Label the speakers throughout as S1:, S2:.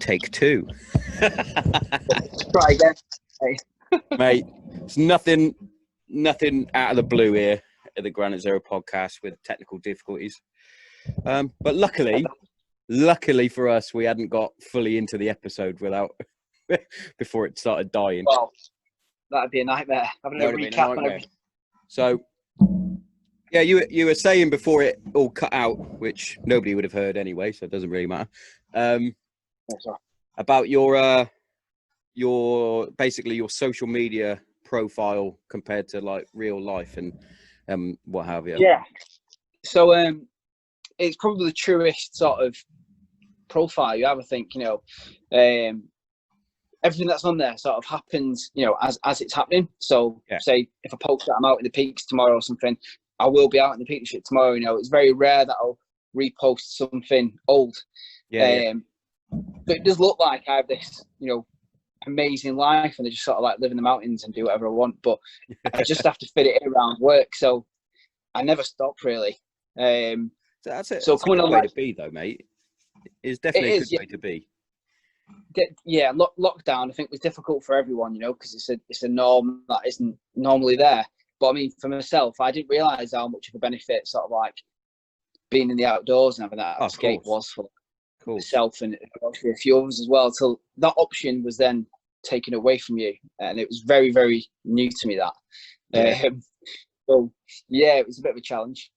S1: take two.
S2: Try again. Hey.
S1: Mate, it's nothing out of the blue here at the Granite Zero podcast with technical difficulties. But luckily for us, we hadn't got fully into the episode before it started dying.
S2: Well, that'd be a nightmare. Having a recap on everything.
S1: So, yeah, you were saying before it all cut out, which nobody would have heard anyway, so it doesn't really matter. About your basically your social media profile compared to like real life and what have you.
S2: Yeah. So it's probably the truest sort of profile you ever think, you know. Everything that's on there sort of happens, you know, as it's happening. So say if I post that I'm out in the peaks tomorrow or something, I will be out in the peak shit tomorrow, you know. It's very rare that I'll repost something old. But it does look like I have this, you know, amazing life and I just sort of like live in the mountains and do whatever I want, but I just have to fit it around work, so I never stop really.
S1: That's it.
S2: So
S1: it's coming on way to be though, mate. It's definitely a good way to be.
S2: Yeah, lockdown I think was difficult for everyone, you know, because it's a norm that isn't normally there. But I mean, for myself, I didn't realise how much of a benefit sort of like being in the outdoors and having that escape was for myself and obviously a few others as well, till that option was then taken away from you, and it was very, very new to me that. So yeah, it was a bit of a challenge.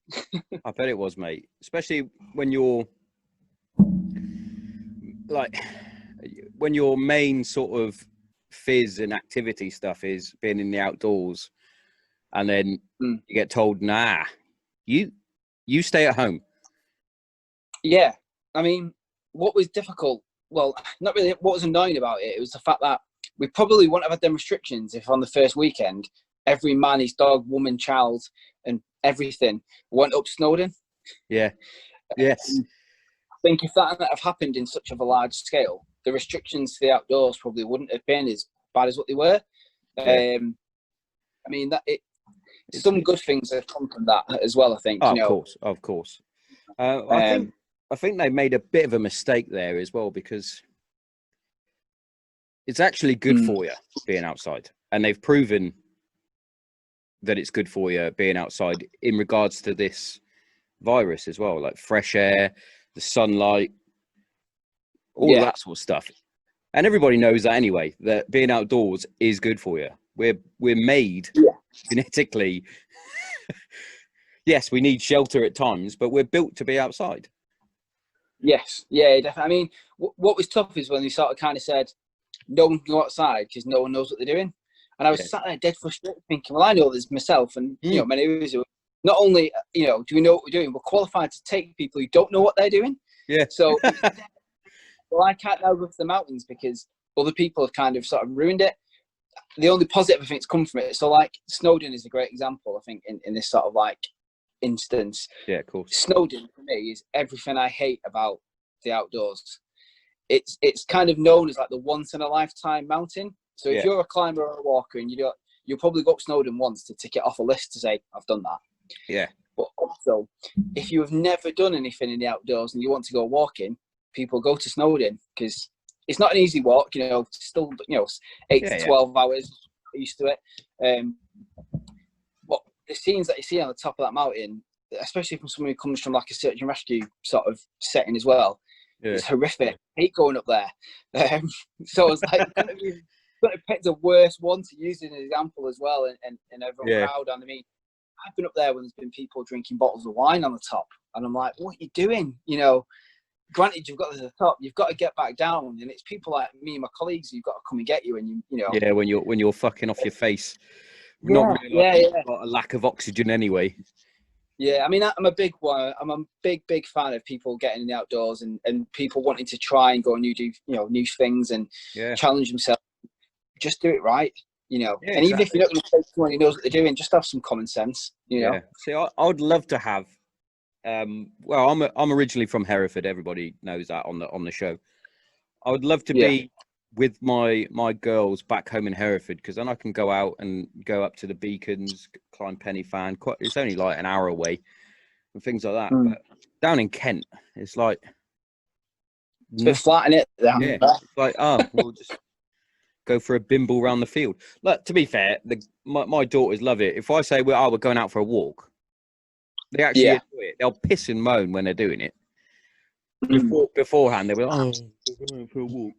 S1: I bet it was, mate, especially when you're like when your main sort of fizz and activity stuff is being in the outdoors, and then you get told, nah, you stay at home. Yeah,
S2: I mean, what was difficult, well, not really what was annoying about it, it was the fact that we probably wouldn't have had them restrictions if on the first weekend every man, his dog, woman, child and everything went up Snowdon.
S1: Yes.
S2: I think if that hadn't have happened in such of a large scale, the restrictions to the outdoors probably wouldn't have been as bad as what they were. I mean, some good things have come from that as well, I think.
S1: Of course. I think they made a bit of a mistake there as well, because it's actually good for you being outside, and they've proven that it's good for you being outside in regards to this virus as well, like fresh air, the sunlight, all of that sort of stuff. And everybody knows that anyway, that being outdoors is good for you. We're made genetically. Yes, we need shelter at times, but we're built to be outside.
S2: Yes, yeah, definitely. I mean, what was tough is when they sort of kind of said, no one can go outside because no one knows what they're doing. And I was sat there dead frustrated thinking, well, I know this myself and, you know, many others who not only, you know, do we know what we're doing, we're qualified to take people who don't know what they're doing.
S1: Yeah.
S2: So, well, I can't now go to the mountains because other people have kind of sort of ruined it. The only positive I think's come from it. So, like, Snowdon is a great example, I think, in this sort of, like, instance.
S1: Yeah, of course.
S2: Snowdon, for me, is everything I hate about the outdoors. It's kind of known as, like, the once-in-a-lifetime mountain. So if you're a climber or a walker and you'll probably go up Snowdon once to tick it off a list to say, I've done that.
S1: Yeah.
S2: But also, if you have never done anything in the outdoors and you want to go walking, people go to Snowdon because it's not an easy walk, you know, still, you know, 8 to 12 hours, used to it. But the scenes that you see on the top of that mountain, especially from someone who comes from like a search and rescue sort of setting as well, it's horrific. I hate going up there. So it's like, I picked the worst one to use as an example as well, and everyone proud. And I mean, I've been up there when there's been people drinking bottles of wine on the top, and I'm like, what are you doing? You know, granted, you've got to the top, you've got to get back down, and it's people like me and my colleagues who've got to come and get you, and you know.
S1: Yeah, when you're fucking off your face, not really got a lack of oxygen anyway.
S2: Yeah, I mean, I'm a big fan of people getting in the outdoors and people wanting to try and go and do new things and challenge themselves. Just do it right, you know. And even if you're not going to take someone who knows what they're doing, just have some common sense, you know.
S1: See, I would love to have. Well, I'm originally from Hereford. Everybody knows that on the show. I would love to be with my girls back home in Hereford, because then I can go out and go up to the beacons, climb Penny Fan. It's only like an hour away and things like that. But down in Kent, it's like
S2: It's a bit flat in it.
S1: Yeah, it's like, we'll just go for a bimble around the field. Look, to be fair, my daughters love it. If I say, we're going out for a walk, they actually enjoy it. They'll piss and moan when they're doing it. Beforehand, they were like, we're going for a walk.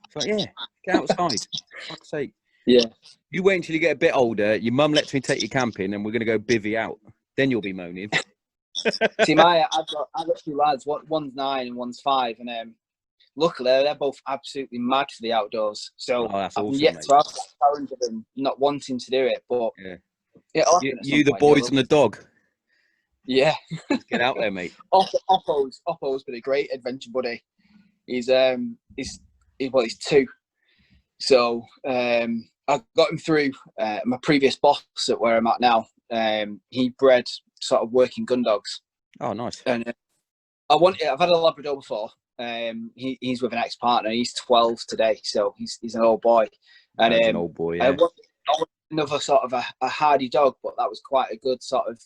S1: It's like, yeah, get outside. For fuck's sake.
S2: Yeah.
S1: You wait until you get a bit older. Your mum lets me take you camping, and we're going to go bivvy out. Then you'll be moaning.
S2: See, I've got 2 lads. One's 9 and one's 5, and luckily they're both absolutely mad for the outdoors. So
S1: that's
S2: I've
S1: awesome,
S2: yet
S1: mate.
S2: to have that challenge of them not wanting to do it. But
S1: you the boys and the dog.
S2: Yeah.
S1: Let's get out there, mate.
S2: Oppo's been a great adventure buddy. He's 2. So I got him through my previous boss at where I'm at now. He bred sort of working gun dogs.
S1: Oh, nice.
S2: And I've had a Labrador before. He's with an ex-partner. He's 12 today, so he's an old boy. And
S1: an old boy. Yeah.
S2: I wanted another sort of a hardy dog, but that was quite a good sort of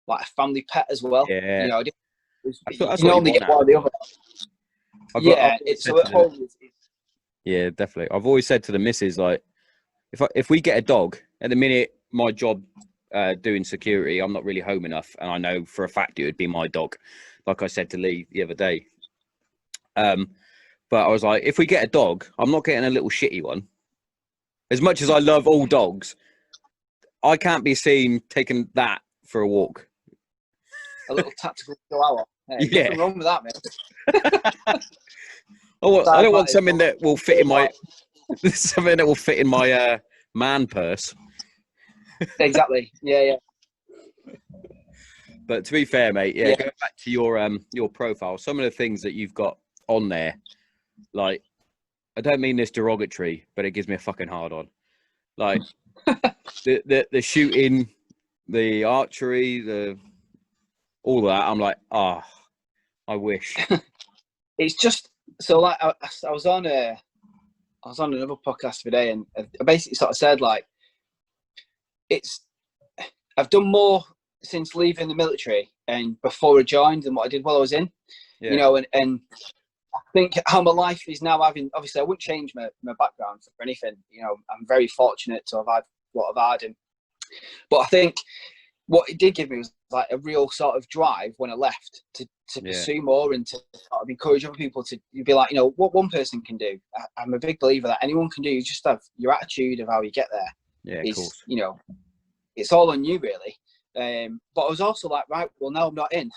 S2: like a family pet as well.
S1: Yeah.
S2: You know,
S1: that's
S2: you normally get one or the other.
S1: Yeah, definitely. I've always said to the missus, like, if we get a dog, at the minute my job doing security, I'm not really home enough, and I know for a fact it would be my dog. Like I said to Lee the other day. But I was like, if we get a dog, I'm not getting a little shitty one. As much as I love all dogs, I can't be seen taking that for a walk.
S2: A little tactical chihuahua. Hey, nothing wrong with that, mate.
S1: I don't want something that will fit in my man purse.
S2: Exactly. Yeah.
S1: But to be fair, mate, going back to your profile, some of the things that you've got on there, like, I don't mean this derogatory, but it gives me a fucking hard on. Like the shooting, the archery, all that. I'm like, I wish.
S2: It's just so, like, I was on another podcast today, and I basically sort of said, like, I've done more since leaving the military and before I joined than what I did while I was in. You know, and I think how my life is now, obviously I wouldn't change my background for anything. You know, I'm very fortunate to have had what I've had, but I think what it did give me was like a real sort of drive when I left to pursue more and to sort of encourage other people to be like, you know, what one person can do. I'm a big believer that anyone can do. You just have your attitude of how you get there.
S1: Yeah, of course.
S2: You know, it's all on you, really. But I was also like, right, well, now I'm not in.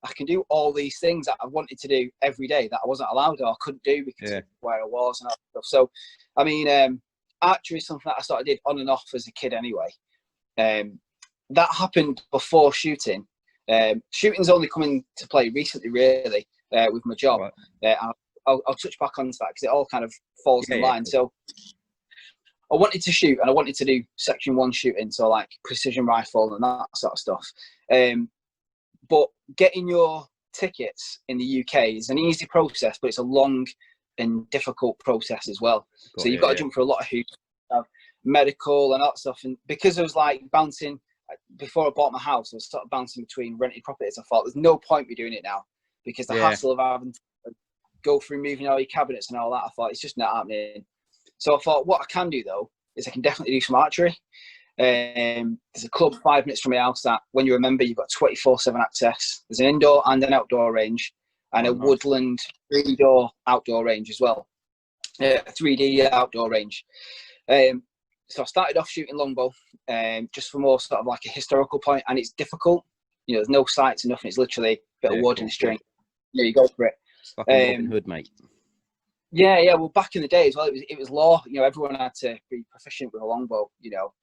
S2: I can do all these things that I wanted to do every day that I wasn't allowed or couldn't do because of where I was and all that stuff. So, I mean, archery is something that I sort of did on and off as a kid anyway. That happened before shooting. Shooting's only come into play recently, really, with my job. Right. I'll touch back onto that because it all kind of falls in line. So I wanted to shoot, and I wanted to do Section 1 shooting, so like precision rifle and that sort of stuff. But getting your tickets in the UK is an easy process, but it's a long and difficult process as well. So you've got to jump through a lot of hoops, medical and that stuff. And because I was like bouncing, before I bought my house, I was sort of bouncing between rented properties. I thought there's no point me doing it now because the hassle of having to go through moving all your cabinets and all that, I thought it's just not happening. So I thought what I can do though is I can definitely do some archery. There's a club 5 minutes from my house that, when you remember, you've got 24/7 access. There's an indoor and an outdoor range, and a woodland 3-door outdoor range as well. 3D outdoor range. So I started off shooting longbow, just for more sort of like a historical point, and it's difficult. You know, there's no sights or nothing. It's literally a bit of wood and a string. Yeah, you go for it.
S1: Fucking Robin Hood, mate.
S2: Yeah. Well, back in the day as well, it was law. You know, everyone had to be proficient with a longbow. You know,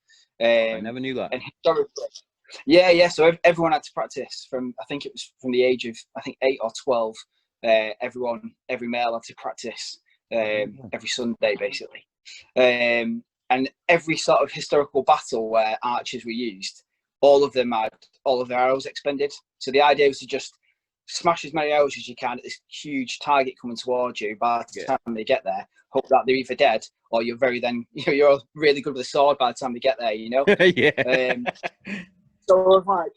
S1: I never knew that.
S2: And historically, so everyone had to practice from. I think it was from the age of 8 or 12. Every male had to practice every Sunday, basically. And every sort of historical battle where archers were used, all of them had all of their arrows expended. So the idea was to just smash as many arrows as you can at this huge target coming towards you. By the time they get there, hope that they're either dead or you're you're really good with a sword by the time they get there, you know?
S1: Yeah.
S2: So I was like,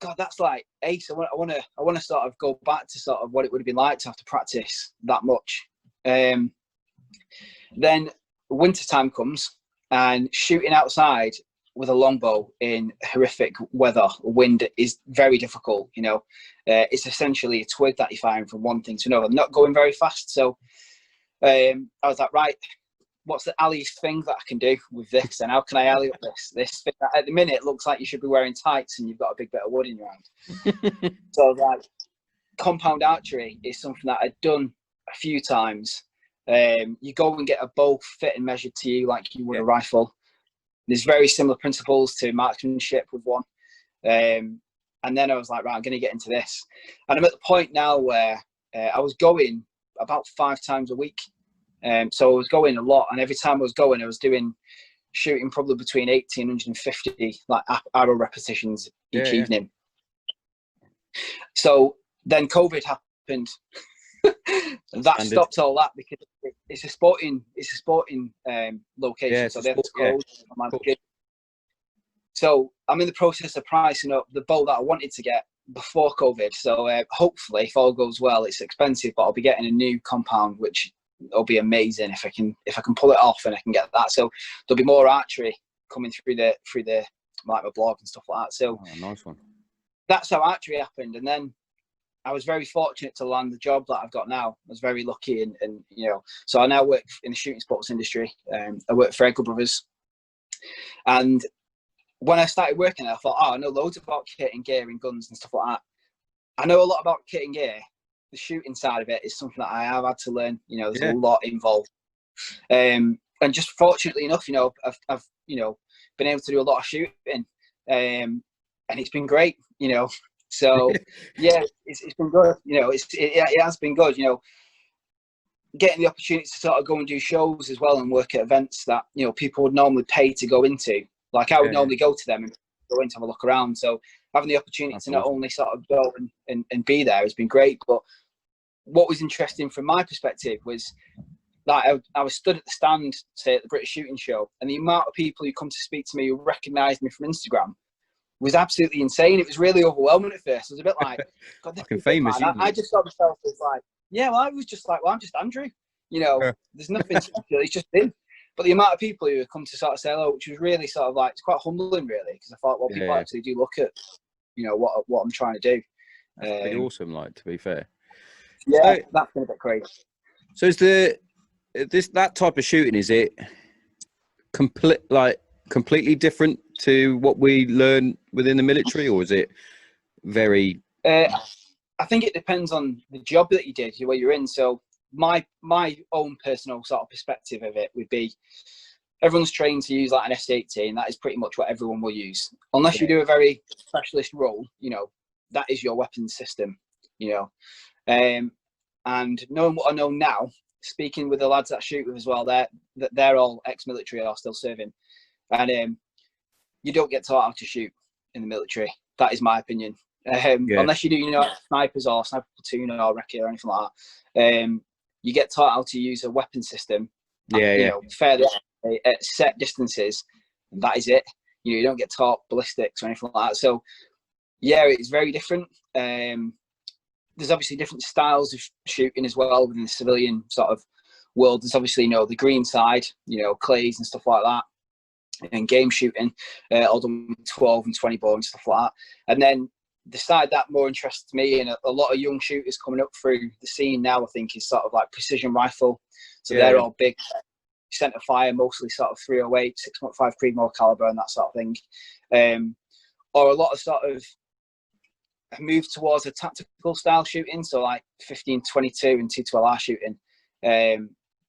S2: God, that's like ace. I want to sort of go back to sort of what it would have been like to have to practice that much. Then winter time comes, and shooting outside with a longbow in horrific weather, wind, is very difficult. You know, it's essentially a twig that you're firing from one thing to another. I'm not going very fast, so I was like, right, what's the alley thing that I can do with this, and how can I alley up this thing that at the minute looks like you should be wearing tights and you've got a big bit of wood in your hand. So I was like, compound archery is something that I'd done a few times. You go and get a bow fit and measured to you like you would a rifle. There's very similar principles to marksmanship with one. And then I was like, right, I'm going to get into this. And I'm at the point now where I was going about 5 times a week. So I was going a lot. And every time I was going, I was shooting probably between 80 and 150 like arrow repetitions each evening. So then COVID happened. That stopped all that because it's a sporting location, so they have to close. So I'm in the process of pricing up the bow that I wanted to get before COVID. So hopefully, if all goes well, it's expensive, but I'll be getting a new compound, which will be amazing if I can pull it off and I can get that. So there'll be more archery coming through the like my blog and stuff like that. So
S1: nice one. That's
S2: how archery happened, and then I was very fortunate to land the job that I've got now. I was very lucky, and you know, so I now work in the shooting sports industry. I work for Edgar Brothers, and when I started working, I thought, I know loads about kit and gear and guns and stuff like that. I know a lot about kit and gear. The shooting side of it is something that I have had to learn. You know, there's a lot involved, and just fortunately enough, you know, I've been able to do a lot of shooting, and it's been great. You know. So yeah, it's been good. You know, it has been good. You know, getting the opportunity to sort of go and do shows as well and work at events that, you know, people would normally pay to go into. Like I would normally go to them and go in to have a look around. So having the opportunity to not only sort of go and be there has been great. But what was interesting from my perspective was that I was stood at the stand, say at the British Shooting Show, and the amount of people who come to speak to me who recognised me from Instagram was absolutely insane. It was really overwhelming at first. I was a bit like, God, this is famous. I just saw myself as like, I was just like, well, I'm just Andrew. You know, there's nothing special. It's just him. But the amount of people who have come to sort of say hello, which was really sort of like, it's quite humbling, really, because I thought, well, people actually do look at, you know, what I'm trying to do.
S1: That's pretty awesome, like, to be fair.
S2: Yeah, so, that's been a bit crazy.
S1: So is that type of shooting, is it completely different to what we learn within the military, or is it very?
S2: I think it depends on the job that you did, where you're in. So my own personal sort of perspective of it would be, everyone's trained to use like an S18. That is pretty much what everyone will use, unless you do a very specialist role. You know, that is your weapon system. You know, and knowing what I know now, speaking with the lads that I shoot with as well, they're all ex-military or still serving, and you don't get taught how to shoot in the military. That is my opinion. Unless you do, you know, snipers or sniper platoon or recce or anything like that. You get taught how to use a weapon system. You know, fairly at set distances. And that is it. You don't get taught ballistics or anything like that. So yeah, it's very different. There's obviously different styles of shooting as well within the civilian sort of world. There's obviously, you know, the green side, you know, clays and stuff like that, and game shooting, all done with 12 and 20 bore and stuff like that. And then the side that more interests me, and a lot of young shooters coming up through the scene now, I think, is sort of like precision rifle. So they're all big centre fire, mostly sort of 308, 6.5 Creedmoor caliber and that sort of thing. Or a lot of sort of move towards a tactical style shooting, so like 15-22 and 212R shooting.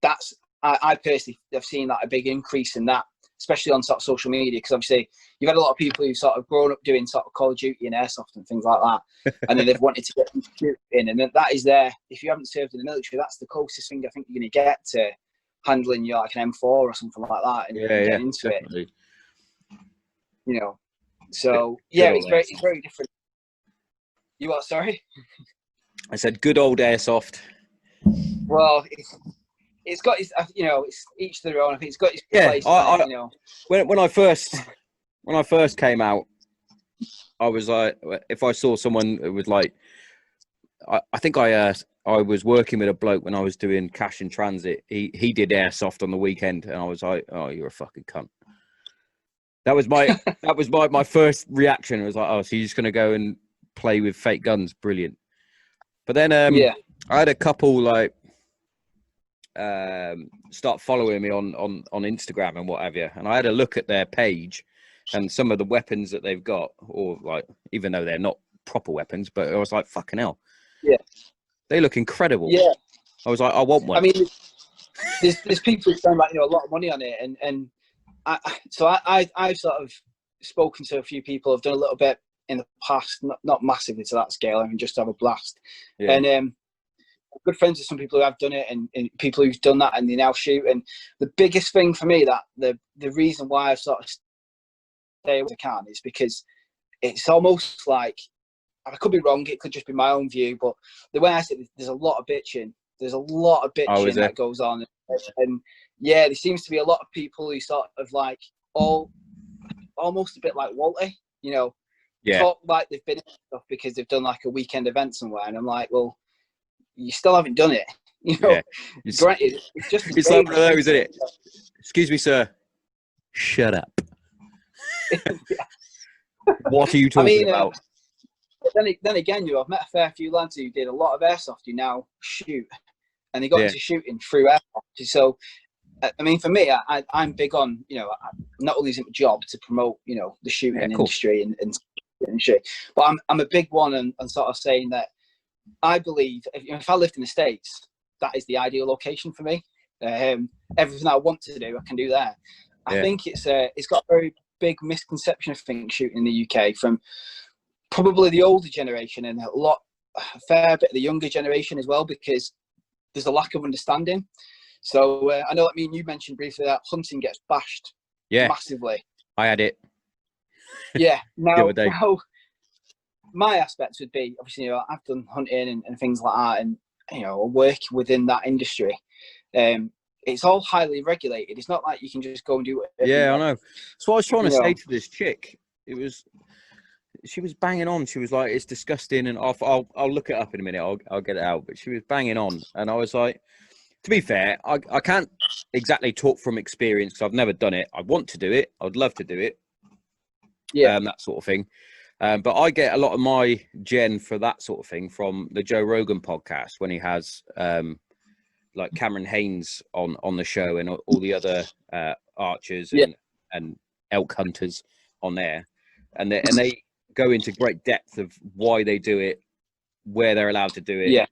S2: That's I personally have seen that a big increase in that, especially on sort of social media, because obviously you've had a lot of people who've sort of grown up doing sort of Call of Duty and airsoft and things like that, and then they've wanted to get into shooting, and then that is there. If you haven't served in the military, that's the closest thing I think you're going to get to handling your like an M4 or something like that, and getting into definitely. It. You know, so it's very different. You what? Sorry,
S1: I said good old airsoft.
S2: Well, it's got its, you know, it's each their own. I think it's got its place. You know,
S1: when I first came out, I was like, if I saw someone who was like, I think I was working with a bloke when I was doing cash in transit. He did airsoft on the weekend, and I was like, oh, you're a fucking cunt. That was my first reaction. It was like, oh, so you're just gonna go and play with fake guns? Brilliant. But then I had a couple like start following me on Instagram and what have you, and I had a look at their page and some of the weapons that they've got, or like, even though they're not proper weapons, but I was like, fucking hell, they look incredible. I was like, I want one.
S2: I mean, there's people who spend like, you know, a lot of money on it, and I've sort of spoken to a few people. I've done a little bit in the past, not massively to that scale. I mean, just to have a blast. And good friends with some people who have done it, and people who've done that and they now shoot. And the biggest thing for me, that the reason why I sort of stay away can, is because it's almost like, I could be wrong, it could just be my own view, but the way I see it, there's a lot of bitching. There's a lot of bitching that goes on. And yeah, there seems to be a lot of people who sort of like, almost a bit like Walter, you know, talk like they've been in stuff because they've done like a weekend event somewhere. And I'm like, well, you still haven't done it. You know, granted, it's just
S1: it's like one of those, isn't it? Excuse me, sir. Shut up. What are you talking about?
S2: Then again, you know, I've met a fair few lads who did a lot of airsoft who now shoot, and they got into shooting through airsoft. So, I mean, for me, I'm big on, you know, not only is it my job to promote, you know, the shooting industry and shit, but I'm a big one on sort of saying that I believe if I lived in the States, that is the ideal location for me. Everything I want to do, I can do there. I think it's got a very big misconception, I think, shooting in the UK from probably the older generation and a fair bit of the younger generation as well, because there's a lack of understanding. So I know, I mean, you mentioned briefly that hunting gets bashed massively.
S1: I had it.
S2: Now my aspects would be, obviously, you know, I've done hunting and things like that, and, you know, work within that industry. It's all highly regulated. It's not like you can just go and do it.
S1: Yeah, I know. So I was trying to say to this chick, she was banging on. She was like, it's disgusting. And I'll look it up in a minute. I'll get it out. But she was banging on. And I was like, to be fair, I can't exactly talk from experience because I've never done it. I want to do it. I'd love to do it. That sort of thing. But I get a lot of my gen for that sort of thing from the Joe Rogan podcast, when he has like Cameron Haynes on the show, and all the other archers and elk hunters on there. And they go into great depth of why they do it, where they're allowed to do it,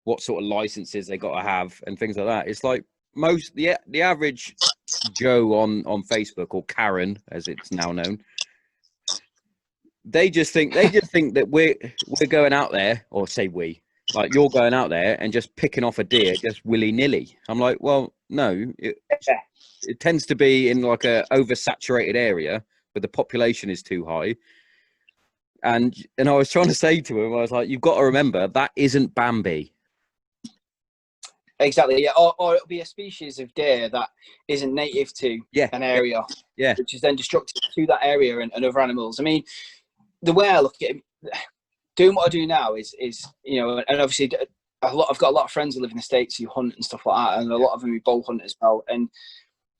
S1: what sort of licenses they got to have, and things like that. It's like the average Joe on Facebook, or Karen as it's now known, they just think that we're going out there, or say we, like, you're going out there and just picking off a deer just willy-nilly. I'm like, well, no, it tends to be in like a oversaturated area where the population is too high. And I was trying to say to him, I was like, you've got to remember, that isn't Bambi.
S2: Exactly, yeah. Or it'll be a species of deer that isn't native to an area, which is then destructive to that area and other animals. I mean, the way I look at it, doing what I do now is, you know, and obviously I've got a lot of friends who live in the States who hunt and stuff like that, and a lot of them who bow hunt as well. And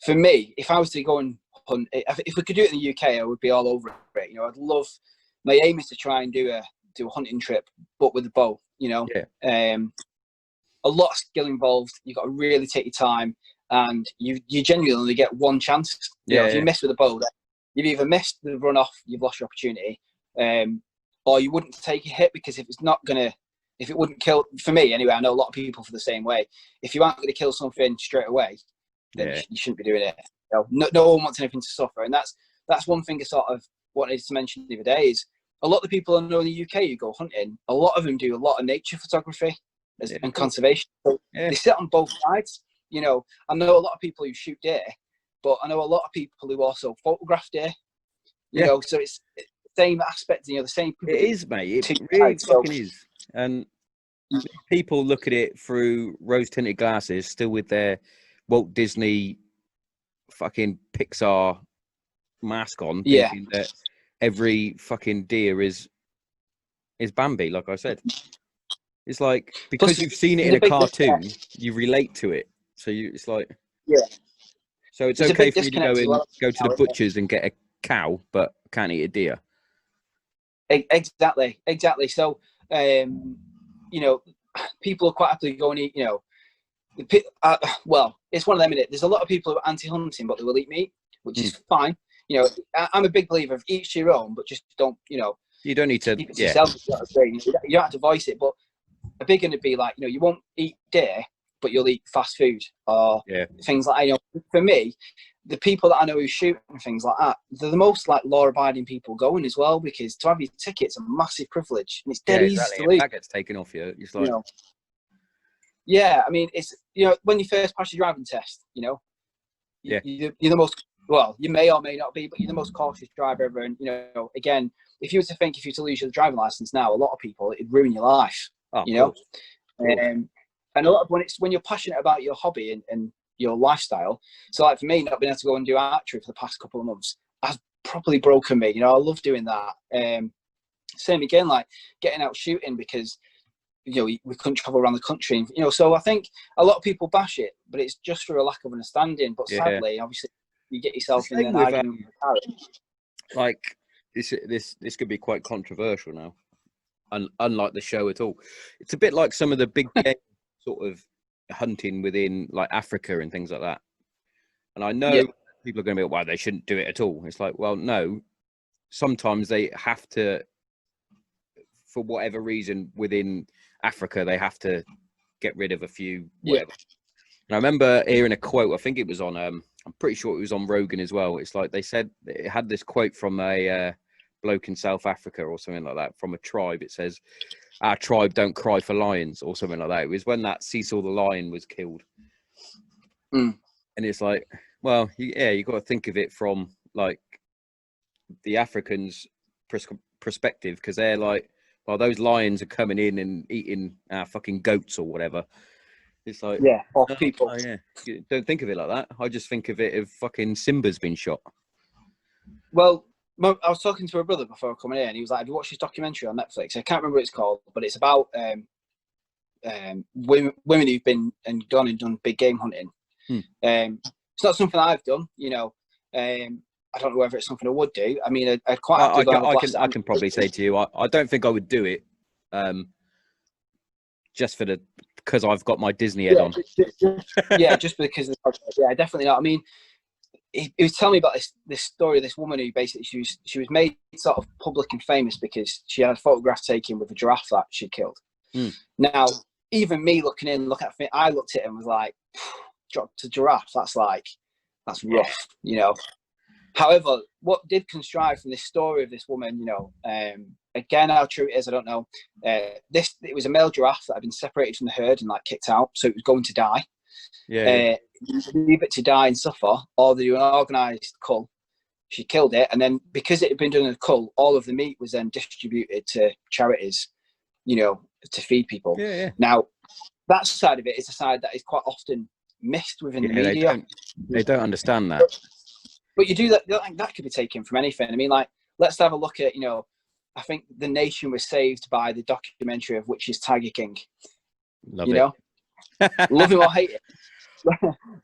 S2: for me, if I was to go and hunt, if we could do it in the UK, I would be all over it. You know, I'd love. My aim is to try and do a hunting trip, but with a bow. You know, a lot of skill involved. You've got to really take your time, and you genuinely only get one chance. You know, if you miss with a bow, then you've either missed the run off, you've lost your opportunity, or you wouldn't take a hit, because if it wouldn't kill, for me anyway, I know a lot of people feel the same way. If you aren't going to kill something straight away, then you shouldn't be doing it. You know, no one wants anything to suffer, and that's one thing I sort of wanted to mention the other day is a lot of the people I know in the UK who go hunting, a lot of them do a lot of nature photography and conservation. So they sit on both sides. You know, I know a lot of people who shoot deer, but I know a lot of people who also photograph deer. You know, so it's the same aspect. You know, the same.
S1: It is, mate. It really fucking is. And people look at it through rose-tinted glasses, still with their Walt Disney fucking Pixar mask on, thinking that every fucking deer is Bambi, like I said. It's like, because
S2: Plus,
S1: you've seen it in a cartoon, you relate to it. So it's like,
S2: yeah.
S1: so it's
S2: There's a
S1: okay
S2: big
S1: for me to
S2: disconnect as well
S1: go to the
S2: now, isn't it?
S1: butchers and get a cow, but can't eat a deer.
S2: Exactly. So, you know, people are quite happily going to eat, you know, well, it's one of them, innit? There's a lot of people who are anti-hunting, but they will eat meat, which is fine. You know, I'm a big believer of each your own, but just don't, you know,
S1: you don't need to
S2: keep it to yourself. You don't have to voice it, but a big one would be like, you know, you won't eat deer, but you'll eat fast food or things like that. You know, for me, the people that I know who shoot and things like that, they're the most like law-abiding people going as well, because to have your ticket's a massive privilege, and it's dead easy to lose.
S1: If that gets taken off you, it's like,
S2: you know, yeah, I mean, it's, you know, when you first pass your driving test, you know, you're the most, well, you may or may not be, but you're the most cautious driver ever. And, you know, again, if you were to lose your driving license now, a lot of people, it'd ruin your life, you know. And a lot of when you're passionate about your hobby and your lifestyle. So like for me, not being able to go and do archery for the past couple of months has probably broken me. You know, I love doing that. Same again, like getting out shooting, because, you know, we couldn't travel around the country, you know. So I think a lot of people bash it, but it's just for a lack of understanding. But sadly, obviously, you get yourself in an argument with
S1: like this could be quite controversial now, unlike the show at all. It's a bit like some of the big game sort of hunting within like Africa and things like that. And I know people are going to be like, well, they shouldn't do it at all. It's like, well, no, sometimes they have to, for whatever reason within Africa, they have to get rid of a few whatever. And I remember hearing a quote, I think it was on I'm pretty sure it was on Rogan as well. It's like they said it had this quote from a bloke in South Africa or something like that, from a tribe. It says, "Our tribe don't cry for lions," or something like that. It was when that Cecil the lion was killed. And it's like, well, you got to think of it from like the Africans' perspective, because they're like, well, those lions are coming in and eating our fucking goats or whatever. It's like,
S2: or people.
S1: You don't think of it like that. I just think of it if fucking Simba's been shot.
S2: Well, I was talking to a brother before coming in. He was like, "Have you watched this documentary on Netflix?" I can't remember what it's called, but it's about women who've been and gone and done big game hunting. It's not something I've done, you know. I don't know whether it's something I would do. I mean, I'd quite have to
S1: I can probably say to you, I don't think I would do it, just because I've got my Disney head on.
S2: Just because. Definitely not. I mean, he was telling me about this story of this woman who basically she was made sort of public and famous because she had a photograph taken with a giraffe that she killed. Now, even me looking at it, I looked at it and was like, dropped a giraffe. That's rough, you know. However, what did constrive from this story of this woman, you know, again, how true it is, I don't know. It was a male giraffe that had been separated from the herd and like kicked out, so it was going to die. Leave it to die and suffer, or they do an organised cull. She killed it, and then because it had been done in a cull, all of the meat was then distributed to charities, you know, to feed people. Now, that side of it is a side that is quite often missed within the media.
S1: They don't understand that.
S2: But you do that. That could be taken from anything. I mean, like, let's have a look at, you know, I think the nation was saved by the documentary of which is Tiger King. Love him or hate it.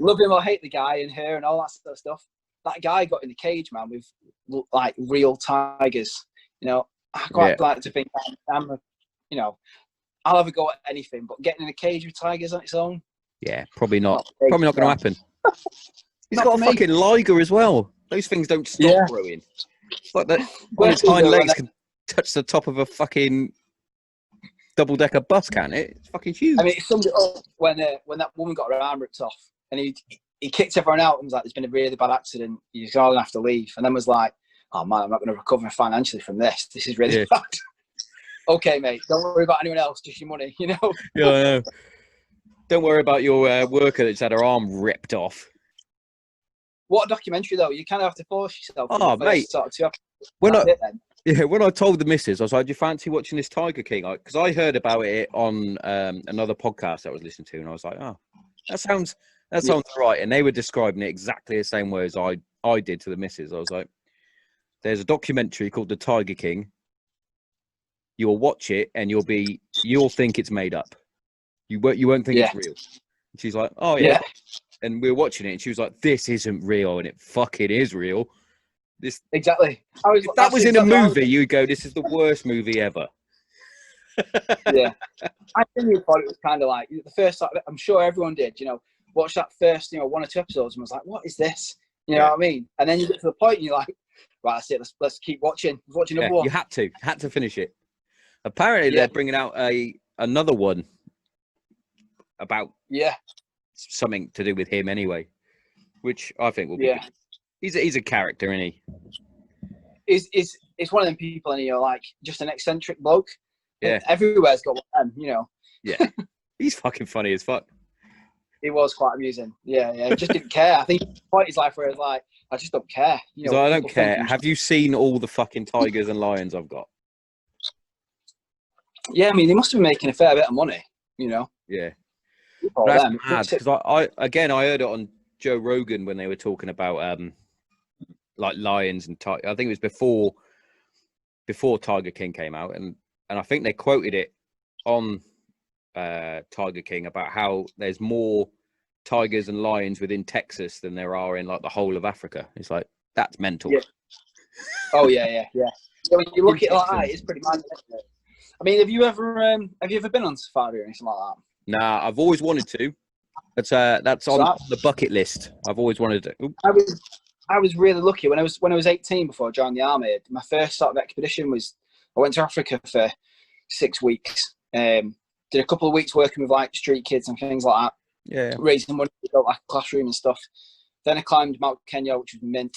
S2: Love him or hate the guy and her and all that sort of stuff. That guy got in the cage, man, with like real tigers. You know, I quite like to think you know, I'll have a go at anything, but getting in a cage with tigers on its own.
S1: Yeah, probably not. Probably not going to happen. He's got a fucking liger as well. Those things don't stop growing. It's like that. On its hind legs can touch the top of a fucking double-decker bus, can't it? It's fucking huge.
S2: I mean, it summed it up when that woman got her arm ripped off, and he kicked everyone out and was like, "There's been a really bad accident. You're all gonna have to leave." And then was like, "Oh man, I'm not going to recover financially from this. This is really bad." Okay, mate, don't worry about anyone else, just your money, you know.
S1: Yeah, I know. Don't worry about your worker that's had her arm ripped off.
S2: What a documentary, though. You kind of have to force yourself.
S1: Oh, mate. When I told the missus, I was like, "Do you fancy watching this Tiger King?" Because I heard about it on another podcast I was listening to, and I was like, "Oh, that sounds right." And they were describing it exactly the same way as I did to the missus. I was like, there's a documentary called The Tiger King. You'll watch it and you'll think it's made up. You won't think it's real. And she's like, oh yeah. And we were watching it and she was like, this isn't real, and it fucking is real. This
S2: exactly.
S1: If that was in a movie, you'd go, this is the worst movie ever.
S2: Yeah. I genuinely thought it was kind of like the first time. I'm sure everyone did, watch that first, 1 or 2 episodes and was like, what is this? You know what I mean? And then you get to the point and you're like, right, that's it. Let's keep watching. Watch another one.
S1: You had to finish it. Apparently, they're bringing out another one about something to do with him anyway, which I think will be good. He's a character, isn't he?
S2: He's one of them people, and you're like just an eccentric bloke.
S1: Yeah,
S2: everywhere's got one,
S1: Yeah, he's fucking funny as fuck.
S2: He was quite amusing. Yeah, he just didn't care. I think the point his life where it's like, I just don't care.
S1: I don't care. Have you seen all the fucking tigers and lions I've got?
S2: Yeah, I mean, they must have been making a fair bit of money,
S1: Yeah.
S2: That's
S1: mad, because I heard it on Joe Rogan when they were talking about like lions and tigers. I think it was before Tiger King came out, and I think they quoted it on Tiger King about how there's more tigers and lions within Texas than there are in like the whole of Africa. It's like, that's mental.
S2: Yeah. Oh yeah. So when you look at it like that, it's pretty mad, isn't it? I mean, have you ever been on safari or anything like that?
S1: Nah, I've always wanted to. That's on the bucket list. I've always wanted to. Oop.
S2: I was really lucky when I was 18 before I joined the army. My first sort of expedition was I went to Africa for 6 weeks. Did a couple of weeks working with like street kids and things like that.
S1: Yeah.
S2: Raising money, built like a classroom and stuff. Then I climbed Mount Kenya, which was mint.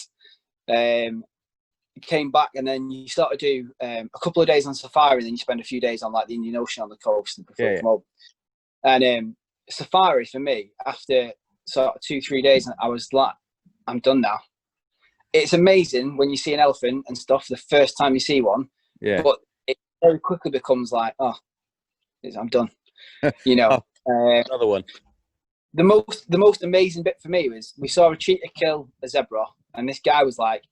S2: Came back, and then you start to do a couple of days on safari, and then you spend a few days on like the Indian Ocean on the coast before you come home. And safari for me, after sort of 2-3 days, I was like, I'm done now. It's amazing when you see an elephant and stuff the first time you see one, but it very quickly becomes like, oh, I'm done.
S1: Another one.
S2: The most amazing bit for me was we saw a cheetah kill a zebra, and this guy was like,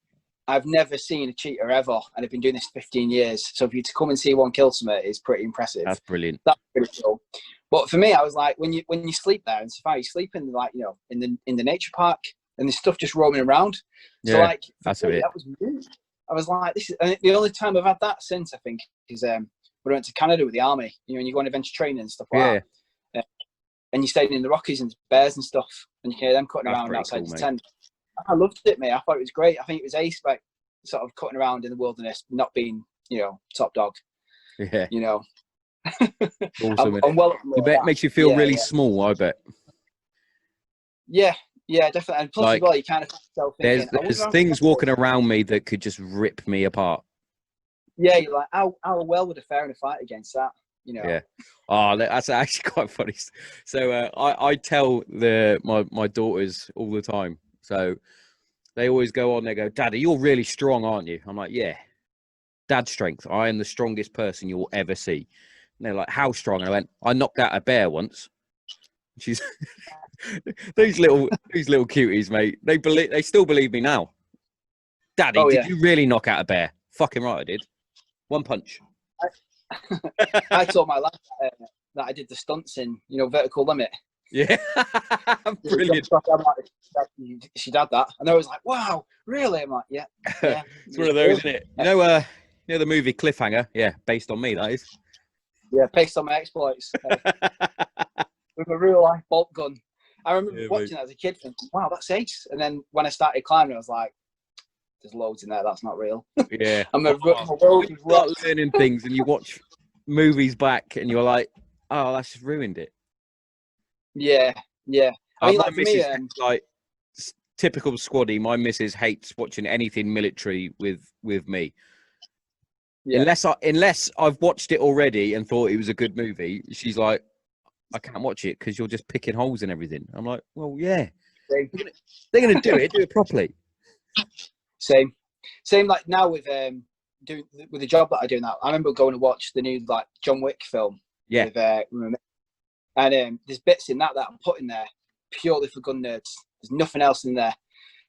S2: I've never seen a cheetah ever, and I've been doing this 15 years. So for you to come and see one kill something is pretty impressive.
S1: That's brilliant.
S2: That's pretty cool. But for me, I was like, when you sleep there in safari, you sleep in like in the nature park, and there's stuff just roaming around. So like
S1: that's
S2: me, that was weird. I was like, this is, and the only time I've had that since, I think, is when I went to Canada with the army. And you go on adventure training and stuff like that. And you stayed in the Rockies and bears and stuff, and you can hear them cutting around outside the tent. I loved it, mate. I thought it was great. I think it was ace, like sort of cutting around in the wilderness, not being, top dog.
S1: Yeah.
S2: Awesome.
S1: I bet it makes you feel really small, I bet.
S2: Yeah, definitely. And plus, as well, you kind of yourself thinking,
S1: there's things walking around me that could just rip me apart.
S2: Yeah, you're like, how well would I fare in a fight against that?
S1: Yeah. Oh, that's actually quite funny. So I tell my daughters all the time. So they always go on. They go, Daddy, you're really strong, aren't you? I'm like, yeah. Dad strength. I am the strongest person you'll ever see. And they're like, how strong? And I went, I knocked out a bear once. She's these little cuties, mate. They still believe me now. Daddy, did you really knock out a bear? Fucking right, I did. One punch.
S2: I told my lad that I did the stunts in, vertical limit.
S1: Yeah, brilliant.
S2: I'm like, she did that, and I was like, "Wow, really?" I'm like, "Yeah."
S1: It's one of those, isn't it? The movie Cliffhanger? Yeah, based on me, that is.
S2: Yeah, based on my exploits with a real life bolt gun. I remember watching that as a kid, thinking, "Wow, that's ace." And then when I started climbing, I was like, "There's loads in there. That's not real."
S1: Yeah,
S2: you
S1: start learning things, and you watch movies back, and you're like, "Oh, that's just ruined it."
S2: Yeah. I mean,
S1: my
S2: like for
S1: missus,
S2: me,
S1: like typical squaddy, my missus hates watching anything military with me. Yeah. Unless I've watched it already and thought it was a good movie, she's like, I can't watch it because you're just picking holes and everything. I'm like, well, yeah, they're gonna do it properly.
S2: Same. Like now with doing with the job that I do now. I remember going to watch the new like John Wick film.
S1: Yeah.
S2: And there's bits in that I'm putting there purely for gun nerds. There's nothing else in there.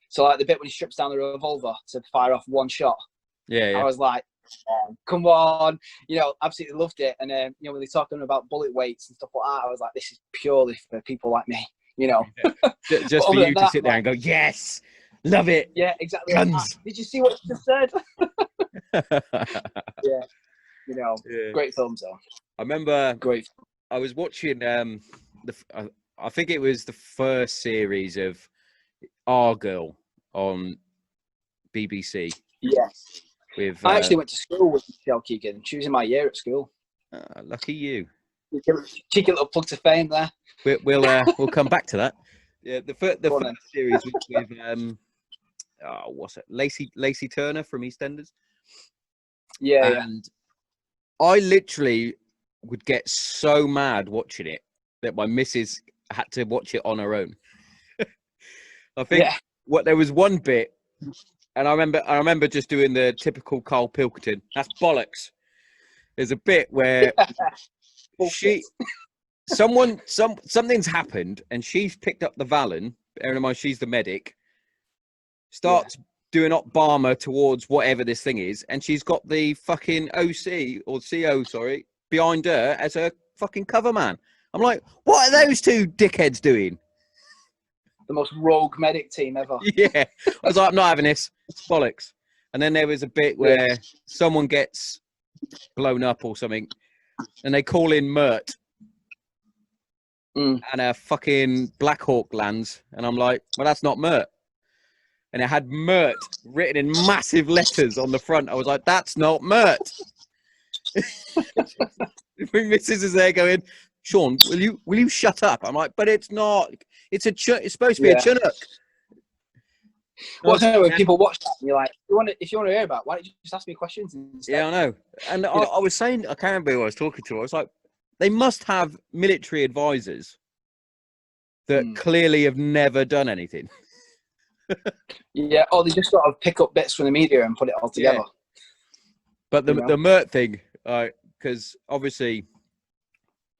S2: So like the bit when he strips down the revolver to fire off one shot,
S1: Yeah.
S2: I was like, come on, absolutely loved it. And when they're talking about bullet weights and stuff like that, I was like, this is purely for people like me,
S1: Just for you to sit there and go, yes, love it.
S2: Yeah, exactly.
S1: Guns.
S2: Did you see what you just said? Yeah,
S1: Yeah.
S2: great films though.
S1: I remember
S2: Great.
S1: I was watching I think it was the first series of Our Girl on BBC.
S2: Yes.
S1: With
S2: I actually went to school with Michelle Keegan. She was in my year at school.
S1: Lucky you.
S2: Cheeky little plug to fame there.
S1: We'll come back to that. Yeah, the first series was with what's it? Lacey Turner from EastEnders.
S2: Yeah.
S1: And I literally would get so mad watching it that my missus had to watch it on her own. I think there was one bit, and I remember just doing the typical Carl Pilkington. That's bollocks. There's a bit where something's happened, and she's picked up the Valen. Bearing in mind she's the medic. Starts doing up Barmer towards whatever this thing is, and she's got the fucking OC or CO, sorry, behind her as her fucking cover man. I'm like, what are those two dickheads doing?
S2: The most rogue medic team ever.
S1: Yeah. I was like, I'm not having this. It's bollocks. And then there was a bit where someone gets blown up or something, and they call in Mert. And a fucking Black Hawk lands, and I'm like, well, that's not Mert. And it had Mert written in massive letters on the front. I was like, that's not Mert. My missus is there going, Sean, will you shut up? I'm like, but it's not. It's supposed to be a Chinook.
S2: Well, when people watch that, and you're like, if you want to hear about it, why don't you just ask me questions instead?
S1: Yeah, I know. And I was saying, I can't remember who I was talking to. I was like, they must have military advisors that clearly have never done anything.
S2: Yeah, or they just sort of pick up bits from the media and put it all together.
S1: Yeah. But the Mert thing, because obviously,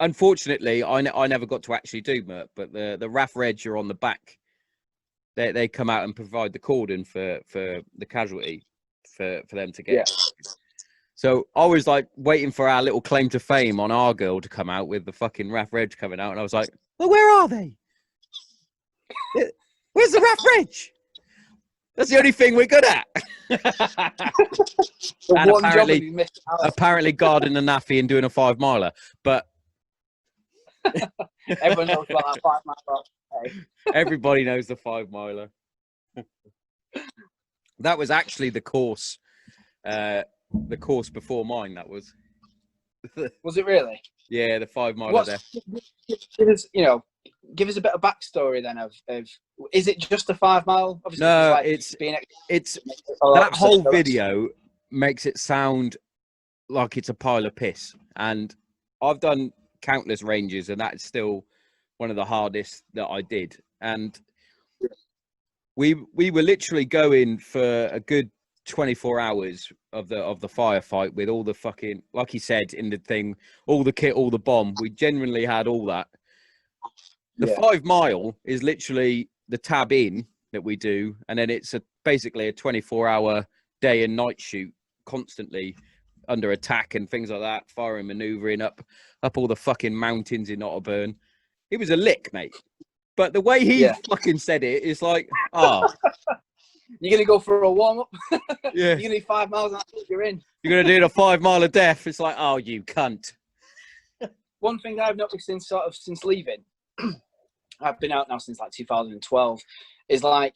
S1: unfortunately, I never got to actually do Mert, but the RAF Reg are on the back. They come out and provide the cordon for the casualty for them to get.
S2: Yeah.
S1: So I was like waiting for our little claim to fame on Our Girl to come out with the fucking RAF Reg coming out, and I was like, well, where are they? Where's the RAF Reg? That's the only thing we're good at. And apparently guarding the naffy and doing a 5 miler. But
S2: everyone knows about that 5 miler. Hey.
S1: Everybody knows the 5 miler. That was actually the course before mine. That was.
S2: Was it really?
S1: Yeah, the 5 miler there.
S2: Give us a bit of backstory then of is it just a 5 mile? Obviously,
S1: no, it's that whole video makes it sound like it's a pile of piss, and I've done countless ranges, and that's still one of the hardest that I did. And we were literally going for a good 24 hours of the firefight with all the fucking, like he said in the thing, all the kit, all the bomb. We genuinely had all that. The 5 mile is literally the tab in that we do, and then it's basically a 24-hour day and night shoot, constantly under attack and things like that, firing, manoeuvring up all the fucking mountains in Otterburn. It was a lick, mate. But the way he fucking said it is like,
S2: you're gonna go for a warm up.
S1: Yeah,
S2: you're gonna do 5 miles and you're in.
S1: You're gonna do the 5 mile of death. It's like, oh, you cunt.
S2: One thing that I've noticed since leaving. I've been out now since like 2012. Is like,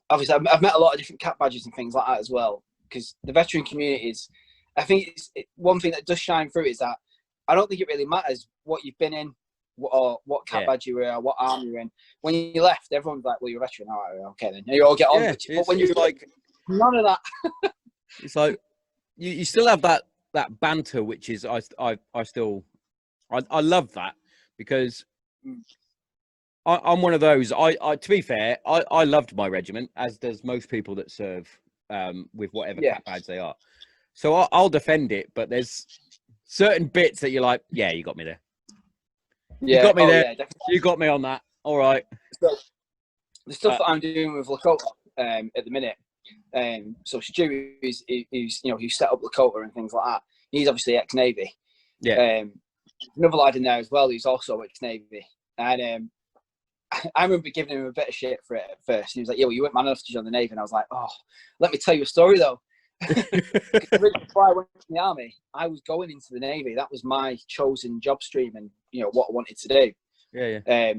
S2: obviously, I've met a lot of different cat badges and things like that as well. Because the veteran community is, I think one thing that does shine through is that I don't think it really matters what you've been in or what cat badge you were, what army you're in. When you left, everyone's like, well, you're a veteran. All right, okay then. You all get on. But when you're like, none of that.
S1: It's like, you still have that banter, which is, I love that. Because I'm one of those. I to be fair, I loved my regiment, as does most people that serve with whatever cat badge they are. So I'll defend it, but there's certain bits that you're like, yeah, you got me there. Yeah, you got me there. Yeah, you got me on that. All right.
S2: So, the stuff that I'm doing with Lakota at the minute, So Stu, who's who set up Lakota and things like that, he's obviously ex-Navy.
S1: Yeah.
S2: Another lad in there as well who's also ex-Navy. And I remember giving him a bit of shit for it at first. He was like, "Yeah, well, you weren't man enough to join the Navy." And I was like, "Oh, let me tell you a story though." Before I went to the army, I was going into the Navy. That was my chosen job stream, and what I wanted to do.
S1: Yeah.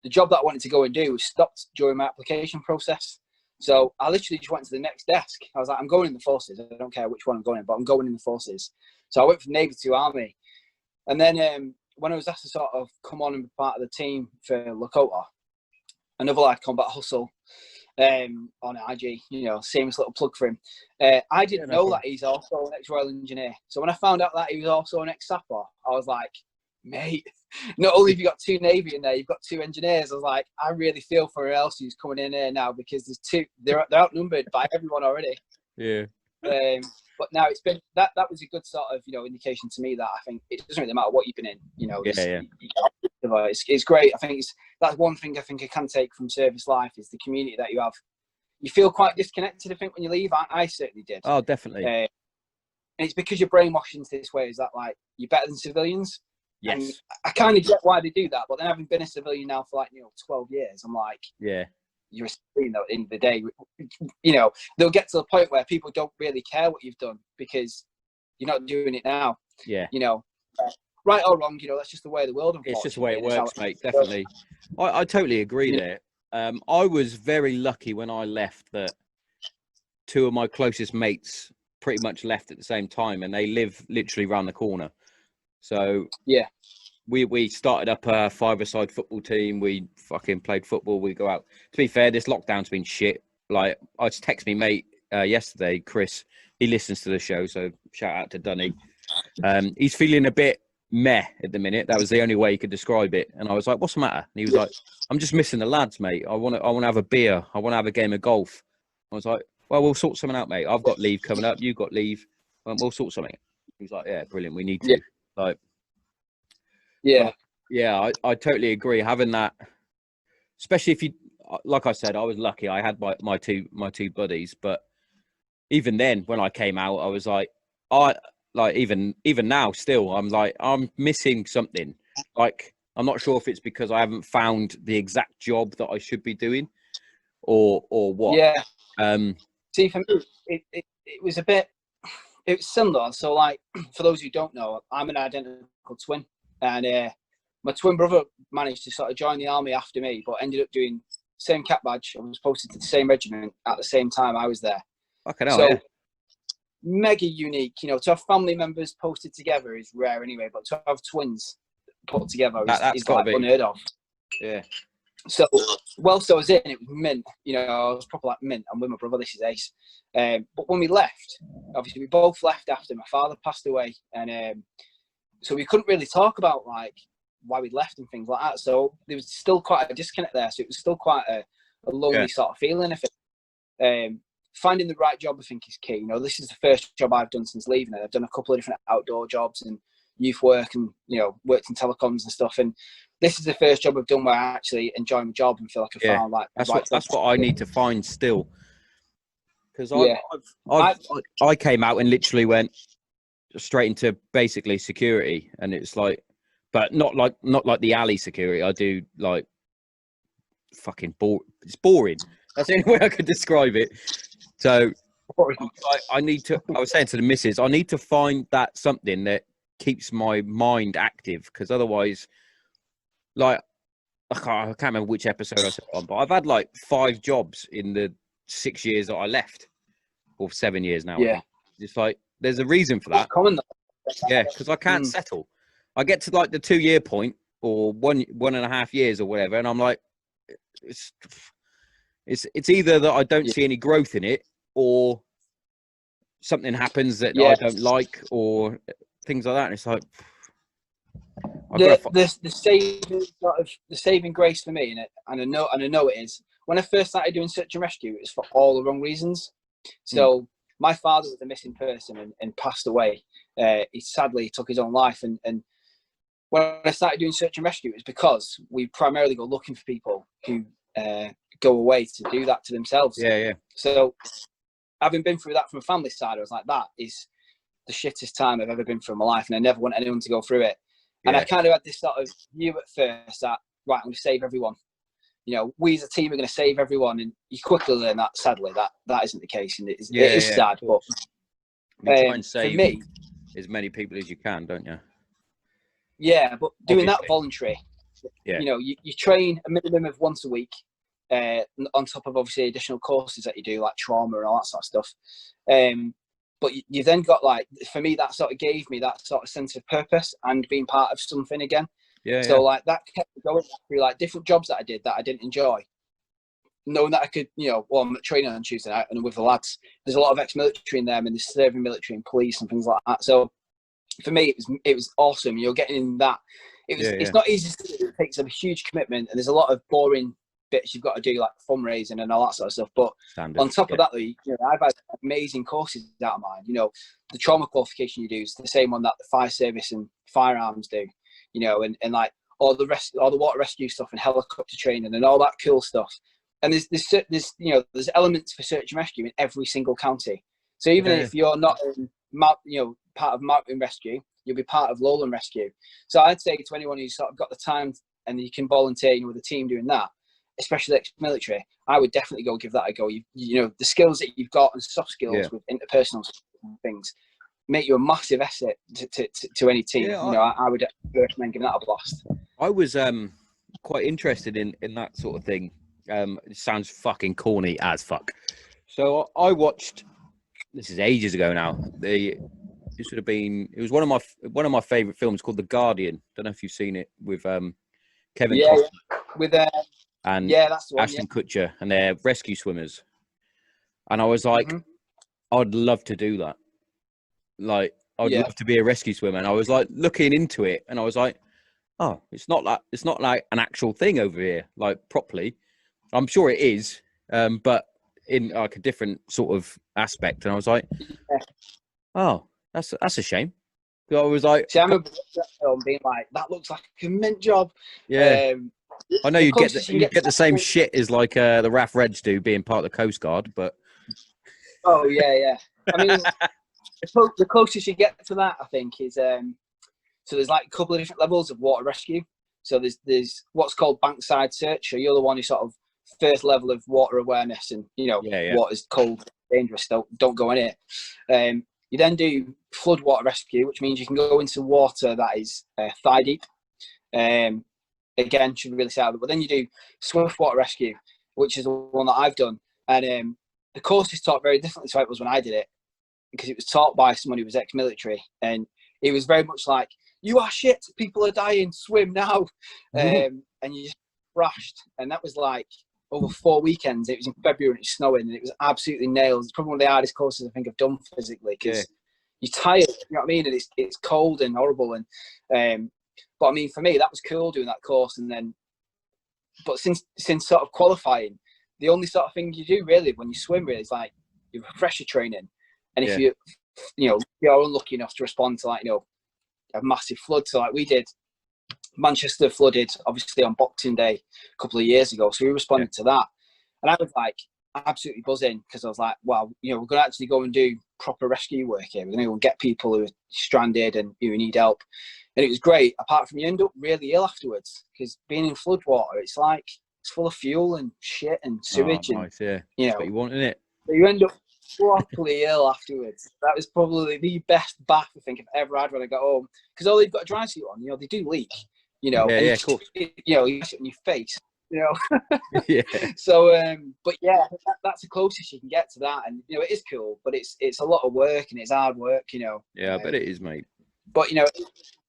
S2: The job that I wanted to go and do was stopped during my application process. So I literally just went to the next desk. I was like, "I'm going in the forces. I don't care which one I'm going in, but I'm going in the forces." So I went from Navy to Army, and then when I was asked to sort of come on and be part of the team for Lakota, another lad, Combat Hustle, on IG, famous little plug for him. I didn't know that he's also an ex-Royal Engineer. So when I found out that he was also an ex-Sapper, I was like, mate, not only have you got 2 Navy in there, you've got 2 engineers. I was like, I really feel for who else who's coming in here now, because there's 2, they're outnumbered by everyone already.
S1: Yeah.
S2: But now it's been that was a good sort of indication to me that I think it doesn't really matter what you've been in. It's great. I think that's one thing I think I can take from service life is the community that you have. You feel quite disconnected, I think, when you leave. I certainly did.
S1: Oh, definitely.
S2: And it's because you're brainwashed into this way. Is that like you're better than civilians?
S1: Yes.
S2: And I kind of get why they do that, but then having been a civilian now for 12 years, I'm like,
S1: yeah.
S2: You're a civilian at the end of the day. They'll get to the point where people don't really care what you've done because you're not doing it now.
S1: Yeah.
S2: Right or wrong, that's just the way of the world.
S1: It's just the way it works, mate. Definitely. I totally agree there. I was very lucky when I left that 2 of my closest mates pretty much left at the same time, and they live literally around the corner. So
S2: yeah,
S1: we started up a 5-a-side football team. We fucking played football. We go out. To be fair, this lockdown's been shit. Like, I just texted me mate yesterday, Chris. He listens to the show, so shout out to Dunny. He's feeling a bit meh at the minute. That was the only way he could describe it. And I was like, "What's the matter?" And he was like, "I'm just missing the lads, mate. I want to have a beer. I want to have a game of golf." I was like, "Well, we'll sort something out, mate. I've got leave coming up. You've got leave. We'll sort something." He was like, "Yeah, brilliant. We need to." Yeah, I totally agree. Having that, especially if you, like I said, I was lucky. I had my two buddies, but even then, when I came out, I was like, even now, still, I'm like, I'm missing something. Like, I'm not sure if it's because I haven't found the exact job that I should be doing, or what.
S2: Yeah. See, for me, it was a bit. It was similar. So, like, for those who don't know, I'm an identical twin, and my twin brother managed to sort of join the army after me, but ended up doing same cap badge. I was posted to the same regiment at the same time I was there. Mega unique. To have family members posted together is rare anyway, but to have twins put together is like unheard of.
S1: Yeah.
S2: So, whilst I was in, it was mint. I was proper like mint. I'm with my brother. This is ace. But when we left, obviously we both left after my father passed away, and so we couldn't really talk about like why we'd left and things like that. So there was still quite a disconnect there. So it was still quite a lonely sort of feeling. Finding the right job, I think, is key. This is the first job I've done since leaving it. I've done a couple of different outdoor jobs and youth work and, worked in telecoms and stuff. And this is the first job I've done where I actually enjoy my job and feel like I found like
S1: that's what I need to find still. Because I came out and literally went straight into basically security, and it's like, but not like the alley security. I do like fucking it's boring. That's the only way I could describe it. So I need to. I was saying to the missus, I need to find that something that keeps my mind active, because otherwise, like, I can't remember which episode I said on, but I've had like 5 jobs in the 6 years that I left, or 7 years now.
S2: Yeah,
S1: it's like there's a reason for that.
S2: Common.
S1: Yeah, because I can't settle. I get to like the 2-year point or 1.5 years or whatever, and I'm like, it's either that I don't see any growth in it, or something happens that I don't like, or things like that. And it's like
S2: the saving grace for me in it, and I know it is. When I first started doing search and rescue, it was for all the wrong reasons. So my father was a missing person and passed away. He sadly took his own life, and when I started doing search and rescue, it was because we primarily go looking for people who go away to do that to themselves.
S1: Yeah.
S2: So having been through that from a family side, I was like, that is the shittest time I've ever been through in my life, and I never want anyone to go through it. Yeah. And I kind of had this sort of view at first that, right, I'm going to save everyone. You know, we as a team are going to save everyone, and you quickly learn that, sadly, that isn't the case, and it is sad. But
S1: you try and save
S2: for me,
S1: as many people as you can, don't you?
S2: Yeah, but doing
S1: Obviously.
S2: that voluntary, you know, you train a minimum of once a week, on top of obviously additional courses that you do, like trauma and all that sort of stuff. But you then got, like, for me, that sort of gave me that sort of sense of purpose and being part of something again. So like that kept me going through like different jobs that I did that I didn't enjoy. Knowing that I could, you know, well, I'm training on Tuesday night, and with the lads, there's a lot of ex-military in them, and they're serving military and police and things like that. So for me, it was awesome. You're getting in that. It's not easy to do. It takes a huge commitment, and there's a lot of boring bits you've got to do, like fundraising and all that sort of stuff. But on top of that, you know, I've had amazing courses out of mine. You know, the trauma qualification you do is the same one that the fire service and firearms do. You know, and like all the water rescue stuff and helicopter training and all that cool stuff. And there's you know, there's elements for search and rescue in every single county. So even if you're not in, you know, part of mountain rescue, you'll be part of lowland rescue. So I'd say to anyone who's sort of got the time and you can volunteer, you know, with a team doing that, especially ex-military, I would definitely go give that a go. You know, the skills that you've got and soft skills with interpersonal things make you a massive asset to any team. You know, I would recommend giving that a blast.
S1: I was quite interested in that sort of thing. It sounds fucking corny as fuck. So I watched, this is ages ago now, it was one of my favorite films called The Guardian. Don't know if you've seen it, with Kevin Costner.
S2: With
S1: and
S2: that's the one,
S1: Ashton Kutcher, and they're rescue swimmers. And I was like, I'd love to do that. Like, I'd love to be a rescue swimmer. And I was like looking into it, and I was like, oh, it's not like an actual thing over here, like properly. I'm sure it is, but in like a different sort of aspect. And I was like, oh, that's a shame. So I was like,
S2: see, I remember that film being like, that looks like a mint job.
S1: Yeah. I know you get the same shit as like the RAF Reds do, being part of the Coast Guard, but
S2: oh yeah. I mean, the closest you get to that, I think, is so there's like a couple of different levels of water rescue. So there's what's called bankside search. So you're the one who sort of first level of water awareness, and you know water's cold, dangerous, don't go in it. You then do flood water rescue, which means you can go into water that is thigh deep. Again, should be really sad, but then you do swift water rescue, which is the one that I've done. And the course is taught very differently to how it was when I did it, because it was taught by someone who was ex-military, and it was very much like, you are shit, people are dying, swim now. And you just crashed. And that was like over 4 weekends. It was in February and it was snowing, and it was absolutely nails. It's probably one of the hardest courses I think I've done physically, because you're tired, you know what I mean? And it's cold and horrible. And but I mean, for me, that was cool doing that course. And then, but since sort of qualifying, the only sort of thing you do really when you swim really is like your refresher training. And if you're unlucky enough to respond to, like, you know, a massive flood, so like we did, Manchester flooded obviously on Boxing Day a couple of years ago, so we responded to that, and I was like absolutely buzzing, because I was like, wow, you know, we're going to actually go and do proper rescue work here. We're going to go and get people who are stranded and who need help. And it was great, apart from you end up really ill afterwards, because being in flood water, it's like it's full of fuel and shit and sewage.
S1: Nice,
S2: and you know,
S1: that's what you want, isn't it?
S2: So you end up properly ill afterwards. That was probably the best bath I think I've ever had when I got home, because all they've got a dry suit on, you know, they do leak, you know, and
S1: of course,
S2: you know, you get it on your face, you know.
S1: Yeah.
S2: So but yeah, that's the closest you can get to that. And you know, it is cool, but it's a lot of work and it's hard work, you know.
S1: Yeah, I bet it is, mate.
S2: But you know,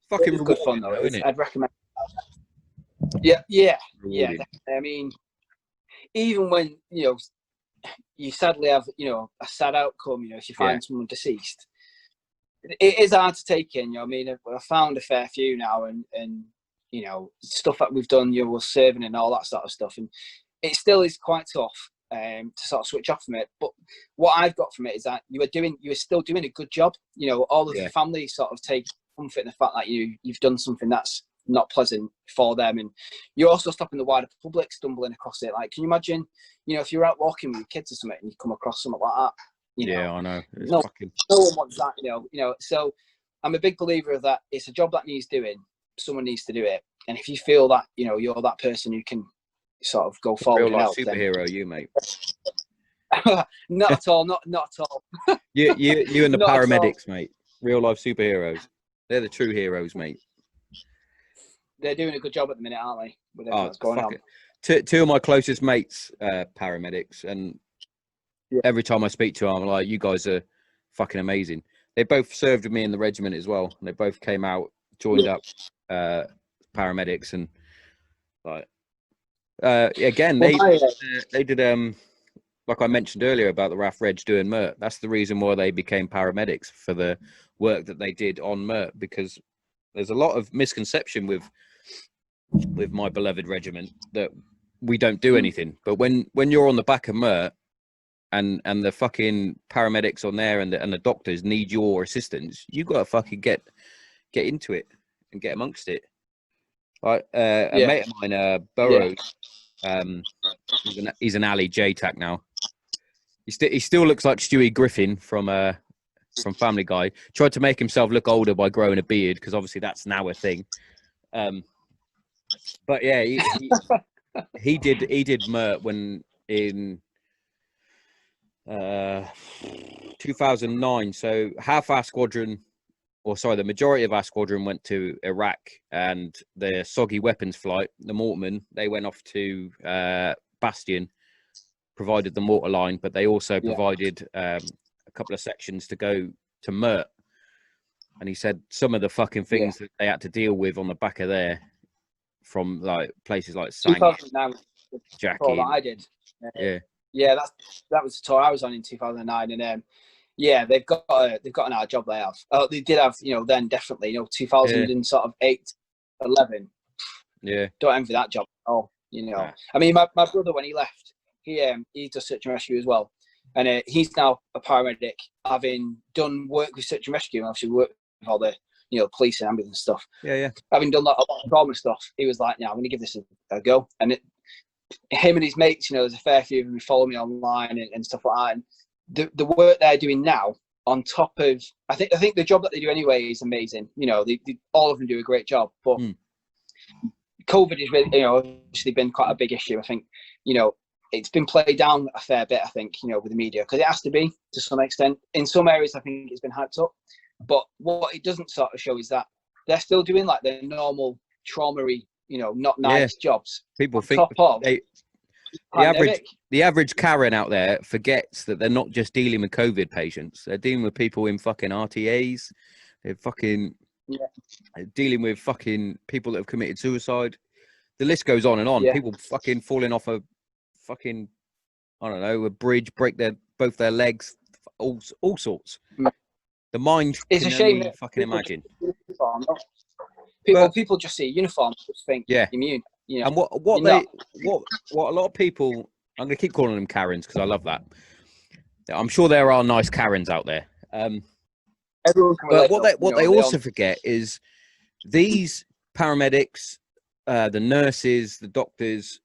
S1: fucking
S2: it's good fun though,
S1: isn't it?
S2: I'd recommend. Yeah. I mean, even when, you know, you sadly have, you know, a sad outcome, you know, if you find someone deceased, it is hard to take in, you know. I mean, I've found a fair few now, and you know, stuff that we've done, you know, we're serving and all that sort of stuff, and it still is quite tough to sort of switch off from it. But what I've got from it is that you are still doing a good job. You know, all of your family sort of take comfort in the fact that you've done something that's, not pleasant for them. And you're also stopping the wider public stumbling across it. Like, can you imagine, if you're out walking with your kids or something and you come across something like that?
S1: I know.
S2: No one wants that, So I'm a big believer of that. It's a job that needs doing. Someone needs to do it. And if you feel that, you're that person who can sort of go forward
S1: real life
S2: and help,
S1: superhero, you, mate.
S2: Not at all. Not at all.
S1: You and the paramedics, mate. Real life superheroes. They're the true heroes, mate.
S2: They're doing a good job at the minute, aren't they? With everything that's going on.
S1: Two of my closest mates, paramedics, and every time I speak to them, I'm like, you guys are fucking amazing. They both served with me in the regiment as well. And they both came out, joined up paramedics, and like again, they did like I mentioned earlier about the RAF Reg doing MERT. That's the reason why they became paramedics, for the work that they did on MERT, because there's a lot of misconception with my beloved regiment that we don't do anything. But when you're on the back of MERT and the fucking paramedics on there and the doctors need your assistance, you got to fucking get into it and get amongst it. Like a mate of mine, Burrows, he's an Ali JTAC now. He still looks like Stewie Griffin from Family Guy. Tried to make himself look older by growing a beard, because obviously that's now a thing. But yeah, he did MERT when in 2009. So half our squadron, the majority of our squadron went to Iraq, and the Soggy Weapons flight, the Mortarmen, they went off to Bastion, provided the mortar line, but they also provided a couple of sections to go to MERT. And he said some of the fucking things that they had to deal with on the back of there, from like places like
S2: Jackie. That I did. That was the tour I was on in 2009, and they've got an hard job they have. They did have, then definitely, 2008, 11.
S1: Yeah,
S2: don't envy that job.
S1: Nah.
S2: I mean, my brother, when he left, he does search and rescue as well, and he's now a paramedic, having done work with search and rescue, and obviously worked with all the police and ambulance stuff. Having done a lot of trauma stuff, he was like, I'm going to give this a go. And him and his mates, there's a fair few of them who follow me online and stuff like that. And the work they're doing now, on top of, I think the job that they do anyway is amazing. They all of them do a great job. But COVID is really, obviously been quite a big issue. I think, it's been played down a fair bit, I think, with the media, because it has to be, to some extent. In some areas, I think it's been hyped up. But what it doesn't sort of show is that they're still doing like their normal trauma-y, not nice jobs.
S1: People think the average Karen out there forgets that they're not just dealing with COVID patients. They're dealing with people in fucking RTAs. They're fucking dealing with fucking people that have committed suicide. The list goes on and on. People fucking falling off a fucking, I don't know, a bridge, break both their legs, all sorts. The mind
S2: it's a shame that
S1: fucking imagine.
S2: People just see uniform, just think immune.
S1: And what a lot of people, I'm gonna keep calling them Karens because I love that. I'm sure there are nice Karens out there. But what they also forget is these paramedics, the nurses, the doctors,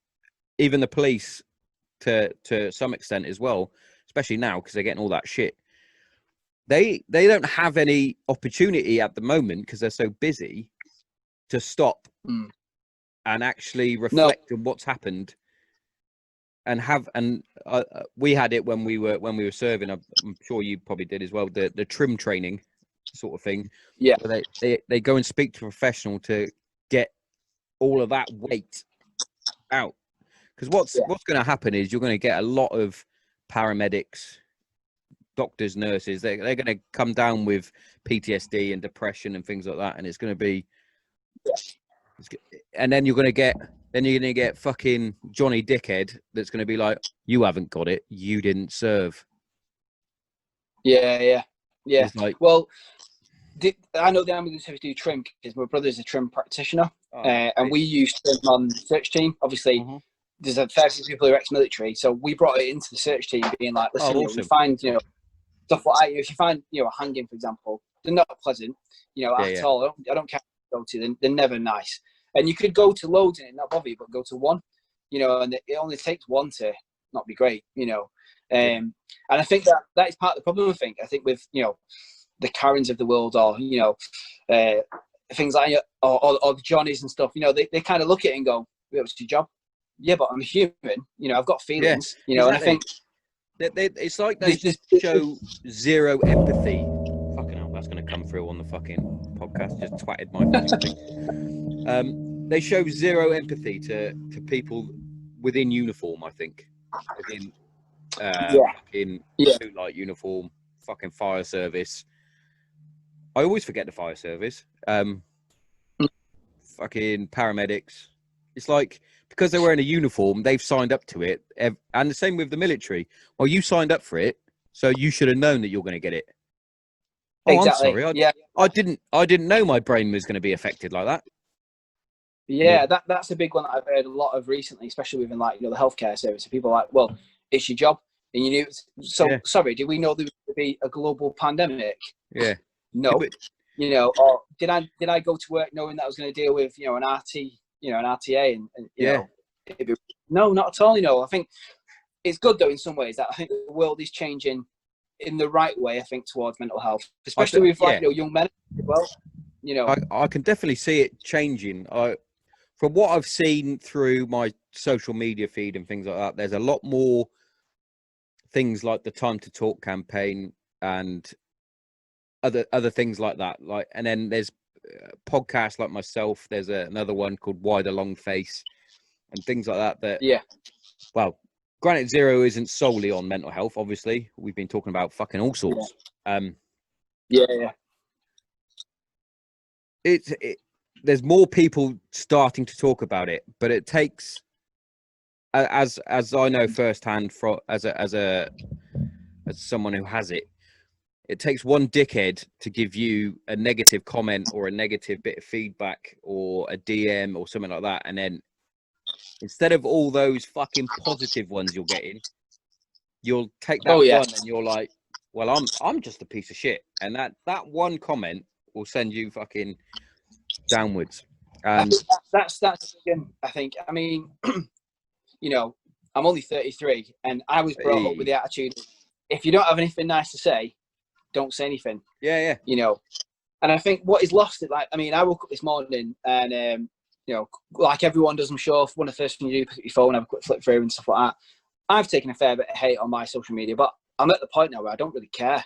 S1: even the police, to some extent as well, especially now because they're getting all that shit. They don't have any opportunity at the moment because they're so busy to stop and actually reflect on what's happened. And we had it when we were serving. I'm sure you probably did as well. The trim training sort of thing.
S2: Yeah.
S1: Where they go and speak to a professional to get all of that weight out. Because what's going to happen is you're going to get a lot of paramedics, doctors, nurses. They're going to come down with PTSD and depression and things like that, and it's going to be. And then you're going to get fucking Johnny Dickhead that's going to be like, you haven't got it, you didn't serve.
S2: Yeah.
S1: It's like,
S2: well, I know the ambulance service do trim because my brother's a trim practitioner, and we use trim on the search team. Obviously, there's a fair few people who are ex-military, so we brought it into the search team, being like, listen,
S1: awesome.
S2: we find stuff like if you find a hanging, for example, they're not pleasant, at all. I don't care what you go to, they're never nice. And you could go to loads and it not bother you, but go to one, you know, and it only takes one to not be great, you know. And I think that is part of the problem. I think with, you know, the Karens of the world, or, you know, things like, or the Johnnies and stuff, you know, they kind of look at it and go, what's your job? Yeah, but I'm a human, you know, I've got feelings, you know,
S1: exactly.
S2: and I think
S1: it's like they show zero empathy. Fucking hell, that's going to come through on the fucking podcast. Just twatted my fucking thing. They show zero empathy to people within uniform, I think. Within fucking suit like uniform, fucking fire service. I always forget the fire service. Fucking paramedics. It's like, because they're wearing a uniform, they've signed up to it. And the same with the military. Well, you signed up for it, so you should have known that you're going to get it. Oh, exactly. I'm sorry. I didn't know my brain was going to be affected like that.
S2: Yeah, that's a big one that I've heard a lot of recently, especially within, like, you know, the healthcare service. People are like, well, it's your job, and you knew. Sorry, did we know there was going to be a global pandemic?
S1: Yeah.
S2: No. You know, or did I go to work knowing that I was going to deal with, you know, an RTA, and you know, no, not at all. You know, I think it's good though in some ways that I think the world is changing in the right way. I think towards mental health, especially with, like, you know, young men as well. You know,
S1: I can definitely see it changing. From what I've seen through my social media feed and things like that, there's a lot more things like the Time to Talk campaign and other things like that. Like, and then there's podcasts like myself. There's another one called Why the Long Face and things like that. Well, granted, Zero isn't solely on mental health. Obviously, we've been talking about fucking all sorts. There's more people starting to talk about it, but it takes, as I know firsthand, as someone who has it, it takes one dickhead to give you a negative comment or a negative bit of feedback or a DM or something like that, and then instead of all those fucking positive ones you're getting, you'll take that one and you're like, well, I'm just a piece of shit, and that one comment will send you fucking downwards. And
S2: that's again, I think. I mean, you know, I'm only 33, and I was brought up with the attitude: if you don't have anything nice to say, don't say anything.
S1: Yeah.
S2: You know, and I think what is lost is, like, I mean, I woke up this morning and you know, like everyone does, I'm sure, one of the first things you do, pick up your phone, have a quick flip through and stuff like that. I've taken a fair bit of hate on my social media, but I'm at the point now where I don't really care.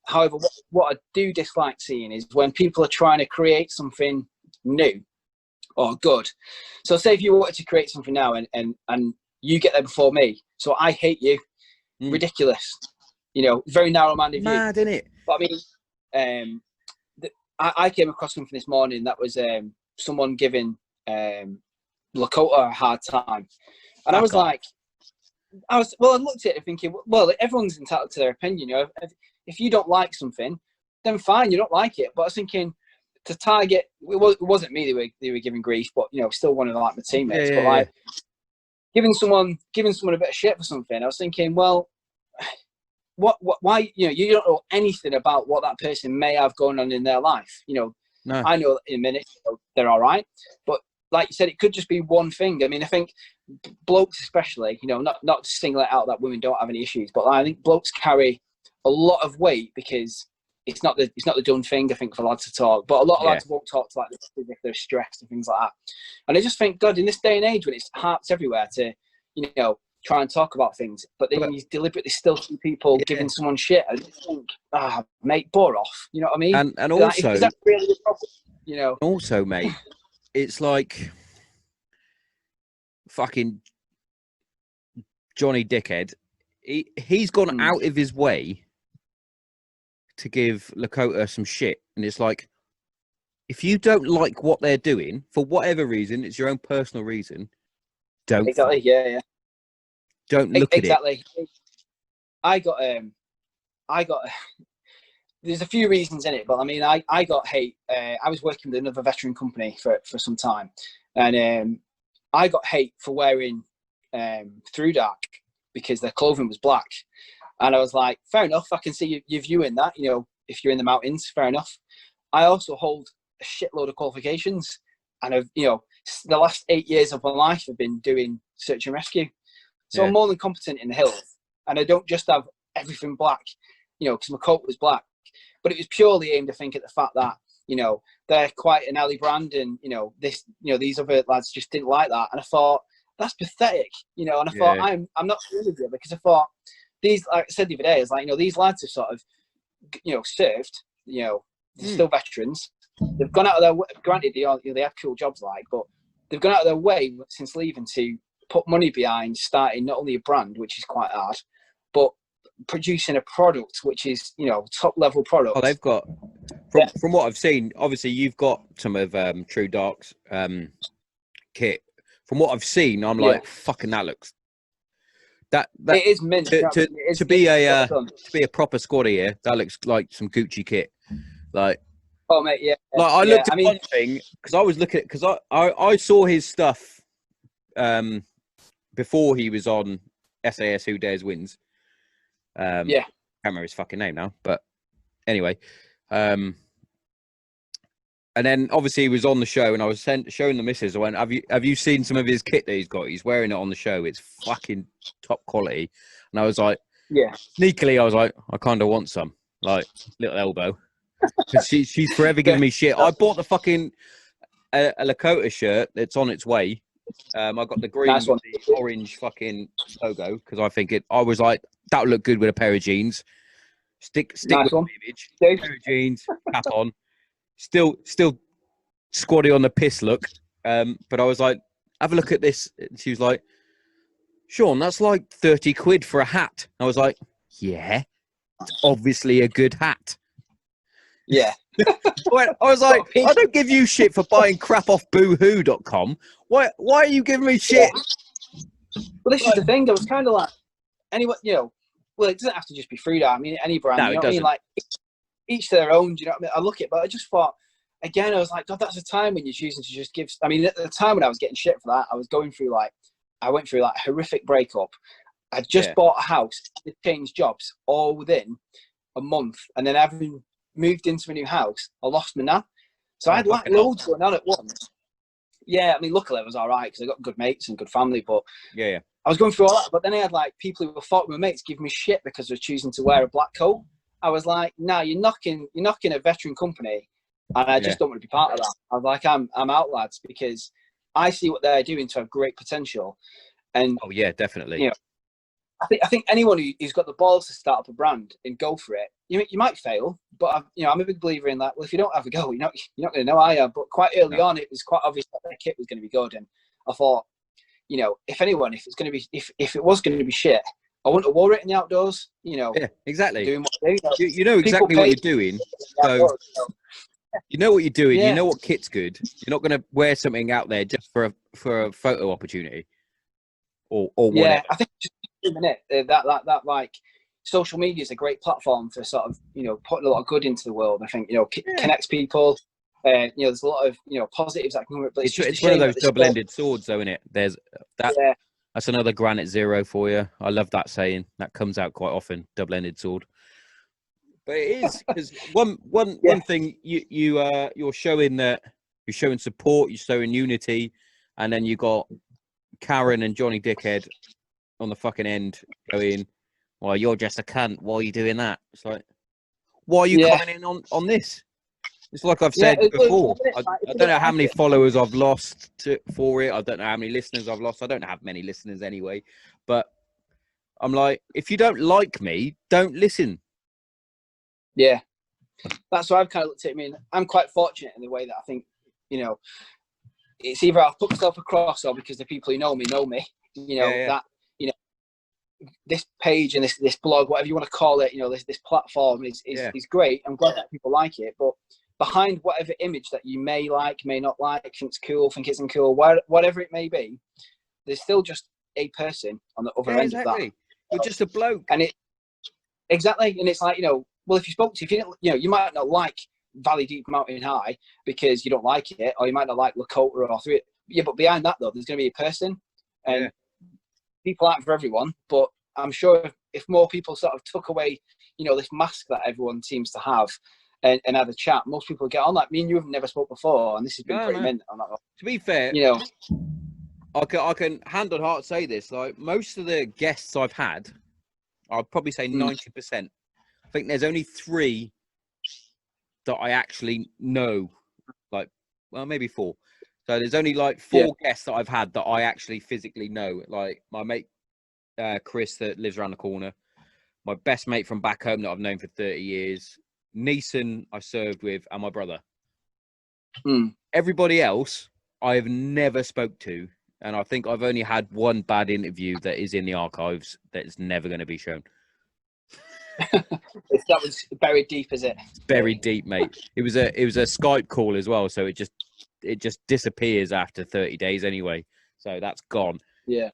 S2: However, what I do dislike seeing is when people are trying to create something new or good. So say if you wanted to create something now and you get there before me, so I hate you. Ridiculous. You know, very narrow-minded view.
S1: Mad, isn't it?
S2: But I mean, I came across something this morning that was someone giving Lakota a hard time. And I was like, I looked at it thinking, well, everyone's entitled to their opinion. You know, if you don't like something, then fine, you don't like it. But I was thinking, to target, it wasn't me they were giving grief, but, you know, still one of, like, my teammates. But like giving someone a bit of shit for something, I was thinking, well, why, you know, you don't know anything about what that person may have going on in their life. You know,
S1: no.
S2: I know in a minute, you know, they're all right, but like you said, it could just be one thing. I mean, I think blokes especially, you know, not to single it out that women don't have any issues, but I think blokes carry a lot of weight because it's not the done thing, I think, for lads to talk. But a lot of lads won't talk to, like, if they're stressed and things like that. And I just think, God, in this day and age when it's harps everywhere to, you know, try and talk about things, but then you deliberately still see people giving someone shit. I just think, mate, bore off. You know what I mean?
S1: And also,
S2: is that really a problem? You know.
S1: Also, mate, it's like fucking Johnny Dickhead. He's gone out of his way to give Lakota some shit, and it's like, if you don't like what they're doing for whatever reason, it's your own personal reason. Don't Don't look at it.
S2: I got. There's a few reasons in it, but I mean, I got hate. I was working with another veteran company for some time, and I got hate for wearing through dark because their clothing was black. And I was like, fair enough, I can see you viewing that, you know, if you're in the mountains, fair enough. I also hold a shitload of qualifications, and I've, you know, the last 8 years of my life have been doing search and rescue. So
S1: Yeah.
S2: I'm more than competent in the hills, and I don't just have everything black, you know, because my coat was black, but it was purely aimed, I think, at the fact that, you know, they're quite an alley brand, and, you know, this, you know, these other lads just didn't like that, and I thought that's pathetic, you know, and I thought I'm not really good, because I thought these, like I said the other day, is like, you know, these lads have sort of, you know, served, you know, they're still veterans. They've gone out of their way, granted they are, you know, they have cool jobs, like, but they've gone out of their way since leaving to put money behind starting not only a brand, which is quite hard, but producing a product which is, you know, top level product.
S1: Oh, they've got, from what I've seen, obviously you've got some of True Dark's kit. From what I've seen, I'm like, fucking, that looks, that
S2: it is mint.
S1: To be a proper squaddy here, that looks like some Gucci kit. Like,
S2: oh mate, yeah.
S1: Like, I looked at one thing, because I was looking at, because I saw his stuff before he was on SAS Who Dares Wins. Can't remember his fucking name now, but anyway. And then obviously he was on the show, and I was showing the missus. I went, have you seen some of his kit that he's got? He's wearing it on the show. It's fucking top quality. And I was like, sneakily, I was like, I kind of want some, like, little elbow. Because she's forever giving me shit. I bought the fucking a Lakota shirt that's on its way. I got the green with the orange fucking logo, because I was like, that would look good with a pair of jeans. Stick with the image. Pair of jeans, cap on. Still squatty on the piss look. But I was like, have a look at this. And she was like, Sean, that's like 30 quid for a hat. I was like, yeah, it's obviously a good hat.
S2: Yeah.
S1: I was like, I don't give you shit for buying crap off boohoo.com. Why are you giving me shit?
S2: Well, this is the thing. I was kind of like, anyone, you know, well, it doesn't have to just be Fruit. I mean, any brand,
S1: no,
S2: you know what I mean? Like, each to their own, do you know what I mean? I look at it, but I just thought, again, I was like, God, that's a time when you're choosing to just give. I mean, at the time when I was getting shit for that, I went through like a horrific breakup. I just bought a house, changed jobs all within a month, and then having moved into a new house, I lost my nan. So I had like loads going on at once. Yeah, I mean, luckily it was all right, because I got good mates and good family, but I was going through all that. But then I had like people who thought my mates give me shit because they're choosing to wear a black coat. I was like, nah, you're knocking a veteran company, and I just don't want to be part of that. I was like, I'm out, lads, because I see what they're doing to have great potential. And
S1: oh yeah, definitely.
S2: You know, I think anyone who's got the balls to start up a brand and go for it, you might fail, but I'm a big believer in that. Well, if you don't have a go, you're not going to know, are you? But quite early on, it was quite obvious that their kit was going to be good, and I thought, you know, if it was going to be shit, I wouldn't have wore it in the outdoors. You know,
S1: yeah, exactly.
S2: Doing what I do,
S1: you know exactly what you're doing, so you know what you're doing. You know what kit's good. You're not going to wear something out there just for a photo opportunity, or whatever.
S2: Yeah, I think just a minute that like social media is a great platform for sort of, you know, putting a lot of good into the world. I think, you know, connects people. You know, there's a lot of, you know, positives that come from it. But it's
S1: one of those double-ended swords, though, isn't it? There's that. Yeah. That's another granite zero for you. I love that saying. That comes out quite often. Double-ended sword. But it is, because one thing you're showing that you're showing support, you're showing unity, and then you got Karen and Johnny Dickhead on the fucking end going, well, you're just a cunt. Why are you doing that? It's like, why are you coming in on this? It's like I've said before. I don't know how many followers I've lost for it. I don't know how many listeners I've lost. I don't have many listeners anyway. But I'm like, if you don't like me, don't listen.
S2: Yeah. That's why I've kind of looked at it. I mean, I'm quite fortunate in the way that I think, you know, it's either I've put myself across, or because the people who know me, you know, that, you know, this page and this blog, whatever you want to call it, you know, this platform is great. I'm glad that people like it, but behind whatever image that you may like, may not like, think it's cool, think it's uncool, whatever it may be, there's still just a person on the other end of that.
S1: You're just a bloke.
S2: And and it's like, you know, well, if you spoke to, if you didn't, you know, you might not like Valley Deep Mountain High because you don't like it, or you might not like Lakota or Three. Yeah, but behind that though, there's going to be a person, and people aren't for everyone. But I'm sure if more people sort of took away, you know, this mask that everyone seems to have, and had a chat, most people get on like me and you have never spoke before, and this has been pretty mint on that one.
S1: To be fair,
S2: you know,
S1: I can hand on heart say this. Like most of the guests I've had, I'd probably say 90%. I think there's only 3 that I actually know. Like, well, maybe 4. So there's only like 4 guests that I've had that I actually physically know. Like my mate Chris that lives around the corner, my best mate from back home that I've known for 30 years, Neeson I served with, and my brother. Everybody else I have never spoke to, and I think I've only had one bad interview that is in the archives that's never going to be shown.
S2: That was buried deep, is it?
S1: It's buried deep, mate. It was a Skype call as well, so it just disappears after 30 days anyway. So that's gone.
S2: Yeah.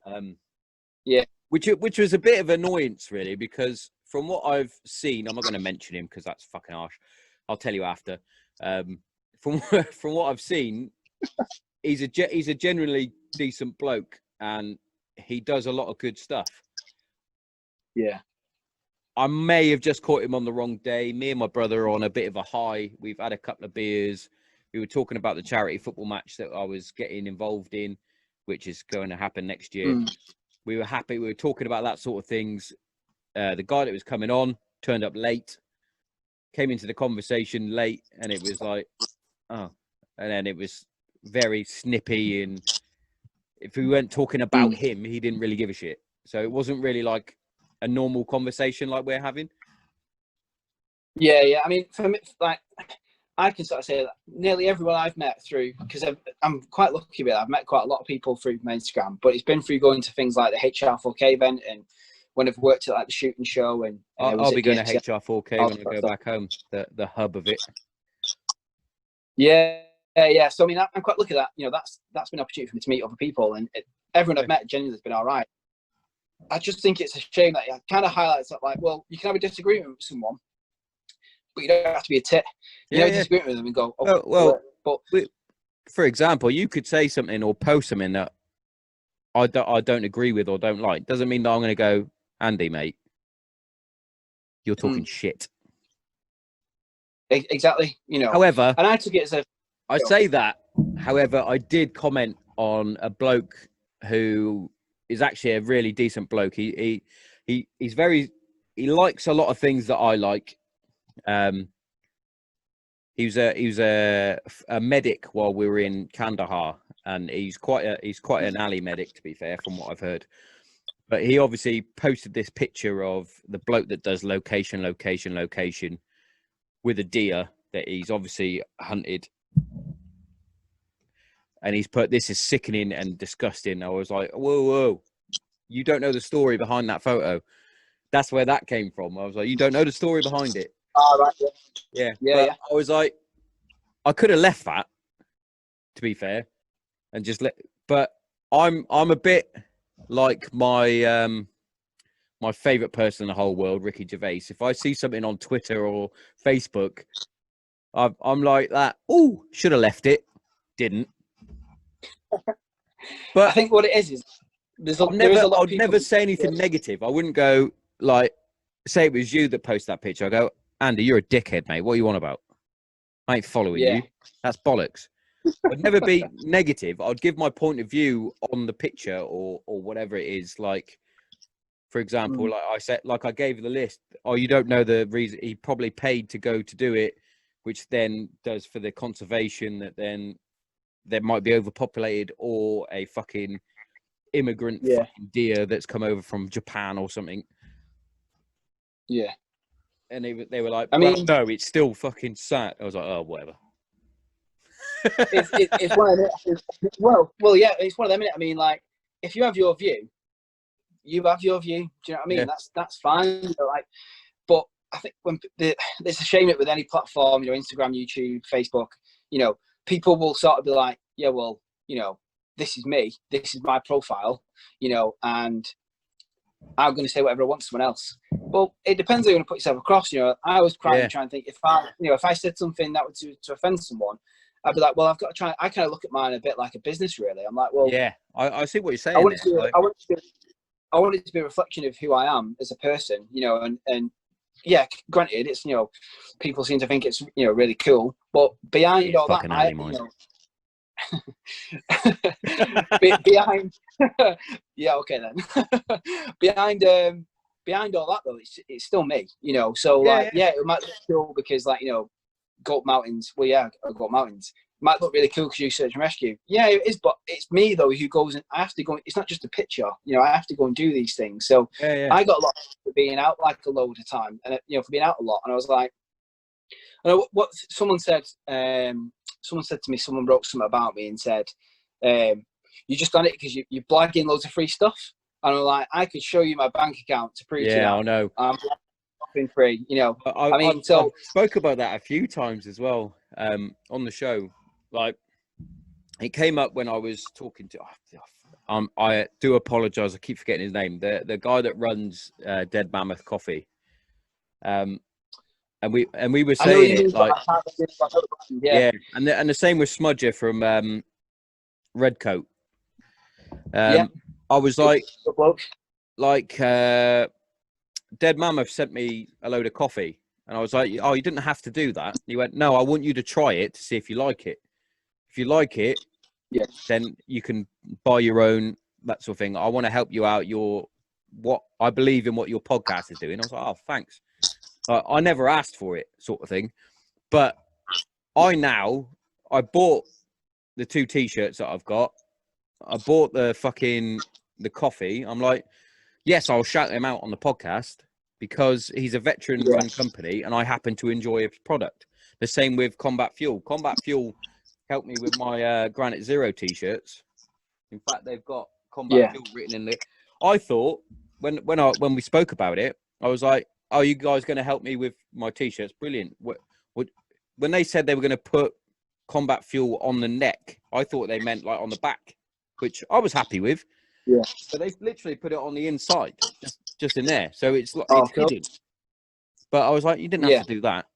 S1: Which was a bit of annoyance, really, because from what I've seen, I'm not going to mention him because that's fucking harsh. I'll tell you after. From what I've seen, he's a generally decent bloke, and he does a lot of good stuff.
S2: Yeah.
S1: I may have just caught him on the wrong day. Me and my brother are on a bit of a high. We've had a couple of beers. We were talking about the charity football match that I was getting involved in, which is going to happen next year. We were happy. We were talking about that sort of things. The guy that was coming on turned up late, came into the conversation late, and it was like, oh. And then it was very snippy. And if we weren't talking about him, he didn't really give a shit. So it wasn't really like a normal conversation like we're having.
S2: Yeah. I mean, for me, like, I can sort of say that nearly everyone I've met through, because I'm quite lucky with it. I've met quite a lot of people through my Instagram, but it's been through going to things like the HR4K event, and when I've worked at like the shooting show, and
S1: I'll be going to HR4K when I go back home, the hub of it.
S2: Yeah. So I mean, I'm quite lucky that that's been an opportunity for me to meet other people, and everyone I've met genuinely has been all right. I just think it's a shame that it kind of highlights that, like, well, you can have a disagreement with someone, but you don't have to be a tit. You have a disagreement with them and go, oh, but
S1: for example, you could say something or post something that I don't agree with or don't like. Doesn't mean that I'm going to go, Andy, mate, you're talking shit.
S2: Exactly.
S1: However,
S2: and I took it as
S1: I say that. However, I did comment on a bloke who is actually a really decent bloke. He's he likes a lot of things that I like. He was a medic while we were in Kandahar, and he's quite an alley medic, to be fair, from what I've heard. But he obviously posted this picture of the bloke that does location with a deer that he's obviously hunted. And he's put, this is sickening and disgusting. I was like, whoa. You don't know the story behind that photo. That's where that came from. I was like, you don't know the story behind it.
S2: Oh, right.
S1: Yeah. I was like, I could have left that, to be fair, and just but I'm a bit like my my favorite person in the whole world, Ricky Gervais. If I see something on Twitter or Facebook, I'm like that. Oh, should have left it. Didn't. But
S2: I think what it is
S1: I'd never say anything negative. I wouldn't go like, say it was you that posted that picture. I go, Andy, you're a dickhead, mate. What are you on about? I ain't following you. That's bollocks. I'd never be negative. I'd give my point of view on the picture or whatever it is. Like, for example, like I said, like I gave the list. Oh, you don't know the reason. He probably paid to go to do it, which then does for the conservation that then there might be overpopulated or a fucking immigrant fucking deer that's come over from Japan or something.
S2: Yeah.
S1: And they were like, well, no, it's still fucking sad. I was like, oh, whatever.
S2: It's one of them. Well, yeah, it's one of them. I mean, like, if you have your view, you have your view. Do you know what I mean?
S1: Yeah.
S2: That's fine. But I think it's a shame that with any platform, Instagram, YouTube, Facebook, people will sort of be like, yeah, well, this is me, this is my profile, and I'm going to say whatever I want to someone else. Well, it depends how you're going to put yourself across. I always try and think if I said something that would to offend someone, I'd be like, well, I've got to try. I kind of look at mine a bit like a business, really. I'm like, well,
S1: yeah, I see what you're saying.
S2: I want it to be a reflection of who I am as a person, and yeah, granted, it's, you know, people seem to think it's, you know, really cool, but behind all that, behind, yeah, okay then. Behind all that though, it's still me, you know. So like, yeah, it might look cool because, like, you know, go up mountains. Well, yeah, I go up mountains. It might look really cool because you search and rescue. Yeah, it is, but it's me though who goes, and I have to go. It's not just a picture, you know. I have to go and do these things. So I got a lot for being out like a load of time, and, you know, for being out a lot. And I was like, I know what someone said. Someone said to me, someone wrote something about me and said, "You just done it because you're blagging loads of free stuff." And I'm like, I could show you my bank account to prove to you that.
S1: I know.
S2: I'm nothing free, you know.
S1: I've spoke about that a few times as well on the show. Like, it came up when I was talking to. I do apologize. I keep forgetting his name. The guy that runs Dead Mammoth Coffee. And we were saying it like, yeah, and the same with Smudger from Redcoat. I was like, Dead Mammoth sent me a load of coffee, and I was like, oh, you didn't have to do that. He went, no, I want you to try it to see if you like it. If you like it, then you can buy your own, that sort of thing. I want to help you out. What I believe in what your podcast is doing. I was like, oh, thanks. I never asked for it, sort of thing. But I bought the 2 T-shirts that I've got. I bought the coffee. I'm like, yes, I'll shout him out on the podcast because he's a veteran-run company, and I happen to enjoy his product. The same with Combat Fuel. Combat Fuel helped me with my Granite Zero T-shirts. In fact, they've got Combat Fuel written in there. I thought when we spoke about it, I was like, "Oh, you guys going to help me with my T-shirts? Brilliant!" When they said they were going to put Combat Fuel on the neck, I thought they meant like on the back, which I was happy with. Yeah. But they've literally put it on the inside, just in there, so it's hidden. But I was like, you didn't have to do that.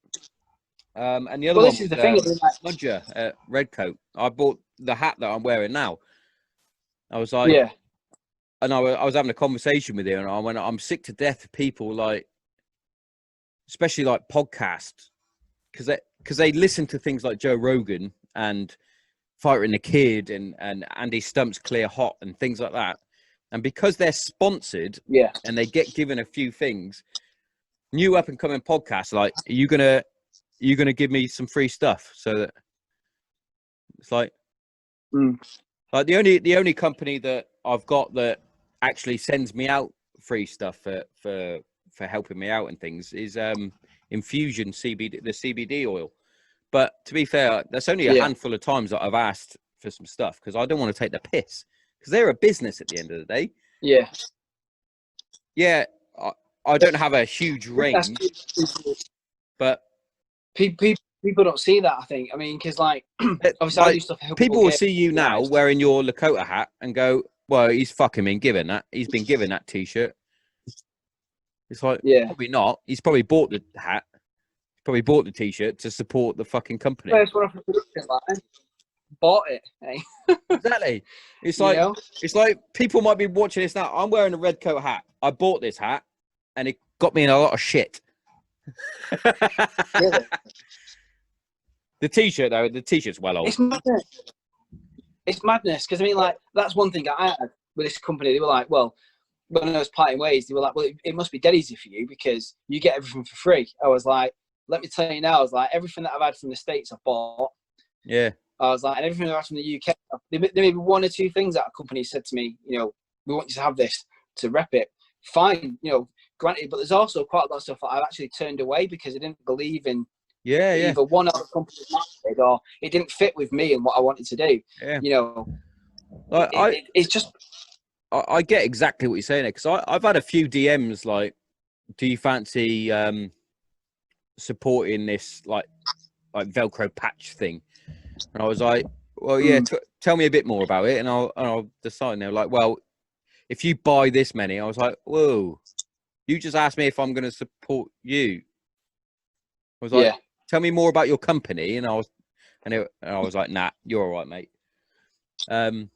S1: And the other one was Smudger Redcoat. I bought the hat that I'm wearing now. I was like, and I was having a conversation with him, and I went, I'm sick to death of people like, especially like podcasts, because they listen to things like Joe Rogan and Fighter and the Kid and Andy Stump's Clear Hot and things like that. And because they're sponsored and they get given a few things, new up and coming podcasts, like, are you gonna give me some free stuff? So that it's like, like the only company that I've got that actually sends me out free stuff for helping me out and things is Infusion CBD, the CBD oil. But to be fair, that's only a handful of times that I've asked for some stuff because I don't want to take the piss, because they're a business at the end of the day. I don't have a huge range, but
S2: people don't see that, I think. I mean, because like, obviously, I do stuff.
S1: People will see you now wearing your Lakota hat and go, "Well, he's fucking been given that. He's been given that T-shirt." It's like, probably not. He's probably bought the hat. He's probably bought the T-shirt to support the fucking company.
S2: First one off the production line. Bought it. Eh?
S1: Exactly. It's like, it's like people might be watching this now. I'm wearing a Redcoat hat. I bought this hat, and it got me in a lot of shit. The T-shirt though, the T-shirt's well old.
S2: It's madness because I mean, like, that's one thing I had with this company. They were like, well, when I was parting ways, they were like, well, it must be dead easy for you because you get everything for free. I was like, let me tell you now, I was like, everything that I've had from the States I've bought.
S1: Yeah.
S2: I was like, and everything I've had from the UK, there may be one or two things that a company said to me, you know, we want you to have this to rep it. Fine, you know, granted, but there's also quite a lot of stuff that I've actually turned away because I didn't believe in either one other company or it didn't fit with me and what I wanted to do. Yeah. You know, it's just.
S1: I get exactly what you're saying there, because I've had a few DMs like, do you fancy supporting this like Velcro patch thing? And I was like, well, yeah, tell me a bit more about it and I'll decide. And they're like, well, if you buy this many, I was like, whoa, you just asked me if I'm going to support you. I was like, tell me more about your company. And I was like, nah, you're all right, mate.
S2: I mean,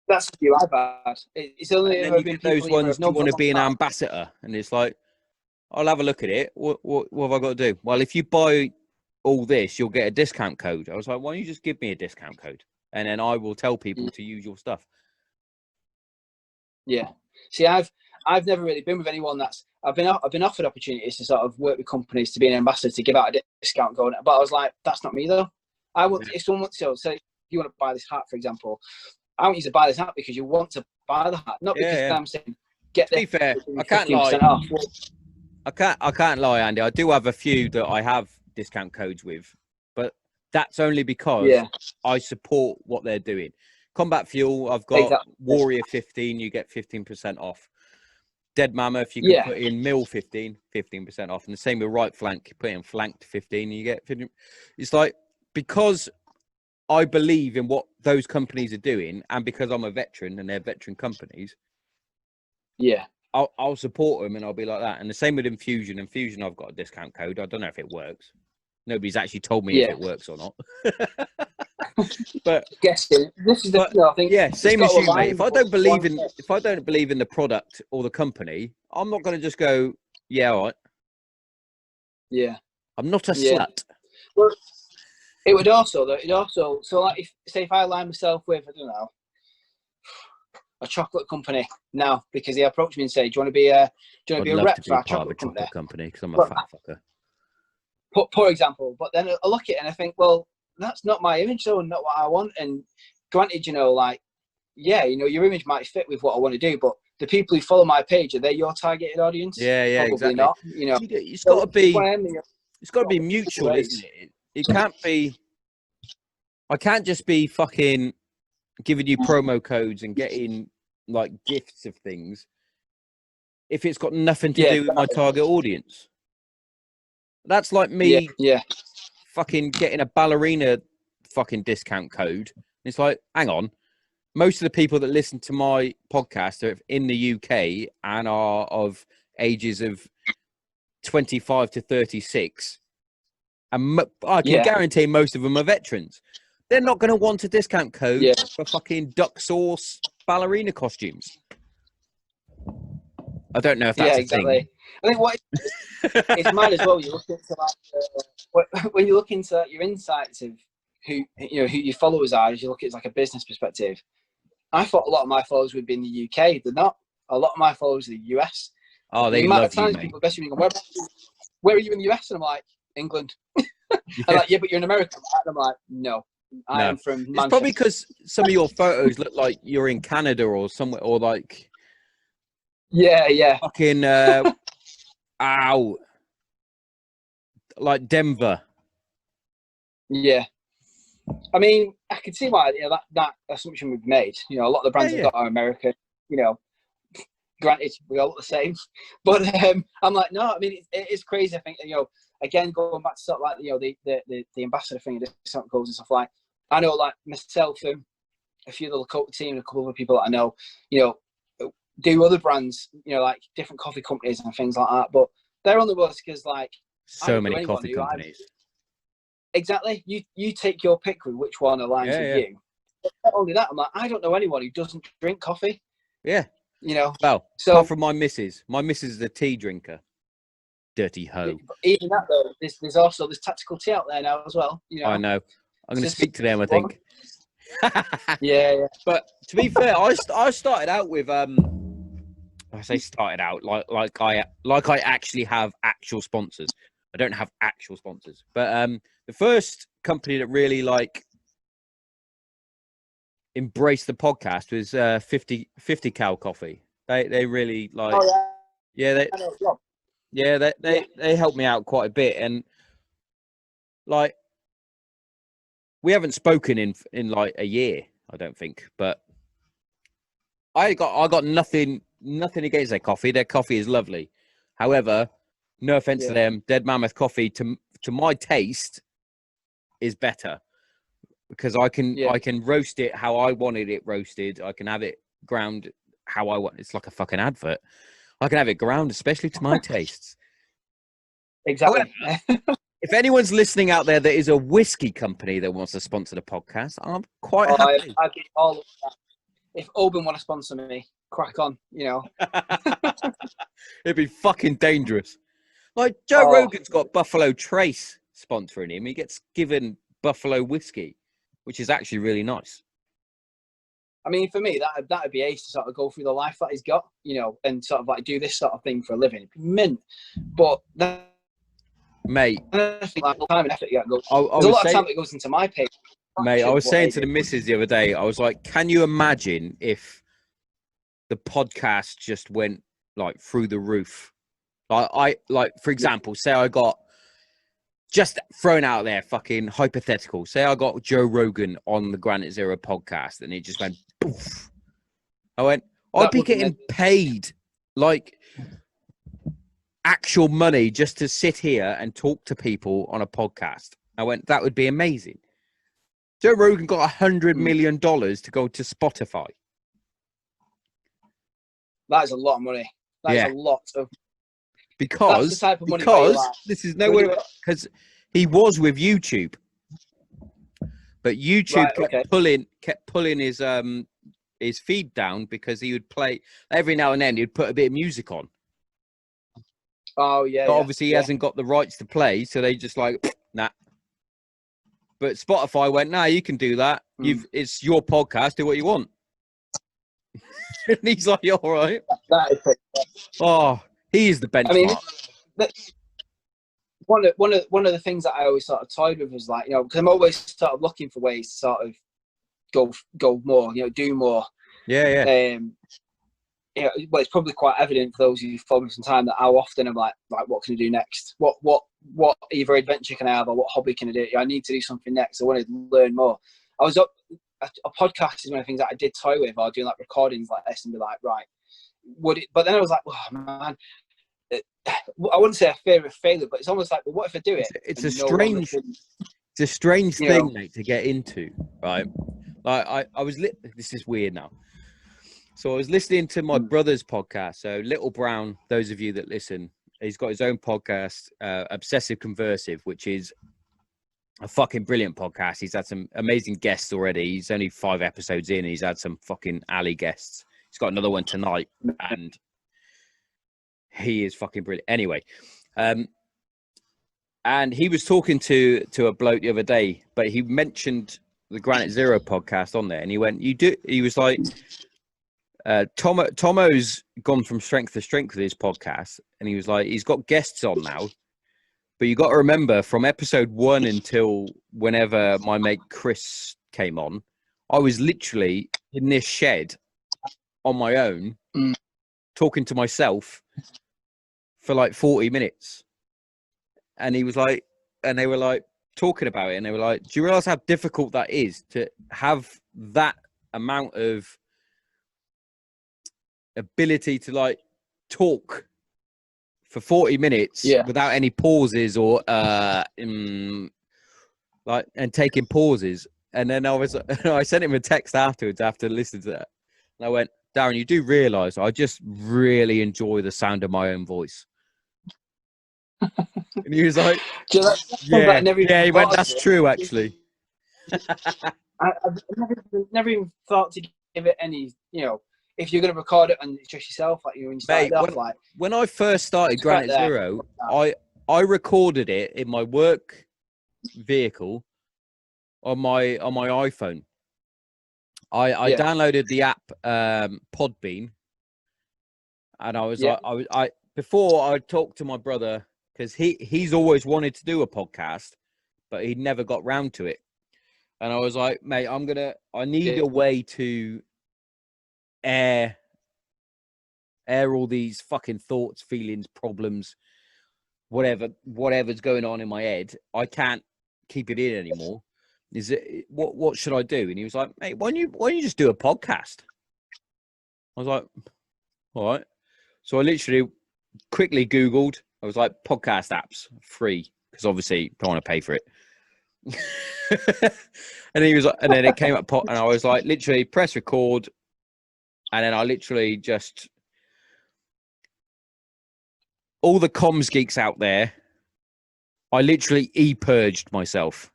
S2: that's the view I've had. It's only
S1: and then you get those ones, do you want to be an ambassador? And it's like, I'll have a look at it. What have I got to do? Well, if you buy all this, you'll get a discount code. I was like, why don't you just give me a discount code? And then I will tell people to use your stuff.
S2: Yeah. See, I've never really been with anyone I've been offered opportunities to sort of work with companies to be an ambassador to give out a discount code, but I was like, that's not me though. If someone wants to say, if you want to buy this hat, for example, I want you to buy this hat because you want to buy the hat, not because I'm saying get this. To be fair,
S1: I can't lie.
S2: Off.
S1: I can't lie, Andy. I do have a few that I have discount codes with, but that's only because I support what they're doing. Combat Fuel, I've got Warrior 15, you get 15% off. Dead Mammoth, you can put in Mill 15% off. And the same with Right Flank, you put in Flanked 15, and you get 15. It's like, because I believe in what those companies are doing, and because I'm a veteran and they're veteran companies, I'll support them and I'll be like that. And the same with Infusion. Infusion, I've got a discount code. I don't know if it works. Nobody's actually told me if it works or not. But
S2: guessing. This is the I think.
S1: Yeah, same as you, mate. If I don't believe in the product or the company, I'm not going to just go, yeah, all right. Yeah. I'm not a slut.
S2: Well, it would also so like if I line myself with, I don't know, a chocolate company now, because they approach me and say, do you want to be a rep for our chocolate
S1: company? Because I'm a fat fucker.
S2: For example, but then I look at it and I think, well, that's not my image, though, and not what I want. And granted, your image might fit with what I want to do, but the people who follow my page, are they your targeted audience?
S1: Yeah,
S2: Probably
S1: exactly.
S2: not.
S1: It's got to be. It's got to be mutual, isn't it? It can't be. I can't just be fucking giving you promo codes and getting like gifts of things if it's got nothing to do with my target audience. That's like me fucking getting a ballerina fucking discount code. It's like, hang on. Most of the people that listen to my podcast are in the UK and are of ages of 25 to 36. And I can guarantee most of them are veterans. They're not going to want a discount code for fucking duck sauce ballerina costumes. I don't know if that's a thing.
S2: I think it's mad as well. You look into when you look into your insights of who your followers are. As you look at it like a business perspective, I thought a lot of my followers would be in the UK. They're not. A lot of my followers are the US.
S1: Oh, they love you, mate.
S2: People message me, where are you in the US? And I'm like, England. I'm like, yeah, but you're in America. And I'm like, no. I am from Manchester.
S1: It's probably because some of your photos look like you're in Canada or somewhere, or like fucking like Denver.
S2: Yeah, I mean, I can see why that assumption we've made. A lot of the brands I've got are American. Granted, we all look the same, but I'm like, no. I mean, it's crazy. I think again, going back to sort of like the ambassador thing, and discount codes and stuff like. I know, like myself and a few of the Lakota team and a couple of other people that I know, do other brands, like different coffee companies and things like that. But they're on the bus because, like,
S1: so many coffee companies.
S2: Exactly. You take your pick with which one aligns with you. But not only that, I'm like, I don't know anyone who doesn't drink coffee.
S1: Yeah. Well, apart from my missus. My missus is a tea drinker. Dirty hoe.
S2: Even that, though, there's also this tactical tea out there now as well.
S1: I know. I'm going to speak to them, I think.
S2: Yeah.
S1: But to be fair, I started out with I say started out like I actually have actual sponsors. I don't have actual sponsors, but the first company that really like embraced the podcast was 50 Cal Coffee. They really like they helped me out quite a bit, and like. We haven't spoken in like a year, I don't think, but I got nothing against their coffee. Their coffee is lovely. However, no offense to them, Dead Mammoth coffee to my taste is better because I can roast it how I wanted it roasted. I can have it ground how I want. It's like a fucking advert. I can have it ground, especially to my tastes.
S2: Exactly.
S1: However, if anyone's listening out there that is a whiskey company that wants to sponsor the podcast, I'm quite happy.
S2: I'd be all of that. If Oban want to sponsor me, crack on,
S1: It'd be fucking dangerous. Like Joe Rogan's got Buffalo Trace sponsoring him. He gets given Buffalo whiskey, which is actually really nice.
S2: I mean, for me, that'd be ace to sort of go through the life that he's got, and sort of like do this sort of thing for a living. It'd be mint. But that,
S1: mate,
S2: time and effort you goes.
S1: There's
S2: a lot of time that goes into my page.
S1: Mate, I was saying to the missus the other day, I was like, can you imagine if the podcast just went like through the roof? Like for example, say I got, just thrown out there, fucking hypothetical. Say I got Joe Rogan on the Granite Zero podcast and it just went poof. I'd be getting paid like actual money just to sit here and talk to people on a podcast. That would be amazing. Joe Rogan got $100 million to go to Spotify.
S2: That is a lot of money. That is a lot of.
S1: Because
S2: that's the type of money
S1: this is nowhere, because he was with YouTube, but YouTube kept pulling his feed down because he would play every now and then. He'd put a bit of music on.
S2: Oh yeah.
S1: But obviously, he hasn't got the rights to play, so they just like nah. But Spotify went, nah, you can do that. It's your podcast. Do what you want. And he's like, all right.
S2: That is it.
S1: Oh, he is the benchmark.
S2: I mean, one of the things that I always sort of toyed with was like, because I'm always sort of looking for ways to sort of go more, do more.
S1: Yeah.
S2: Well, it's probably quite evident for those who follow me some time that how often I'm like, what can I do next? What either adventure can I have, or what hobby can I do? I need to do something next. I want to learn more. I was up. A podcast is one of the things that I did toy with, or doing like recordings like this, and be like, right, would it? But then I was like, oh man, I wouldn't say a fear of failure, but it's almost like, well, what if I do it?
S1: It's a strange thing, mate, to get into, right? Like I was this is weird now. So I was listening to my brother's podcast. So Little Brown, those of you that listen, he's got his own podcast, Obsessive Conversive, which is a fucking brilliant podcast. He's had some amazing guests already. He's only 5 episodes in. And he's had some fucking alley guests. He's got another one tonight, and he is fucking brilliant. Anyway, and he was talking to a bloke the other day, but he mentioned the Granite Zero podcast on there, and he went, he was like, Tommo's gone from strength to strength with his podcast, and he was like, he's got guests on now, but you got to remember from episode 1 until whenever my mate Chris came on, I was literally in this shed on my own, talking to myself for like 40 minutes. And he was like, and they were like talking about it, and they were like, do you realize how difficult that is to have that amount of ability to like talk for 40 minutes without any pauses or like, and taking pauses? And then I sent him a text afterwards after listening to that, and I went, Darren, you do realize I just really enjoy the sound of my own voice. And he was like, yeah, he went, that's true, actually.
S2: I've never even thought to give it any, if you're going to record it and it's just yourself, like when you started off,
S1: when I first started Granite Zero, I recorded it in my work vehicle on my iPhone. I downloaded the app Podbean, and I was like, before I talked to my brother, because he's always wanted to do a podcast, but he'd never got round to it. And I was like, mate, I need a way to air all these fucking thoughts, feelings, problems, whatever's going on in my head. I can't keep it in anymore. Is it what should I do? And he was like, mate, why don't you just do a podcast? I was like, all right. So I literally quickly Googled. I was like, podcast apps free, because obviously don't want to pay for it. And he was like, and then it came up, and I was like, literally press record, and then I literally just, all the comms geeks out there, I literally purged myself.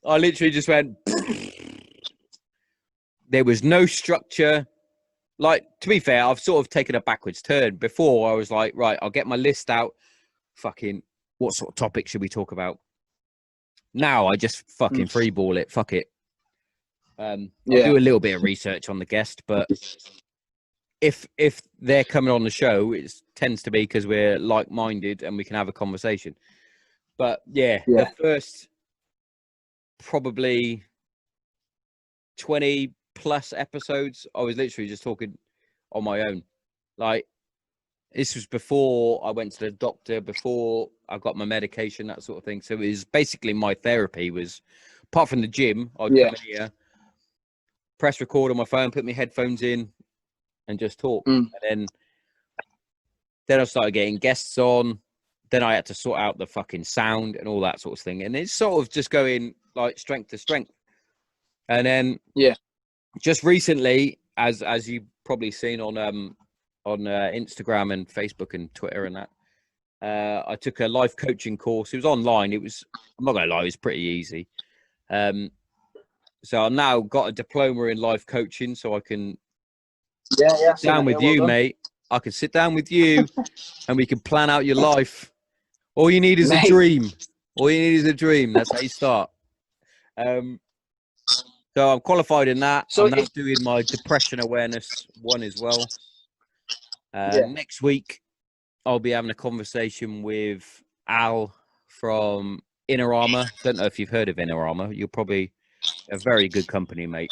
S1: I literally just went. There was no structure. like, to be fair, I've sort of taken a backwards turn. Before, I was like, right, I'll get my list out. Fucking, what sort of topic should we talk about? Now I just fucking freeball it. Fuck it. I'll do a little bit of research on the guest, but if they're coming on the show, it tends to be because we're like-minded and we can have a conversation. But the first probably 20 plus episodes, I was literally just talking on my own. Like, this was before I went to the doctor, before I got my medication, that sort of thing. So it was basically my therapy was, apart from the gym, I'd come in here, press record on my phone, put my headphones in, and just talk. And then I started getting guests on. Then I had to sort out the fucking sound and all that sort of thing. And it's sort of just going like strength to strength. And then just recently, as you've probably seen on Instagram and Facebook and Twitter and that, I took a life coaching course. It was online. I'm not gonna lie, it was pretty easy. So I've now got a diploma in life coaching, so I can sit down with you, mate. I can sit down with you and we can plan out your life. All you need is a dream. All you need is a dream. That's how you start. So I'm qualified in that. So I'm now doing my depression awareness one as well. Next week, I'll be having a conversation with Al from Inner Armour. Don't know if you've heard of Inner Armour. You're probably a very good company, mate.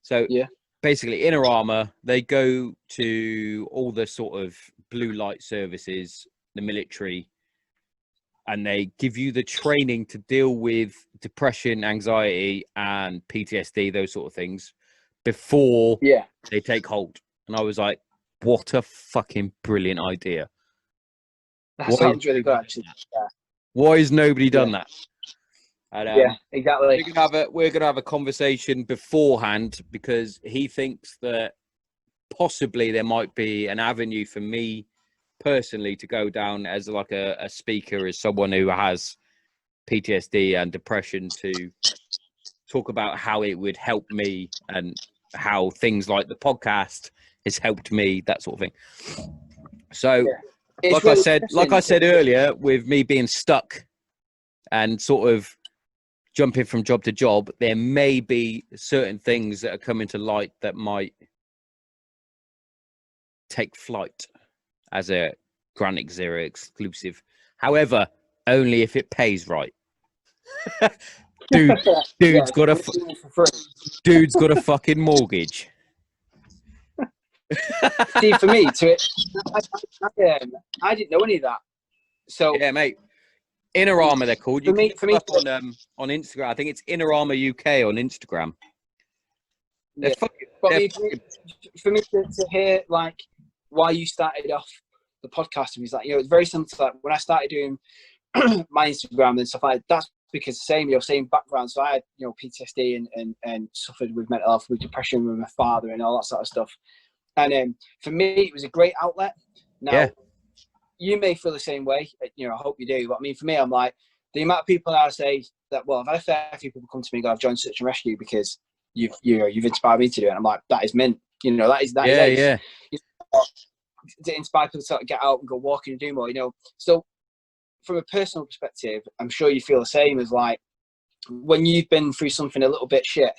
S1: So basically, Inner Armour, they go to all the sort of blue light services, the military, and they give you the training to deal with depression, anxiety, and PTSD, those sort of things, before they take hold. And I was like, what a fucking brilliant idea.
S2: That sounds really good, actually.
S1: Why has nobody done that? And,
S2: exactly.
S1: We're gonna have a conversation beforehand, because he thinks that possibly there might be an avenue for me personally to go down as like a speaker, as someone who has PTSD and depression, to talk about how it would help me and how things like the podcast has helped me, that sort of thing. So like I said earlier, with me being stuck and sort of jumping from job to job, there may be certain things that are coming to light that might take flight as a Granite Zero exclusive. However, only if it pays right. Dude's got a fucking mortgage.
S2: See, for me, I didn't know any of that. So
S1: yeah, mate. Inner Armour, they're called. You can look them up on Instagram. I think it's Inner Armour UK on Instagram.
S2: For me to hear like why you started off the podcast, was like, it's very similar to like when I started doing my Instagram and stuff like that. That's because same background. So I had PTSD and suffered with mental health, with depression, with my father and all that sort of stuff. And for me, it was a great outlet. Now, you may feel the same way. I hope you do. But I mean, for me, I'm like, the amount of people that I say that, well, I've had a fair few people come to me and go, I've joined Search and Rescue because you've inspired me to do it. And I'm like, that is mint. That is to inspire people to sort of get out and go walking and do more. So from a personal perspective, I'm sure you feel the same as like when you've been through something a little bit shit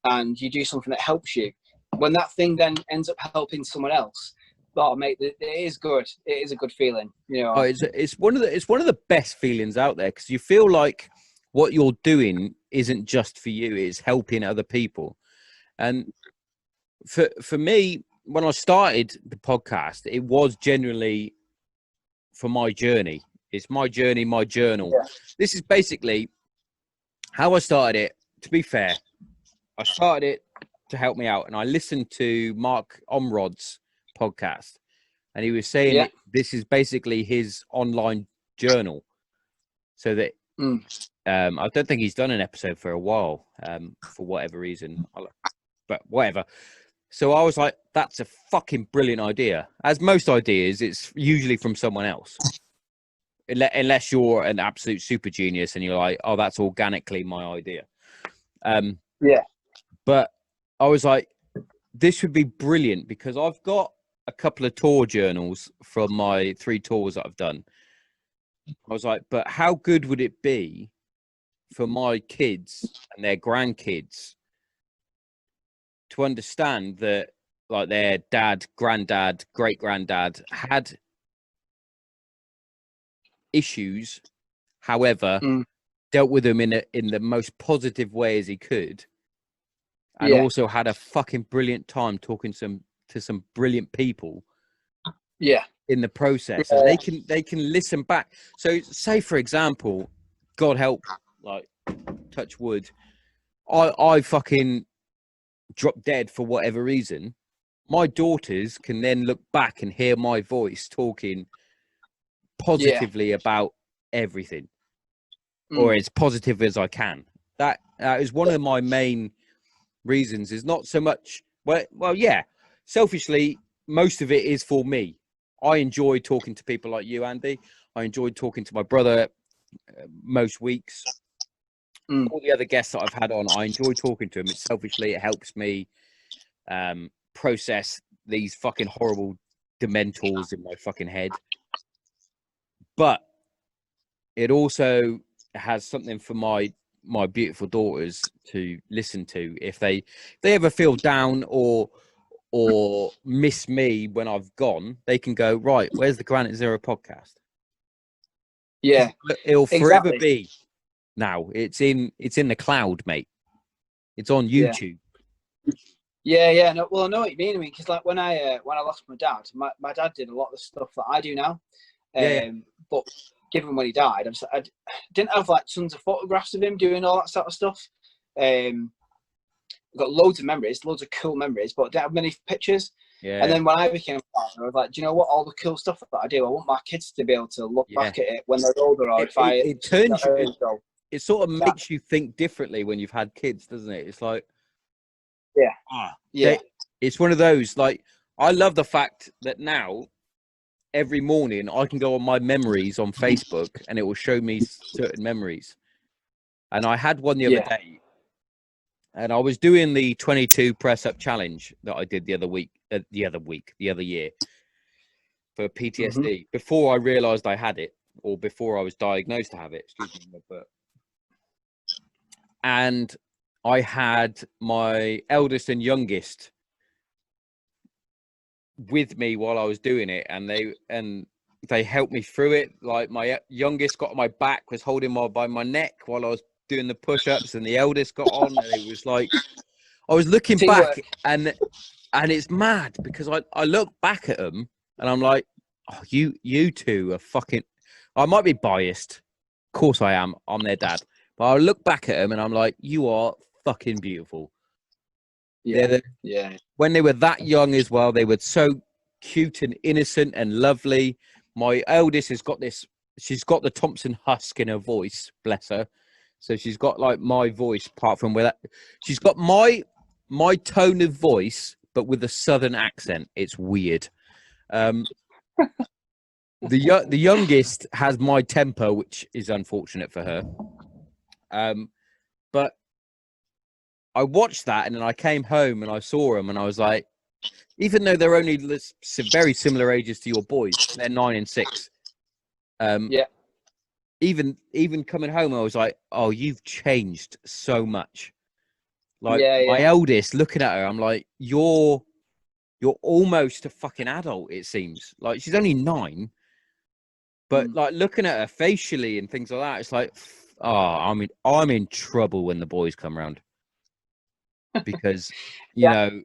S2: and you do something that helps you. When that thing then ends up helping someone else, oh mate, it is good. It is a good feeling,
S1: it's one of the best feelings out there, because you feel like what you're doing isn't just for you; it's helping other people. And for me, when I started the podcast, it was genuinely for my journey. It's my journey, my journal. Yeah. This is basically how I started it. To be fair, I started it to help me out, and I listened to Mark Omrod's podcast, and he was saying this is basically his online journal. So that I don't think he's done an episode for a while, for whatever reason, but whatever. So I was like, that's a fucking brilliant idea. As most ideas, it's usually from someone else. Unless you're an absolute super genius and you're like, oh, that's organically my idea. But I was like, this would be brilliant because I've got a couple of tour journals from my 3 tours that I've done. I was like, but how good would it be for my kids and their grandkids to understand that, like, their dad, granddad, great granddad had issues, however, dealt with them in the most positive way as he could, and also had a fucking brilliant time talking to some brilliant people.
S2: Yeah.
S1: In the process, and they can listen back. So, say for example, God help, like, touch wood, I fucking drop dead for whatever reason. My daughters can then look back and hear my voice talking positively about everything, or as positive as I can. That is one of my main reasons. Is not so much yeah. Selfishly, most of it is for me. I enjoy talking to people like you, Andy. I enjoyed talking to my brother most weeks. All the other guests that I've had on, I enjoy talking to them. It's selfishly, it helps me process these fucking horrible dementors in my fucking head. But it also has something for my beautiful daughters to listen to if they ever feel down or miss me when I've gone. They can go, right, where's the Granite Zero podcast?
S2: Yeah,
S1: it'll forever be now. It's in the cloud, mate. It's on YouTube.
S2: Yeah. No, well, I know what you mean. I mean, because like when I lost my dad, my dad did a lot of the stuff that I do now. But given when he died, I didn't have like tons of photographs of him doing all that sort of stuff. I've got loads of memories, loads of cool memories, but I didn't have many pictures. And then when I became a father, I was like, do you know what? All the cool stuff that I do, I want my kids to be able to look back at it when they're older, or
S1: it turns you. It sort of makes you think differently when you've had kids, doesn't it? It's like, it's one of those. Like, I love the fact that now every morning I can go on my memories on Facebook and it will show me certain memories. And I had one the other day. And I was doing the 22 press up challenge that I did the other year for PTSD before I realized I had it, or before I was diagnosed to have it. Excuse me. And I had my eldest and youngest with me while I was doing it, and they helped me through it. Like, my youngest got on my back, was holding by my neck while I was doing the push-ups, and the eldest got on, and it was like, I was looking back, and it's mad because I look back at them and I'm like, oh, you two are fucking. I might be biased, of course I am. I'm their dad, but I look back at them and I'm like, you are fucking beautiful.
S2: Yeah.
S1: When they were that young as well, they were so cute and innocent and lovely. My eldest has got this. She's got the Thompson husk in her voice, bless her. So she's got like my voice, apart from where she's got my tone of voice, but with a southern accent. It's weird. The youngest has my temper, which is unfortunate for her. But I watched that, and then I came home and I saw them, and I was like, even though they're only very similar ages to your boys, they're 9 and 6. Even coming home, I was like, oh, you've changed so much. Like, my eldest, looking at her, I'm like, you're almost a fucking adult, it seems. Like, she's only 9, but like, looking at her facially and things like that, it's like, oh, I'm in trouble when the boys come around. Because, you know,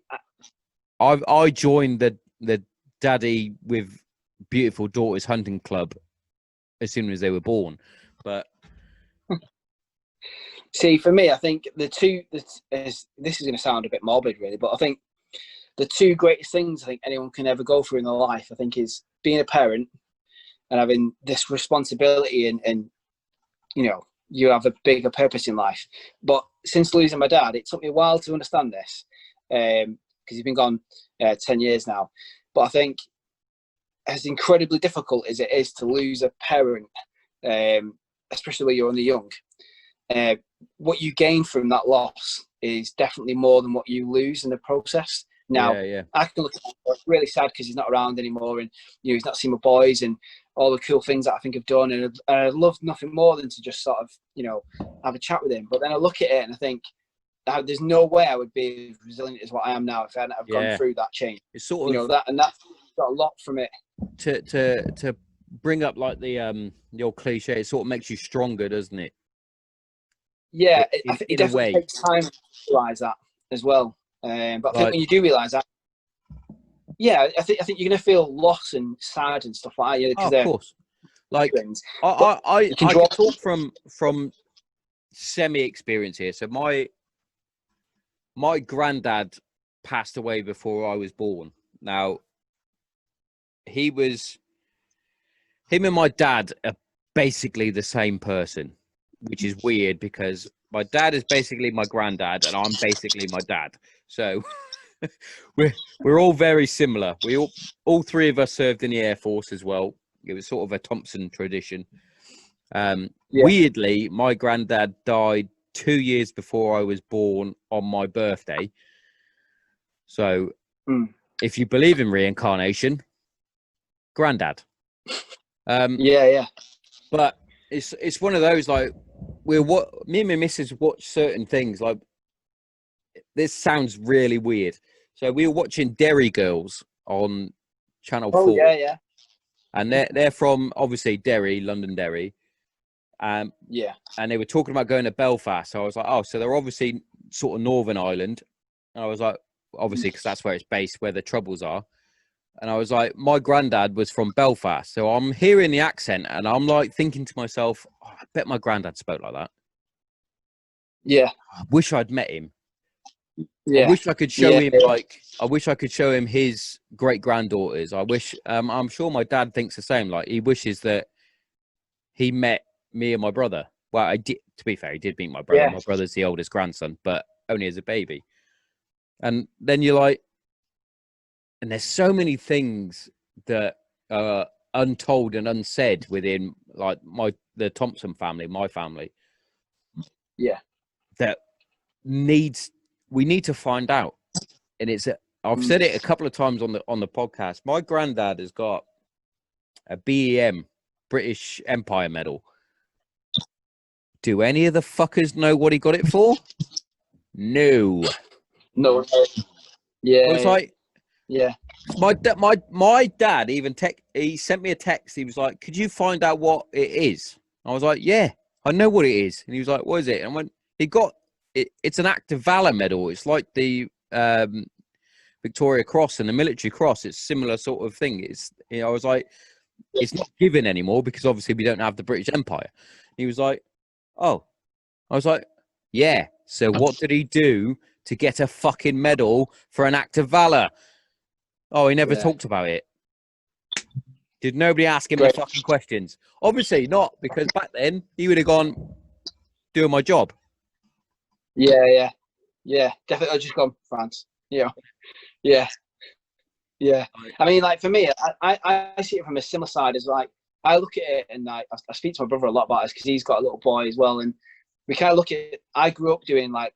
S1: I joined the Daddy with Beautiful Daughters hunting club as soon as they were born. But
S2: see, for me, I think this is going to sound a bit morbid, really, but I think the 2 greatest things I think anyone can ever go through in their life, I think, is being a parent and having this responsibility, and you know, you have a bigger purpose in life. But since losing my dad, it took me a while to understand this, because he's been gone 10 years now. But I think, as incredibly difficult as it is to lose a parent, especially when you're only young, what you gain from that loss is definitely more than what you lose in the process. Now,
S1: Yeah.
S2: I can look at it, it's really sad because he's not around anymore, and he's not seen my boys and all the cool things that I think I've done, and I'd love nothing more than to just sort of, have a chat with him. But then I look at it and I think, there's no way I would be as resilient as what I am now if I hadn't have gone through that change.
S1: It's sort of
S2: that's got a lot from it.
S1: To bring up like the old cliche, it sort of makes you stronger, doesn't it?
S2: Yeah, it definitely takes time to realise that as well. But I think when you do realise that, I think you're gonna feel lost and sad and stuff like that.
S1: Of course. Like I can talk from semi experience here. So my granddad passed away before I was born. Now, him and my dad are basically the same person, which is weird because my dad is basically my granddad and I'm basically my dad. So we're all very similar. We all three of us served in the Air Force as well. It was sort of a Thompson tradition. Weirdly, my granddad died 2 years before I was born on my birthday. So if you believe in reincarnation, granddad. But it's one of those, like, me and my missus watch certain things. Like, this sounds really weird. So we were watching Derry Girls on Channel 4. And they're from, obviously, Derry, London Derry. And they were talking about going to Belfast. So I was like, oh, so they're obviously sort of Northern Ireland. And I was like, obviously, because that's where it's based, where the Troubles are. And I was like, my granddad was from Belfast. So I'm hearing the accent and I'm like thinking to myself, oh, I bet my granddad spoke like that.
S2: Yeah.
S1: I wish I'd met him. I wish I could show him, I wish I could show him his great granddaughters. I wish, I'm sure my dad thinks the same. Like, he wishes that he met me and my brother. Well, I did, to be fair, he did meet my brother. Yeah. My brother's the oldest grandson, but only as a baby. And then you're like, and there's so many things that are untold and unsaid within, like, the Thompson family, my family.
S2: Yeah.
S1: That we need to find out. And I've said it a couple of times on the podcast. My granddad has got a BEM, British Empire Medal. Do any of the fuckers know what he got it for? No.
S2: Yeah.
S1: I was like, my dad even he sent me a text. He was like, could you find out what it is? I was like, yeah, I know what it is. And he was like, what is it? And when he got it, it's an Act of Valor medal. It's like the Victoria Cross and the Military Cross. It's similar sort of thing. I was like, it's not given anymore because obviously we don't have the British Empire. He was like, oh. I was like, yeah. So what did he do to get a fucking medal for an Act of Valor? Oh, he never talked about it. Did nobody ask him the fucking questions? Obviously not, because back then he would have gone doing my job.
S2: Yeah. Definitely, I've just gone France. Yeah. I mean, like, for me, I see it from a similar side. As like, I look at it and I speak to my brother a lot about this because he's got a little boy as well, and we kind of look at it. I grew up doing like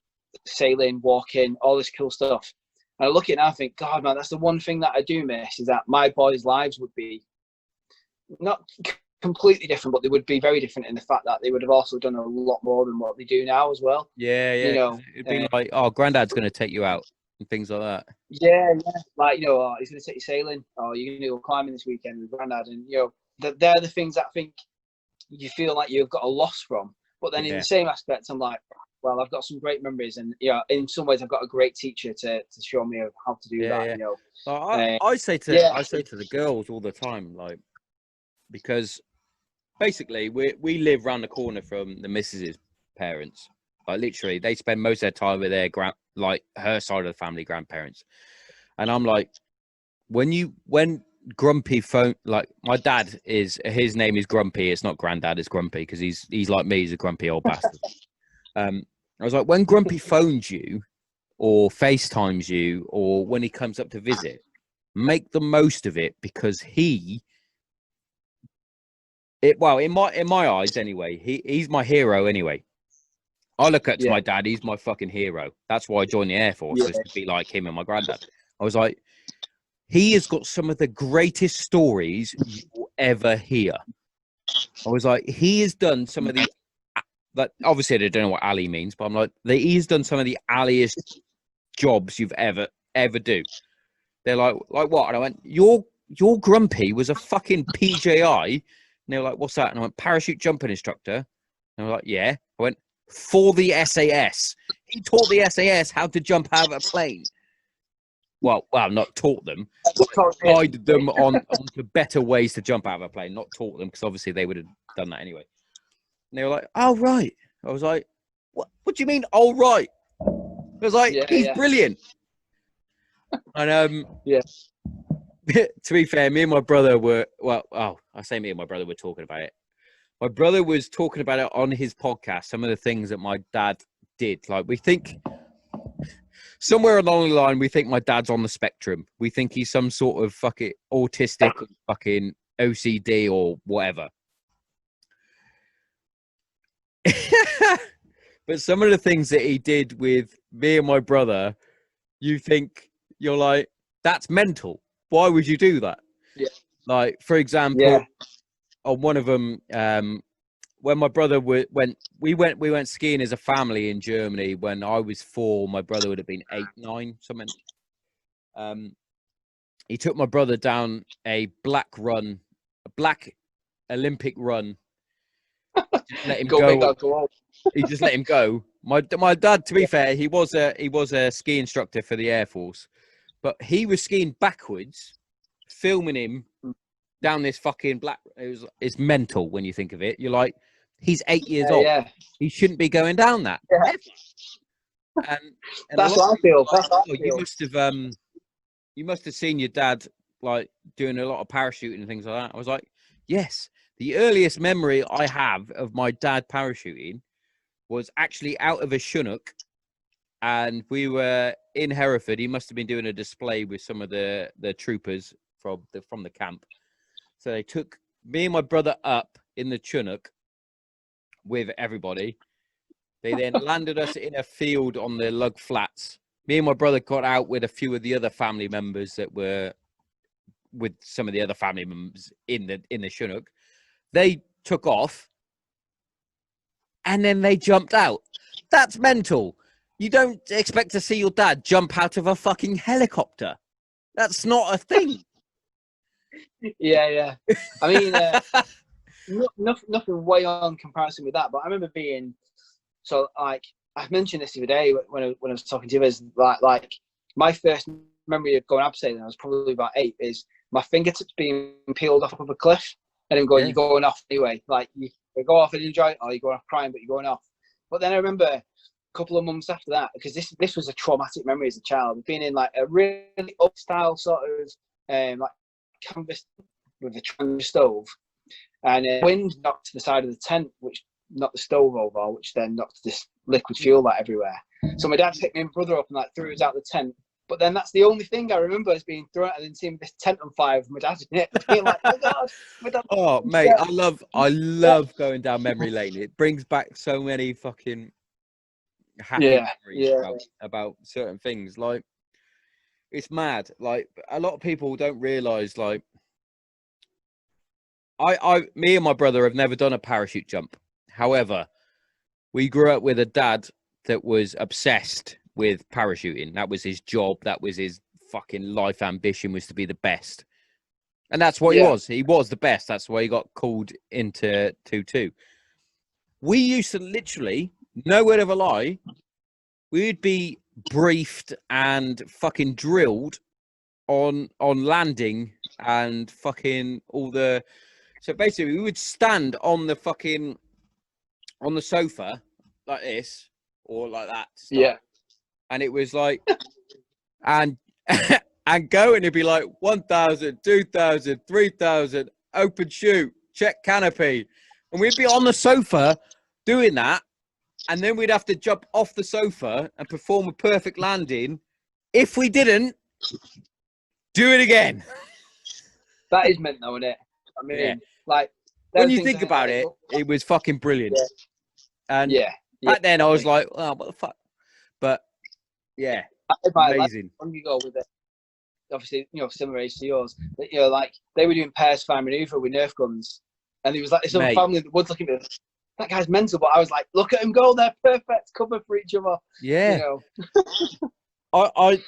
S2: sailing, walking, all this cool stuff. And I look at it and I think, God, man, that's the one thing that I do miss, is that my boys' lives would be not completely different, but they would be very different in the fact that they would have also done a lot more than what they do now as well.
S1: Yeah. It'd be like, oh, granddad's going to take you out and things like that.
S2: Yeah. Like, he's going to take you sailing, or you're going to go climbing this weekend with granddad. And, they're the things that I think you feel like you've got a loss from. But then in the same aspect, I'm like, well, I've got some great memories, and in some ways, I've got a great teacher to show me how to do that.
S1: Yeah. I say to the girls all the time, like, because basically we live round the corner from the missus's parents. Like, literally, they spend most of their time with their her side of the family grandparents, and I'm like, when Grumpy phone, like, my dad his name is Grumpy. It's not Granddad, it's Grumpy, because he's like me. He's a grumpy old bastard. I was like, when Grumpy phones you or FaceTimes you, or when he comes up to visit, make the most of it, because in my eyes anyway, he's my hero anyway. I look up to my dad. He's my fucking hero. That's why I joined the Air Force, was to be like him and my granddad. I was like, he has got some of the greatest stories you will ever hear. I was like, he has done some of the, like, obviously I don't know what alley means, but I'm like, he's done some of the alliest jobs you've ever do. They're like what? And I went, your grumpy was a fucking PJI. And they were like, what's that? And I went, parachute jumping instructor. And I was like, yeah. I went, for the SAS. He taught the SAS how to jump out of a plane. Well, not taught them, guided them on to better ways to jump out of a plane. Not taught them, because obviously they would have done that anyway. And they were like, oh, right. I was like, what do you mean, oh, right? I was like, he's brilliant. And to be fair, me and my brother were, I say me and my brother were talking about it. My brother was talking about it on his podcast, some of the things that my dad did. Like, we think somewhere along the line, we think my dad's on the spectrum. We think he's some sort of fucking autistic, fucking OCD or whatever. But some of the things that he did with me and my brother, you think, you're like, that's mental. Why would you do that?
S2: Yeah.
S1: Like, for example, on one of them, when my brother we went skiing as a family in Germany. When I was 4, my brother would have been 8, 9, something. He took my brother down a black Olympic run. Just let him go. He just let him go. My dad, to be fair, he was a ski instructor for the Air Force, but he was skiing backwards, filming him down this fucking black. It's mental when you think of it. You're like, he's 8 years old. Yeah. He shouldn't be going down that. Yeah. And
S2: that's what I feel.
S1: You must have seen your dad like doing a lot of parachuting and things like that. I was like, yes. The earliest memory I have of my dad parachuting was actually out of a Chinook, and we were in Hereford. He must have been doing a display with some of the troopers from the camp. So they took me and my brother up in the Chinook with everybody. They then landed us in a field on the Lug Flats. Me and my brother got out with a few of the other family members that were with some of the other family members in the Chinook. They took off, and then they jumped out. That's mental. You don't expect to see your dad jump out of a fucking helicopter. That's not a thing.
S2: Yeah. I mean, nothing way on comparison with that, but I remember being, so like, I mentioned this the other day when I was talking to you, is like my first memory of going abseiling, I was probably about 8, is my fingertips being peeled off of a cliff. And him going, you're going off anyway. Like, you go off and enjoy it, or you're going off crying, but you're going off. But then I remember a couple of months after that, because this was a traumatic memory as a child, being in like a really up-style sort of like canvas with a canvas stove, and wind knocked the side of the tent, which knocked the stove over, which then knocked this liquid fuel out everywhere. So my dad picked me and my brother up and like threw us out the tent. But then that's the only thing I remember as being thrown, and then seeing this tent on fire with my dad in it, being like, "Oh God, my dad!"
S1: Oh mate, I love going down memory lane. It brings back so many fucking happy memories about certain things. Like, it's mad. Like, a lot of people don't realize. Like, me and my brother have never done a parachute jump. However, we grew up with a dad that was obsessed with parachuting. That was his job. That was his fucking life ambition, was to be the best. And that's what he was. He was the best. That's why he got called into 2-2. We used to literally, no word of a lie, we would be briefed and fucking drilled on landing and fucking all the... So basically, we would stand on the fucking... on the sofa like this, or like that.
S2: Yeah.
S1: And it was like, and go, and it'd be like 1,000, 2,000, 3,000, open chute, check canopy. And we'd be on the sofa doing that. And then we'd have to jump off the sofa and perform a perfect landing. If we didn't, do it again.
S2: That is meant though, isn't it? I mean, like,
S1: when you think about it, it was fucking brilliant. And back then I was like, oh, what the fuck? But yeah, amazing.
S2: Like, on you go with it. obviously, similar age to yours, that, like they were doing pairs fire maneuver with Nerf guns, and there was like this other family in the woods looking at me, that guy's mental, but I was like, look at him go, they're perfect cover for each other.
S1: Yeah. I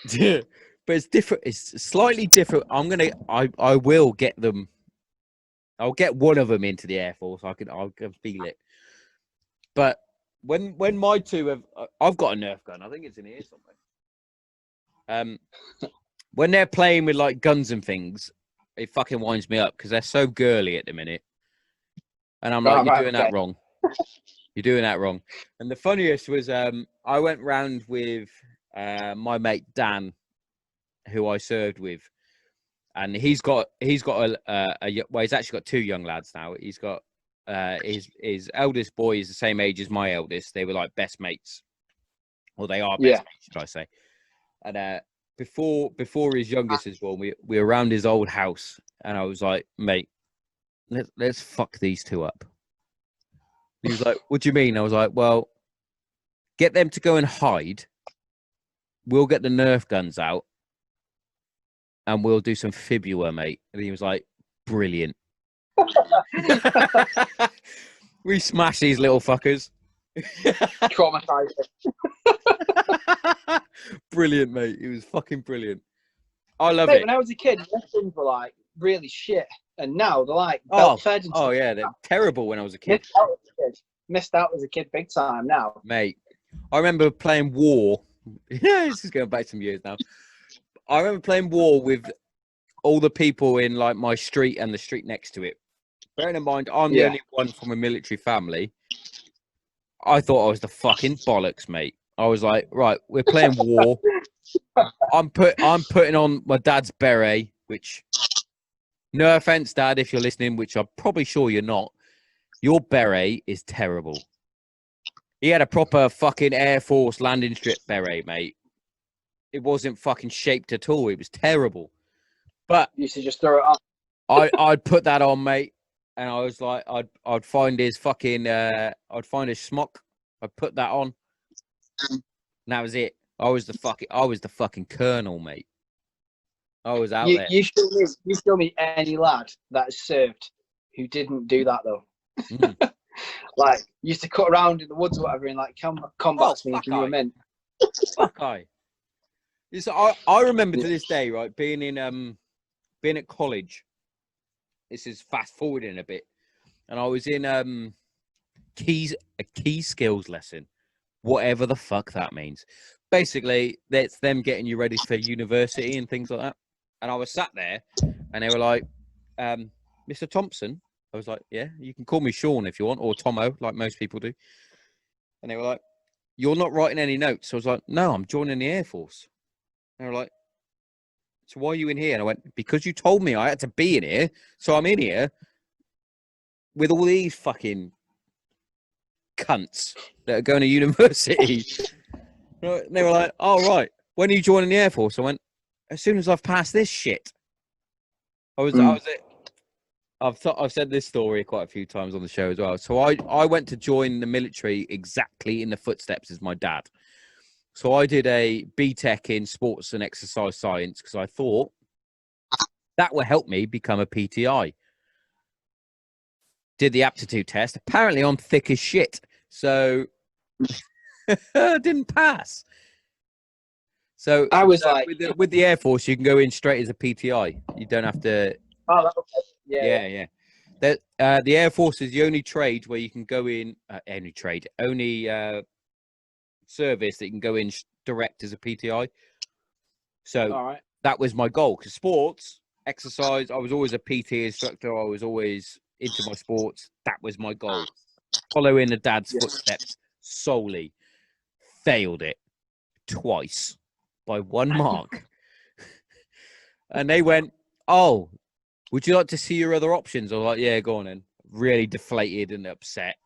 S1: but it's different. It's slightly different. I will get them. I'll get one of them into the Air Force. I can feel it. But when my two have, I've got a Nerf gun. I think it's in here somewhere. When they're playing with like guns and things, it fucking winds me up because they're so girly at the minute. And I'm like, you're doing that wrong. You're doing that wrong. And the funniest was, I went round with my mate Dan, who I served with, and he's got he's actually got two young lads now. He's got his eldest boy is the same age as my eldest. They were like best mates, or they are best mates, should I say? And before his youngest is born, we were around his old house, and I was like, mate, let's fuck these two up. He was like, what do you mean? I was like, well, get them to go and hide. We'll get the Nerf guns out and we'll do some fibula, mate. And he was like, brilliant. We smashed these little fuckers.
S2: Traumatized.
S1: Brilliant, mate. It was fucking brilliant. I love
S2: it.
S1: it.
S2: When I was a kid, those things were like really shit. And now they're like belt-fed.
S1: Oh, yeah. They're terrible when I was a kid.
S2: Missed out as a kid big time now.
S1: Mate, I remember playing War. Yeah, this is going back some years now. I remember playing War with all the people in like my street and the street next to it. Bearing in mind, I'm the only one from a military family. I thought I was the fucking bollocks, mate. I was like, right, we're playing War. I'm putting on my dad's beret, which, no offense, Dad, if you're listening, which I'm probably sure you're not. Your beret is terrible. He had a proper fucking Air Force landing strip beret, mate. It wasn't fucking shaped at all. It was terrible. But
S2: you used to just throw it up.
S1: I'd put that on, mate, and I was like, I'd find his fucking I'd find his smock. I'd put that on. And that was it. I was the fucking colonel, mate. I was out there.
S2: You show me any lad that has served who didn't do that though. Like used to cut around in the woods or whatever in like combats when you were men.
S1: Fuck I. I remember to this day, right, being at college. This is fast forwarding a bit, and I was in a key skills lesson, whatever the fuck that means. Basically, that's them getting you ready for university and things like that. And I was sat there, and they were like, "Mr. Thompson." I was like, yeah, you can call me Sean if you want, or Tommo, like most people do. And they were like, you're not writing any notes. So I was like, no, I'm joining the Air Force. And they were like, so why are you in here? And I went, because you told me I had to be in here. So I'm in here with all these fucking cunts that are going to university. And they were like, oh, right. When are you joining the Air Force? I went, as soon as I've passed this shit. I was I've said this story quite a few times on the show as well. So I went to join the military exactly in the footsteps as my dad. So I did a BTEC in sports and exercise science because I thought that would help me become a PTI. Did the aptitude test. Apparently I'm thick as shit. So I didn't pass. So
S2: I was like,
S1: with the Air Force, you can go in straight as a PTI. You don't have to.
S2: Oh, okay. Yeah.
S1: The Air Force is the only trade where you can go in. Only service that you can go in direct as a PTI. So that was my goal. Because sports, exercise, I was always a PT instructor. I was always into my sports. That was my goal. Follow in the dad's footsteps solely. Failed it twice by 1 mark. And they went, oh, would you like to see your other options? I was like, yeah, go on then. Really deflated and upset.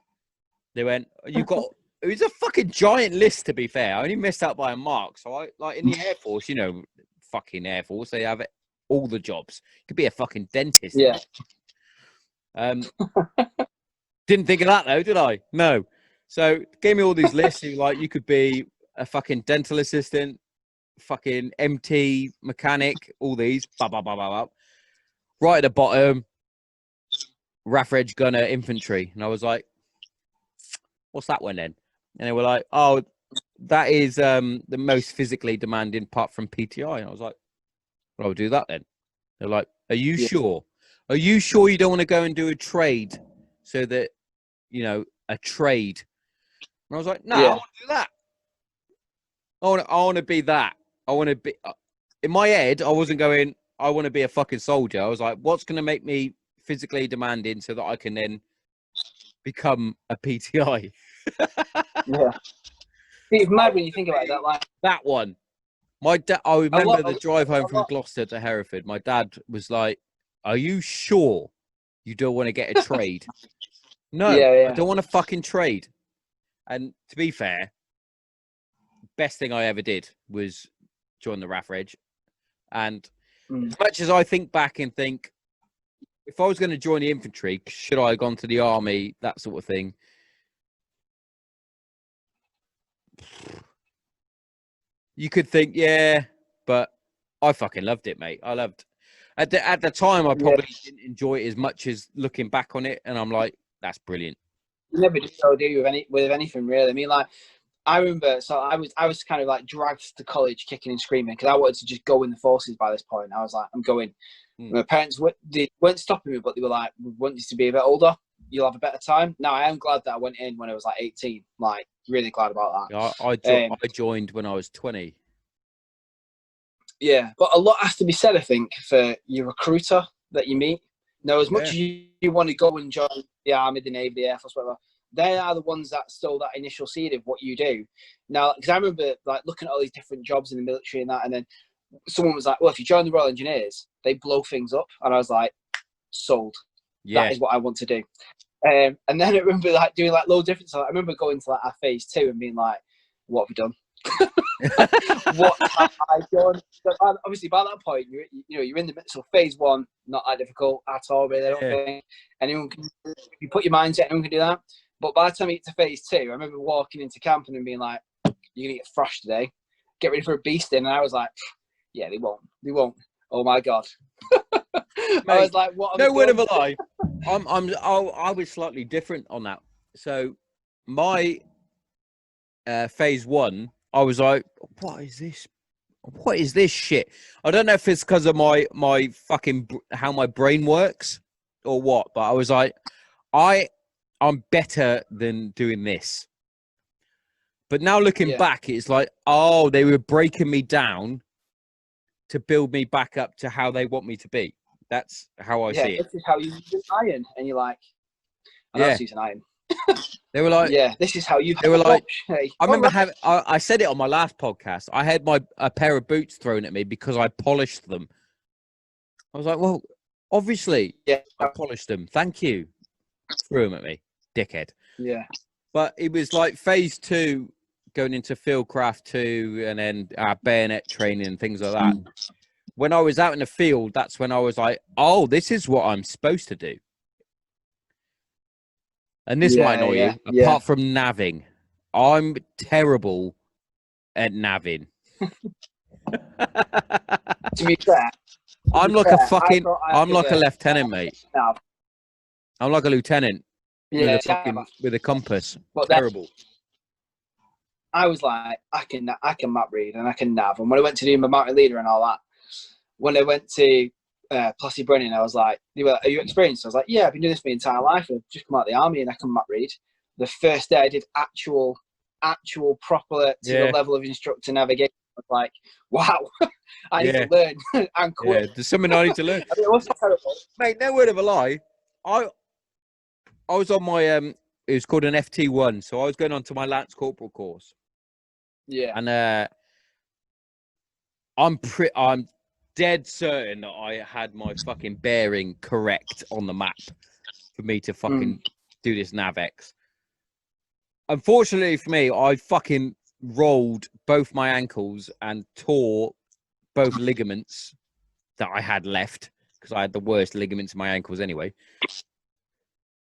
S1: They went, you've got, it was a fucking giant list, to be fair. I only missed out by a mark. So I, like in the Air Force, you know, fucking Air Force, they have all the jobs. You could be a fucking dentist.
S2: Yeah.
S1: Didn't think of that though, did I? No. So gave me all these lists. Like you could be a fucking dental assistant, fucking MT, mechanic, all these. Bah, bah, bah, bah, bah. Right at the bottom, RAF Reg Gunner Infantry. And I was like, what's that one then? And they were like, oh, that is the most physically demanding part from PTI. And I was like, well, I'll do that then. They're like, are you sure? Are you sure you don't want to go and do a trade so that, you know, a trade? And I was like, no, I want to do that. I want to be that. I want to be, in my head, I wasn't going, I want to be a fucking soldier. I was like, what's going to make me physically demanding so that I can then become a PTI?
S2: Yeah. It's mad when you think about that. Like
S1: that one. I remember the drive home from Gloucester to Hereford. My dad was like, are you sure you don't want to get a trade? No, I don't want to fucking trade. And to be fair, best thing I ever did was join the RAF Reg. And as much as I think back and think, if I was going to join the infantry, should I have gone to the army, that sort of thing? You could think, yeah, but I fucking loved it, mate. I loved at the time. I probably didn't enjoy it as much as looking back on it, and I'm like, that's brilliant.
S2: You never do so, do you, with anything really? I mean, like I remember, so I was kind of like dragged to college, kicking and screaming because I wanted to just go in the forces. By this point, I was like, I'm going. My parents weren't stopping me, but they were like, we want you to be a bit older. You'll have a better time. Now, I am glad that I went in when I was like 18. Like, really glad about that.
S1: I joined when I was 20.
S2: Yeah, but a lot has to be said, I think, for your recruiter that you meet. Now, as much as you want to go and join the army, the navy, the air force, whatever, they are the ones that sow that initial seed of what you do. Now, because I remember like looking at all these different jobs in the military and that, and then someone was like, well, if you join the Royal Engineers, they blow things up. And I was like, sold. Yeah. That is what I want to do. And then I remember like doing like loads of different stuff. I remember going to like our phase 2 and being like, what have we done? What have I done? So obviously, by that point, you're in the midst of phase 1, not that difficult at all, really. I don't think anyone can. If you put your mind to it, anyone can do that. But by the time you get to phase 2, I remember walking into camp and being like, you're gonna get thrashed today. Get ready for a beasting. And I was like, yeah, they won't. Oh my god. Mate, I was like, what?
S1: No word of a lie. I was slightly different on that. So my phase 1, I was like, what is this? What is this shit? I don't know if it's because of my fucking how my brain works or what, but I was like, I'm better than doing this. But now looking back, it's like, oh, they were breaking me down to build me back up to how they want me to be. That's how I see it.
S2: This is how you use iron, and you're like, I know use an iron.
S1: They were like,
S2: yeah, this is how you.
S1: They were like, hey, I remember having. I said it on my last podcast. I had a pair of boots thrown at me because I polished them. I was like, well, obviously, I polished them. Thank you. Threw them at me, dickhead.
S2: Yeah.
S1: But it was like phase 2, going into Fieldcraft 2, and then bayonet training and things like that. When I was out in the field, that's when I was like, oh, this is what I'm supposed to do. And this might annoy you. Apart from navving, I'm terrible at navving.
S2: To be fair,
S1: I'm like a fucking. I'm like a lieutenant, mate. Nav. I'm like a lieutenant with a compass. But terrible.
S2: I was like, I can map read and I can nav. And when I went to do my mountain leader and all that, when I went to Plessy Brennan, I was like, are you experienced? I was like, yeah, I've been doing this my entire life. I've just come out of the army and I can map read. The first day I did actual proper to the level of instructor navigation. I was like, wow, I need to learn and quick.
S1: Yeah, there's something I need to learn.
S2: I mean, it wasn't terrible.
S1: Mate, no word of a lie. I was on my it was called an FT1, so I was going on to my Lance Corporal course.
S2: Yeah.
S1: And I'm dead certain that I had my fucking bearing correct on the map for me to fucking do this NavX. Unfortunately for me, I fucking rolled both my ankles and tore both ligaments that I had left, because I had the worst ligaments in my ankles anyway.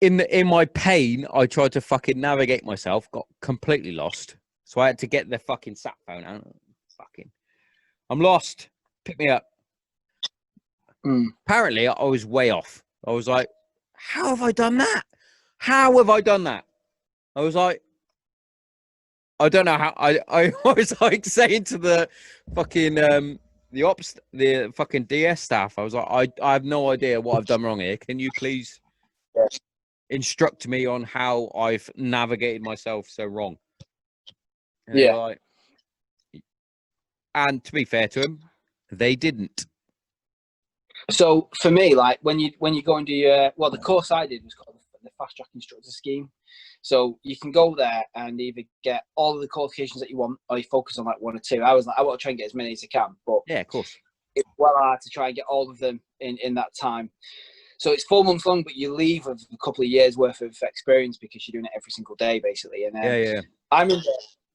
S1: In my pain, I tried to fucking navigate myself, got completely lost. So I had to get the fucking sat phone out. Fucking. I'm lost. Pick me up.
S2: Mm.
S1: Apparently, I was way off. I was like, how have I done that? How have I done that? I was like, I don't know how. I was like saying to the fucking the fucking DS staff, I was like, I have no idea what I've done wrong here. Can you please instruct me on how I've navigated myself so wrong? And they were like, and to be fair to them, they didn't.
S2: So for me, like when you go and do your the course I did was called the fast track instructor scheme. So you can go there and either get all of the qualifications that you want, or you focus on like one or two. I was like, I want to try and get as many as I can, but
S1: yeah, of course,
S2: it's well hard to try and get all of them in that time. So it's 4 months long, but you leave with a couple of years worth of experience because you're doing it every single day, basically. And
S1: yeah.
S2: I remember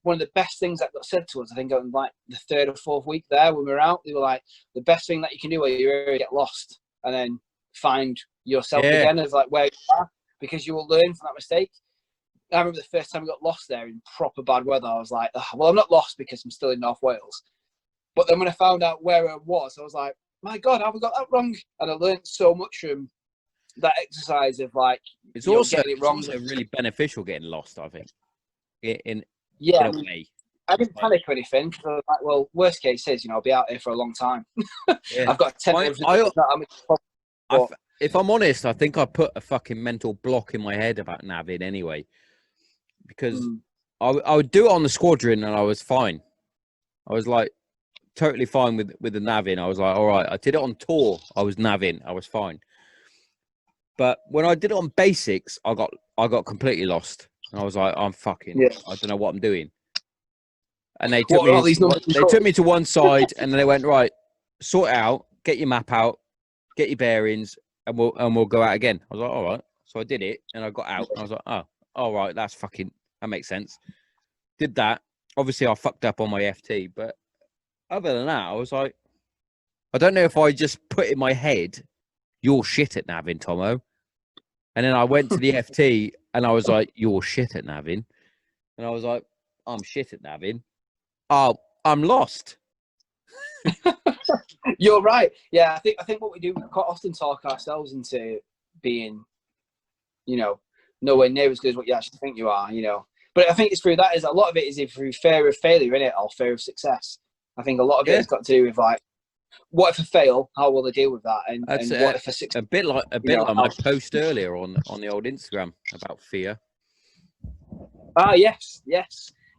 S2: one of the best things that got said to us, I think on like the 3rd or 4th week there when we were out, they were like, the best thing that you can do while you're here is get lost and then find yourself again as like where you are, because you will learn from that mistake. I remember the first time I got lost there in proper bad weather, I was like, well, I'm not lost because I'm still in North Wales. But then when I found out where I was like, my God, how have we got that wrong? And I learned so much from that exercise of like,
S1: it's also
S2: getting it wrong.
S1: It's also really beneficial getting lost, I think. In
S2: a
S1: way.
S2: I didn't panic or anything because I was like, well, worst case is, I'll be out here for a long time.
S1: Yeah.
S2: I've got 10
S1: if I'm honest, I think I put a fucking mental block in my head about navving anyway, because I would do it on the squadron and I was fine. I was like totally fine with the navving. I was like, all right. I did it on tour. I was navving. I was fine. But when I did it on basics, I got completely lost. And I was like, I don't know what I'm doing. And they took me to one side and they went, right, sort it out, get your map out, get your bearings, and we'll go out again. I was like, all right. So I did it and I got out and I was like, oh, all right, that makes sense. Did that. Obviously I fucked up on my FT, but other than that, I was like, I don't know if I just put in my head, you're shit at navving, Tommo. And then I went to the FT and I was like, you're shit at navving. And I was like, I'm shit at navving. Oh, I'm lost.
S2: You're right. Yeah, I think what we do, we quite often talk ourselves into being, nowhere near as good as what you actually think you are, But I think it's through that, is a lot of it is through fear of failure, innit, or fear of success. I think a lot of it has got to do with like, what if I fail? How will I deal with that? And what if I succeed?
S1: A bit like my post earlier on the old Instagram about fear.
S2: Ah, yes.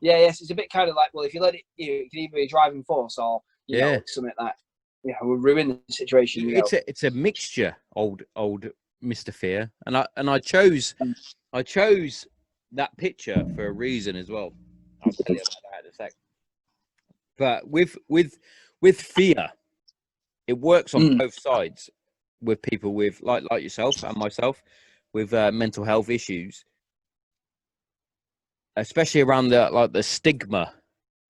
S2: It's a bit kind of like, well, if you let it, it can either be a driving force or something that will ruin the situation.
S1: It's a mixture, old Mr. Fear, and I chose that picture for a reason as well. I'll tell you about that in a sec. But with fear, it works on both sides with people with like yourself and myself with mental health issues, especially around the stigma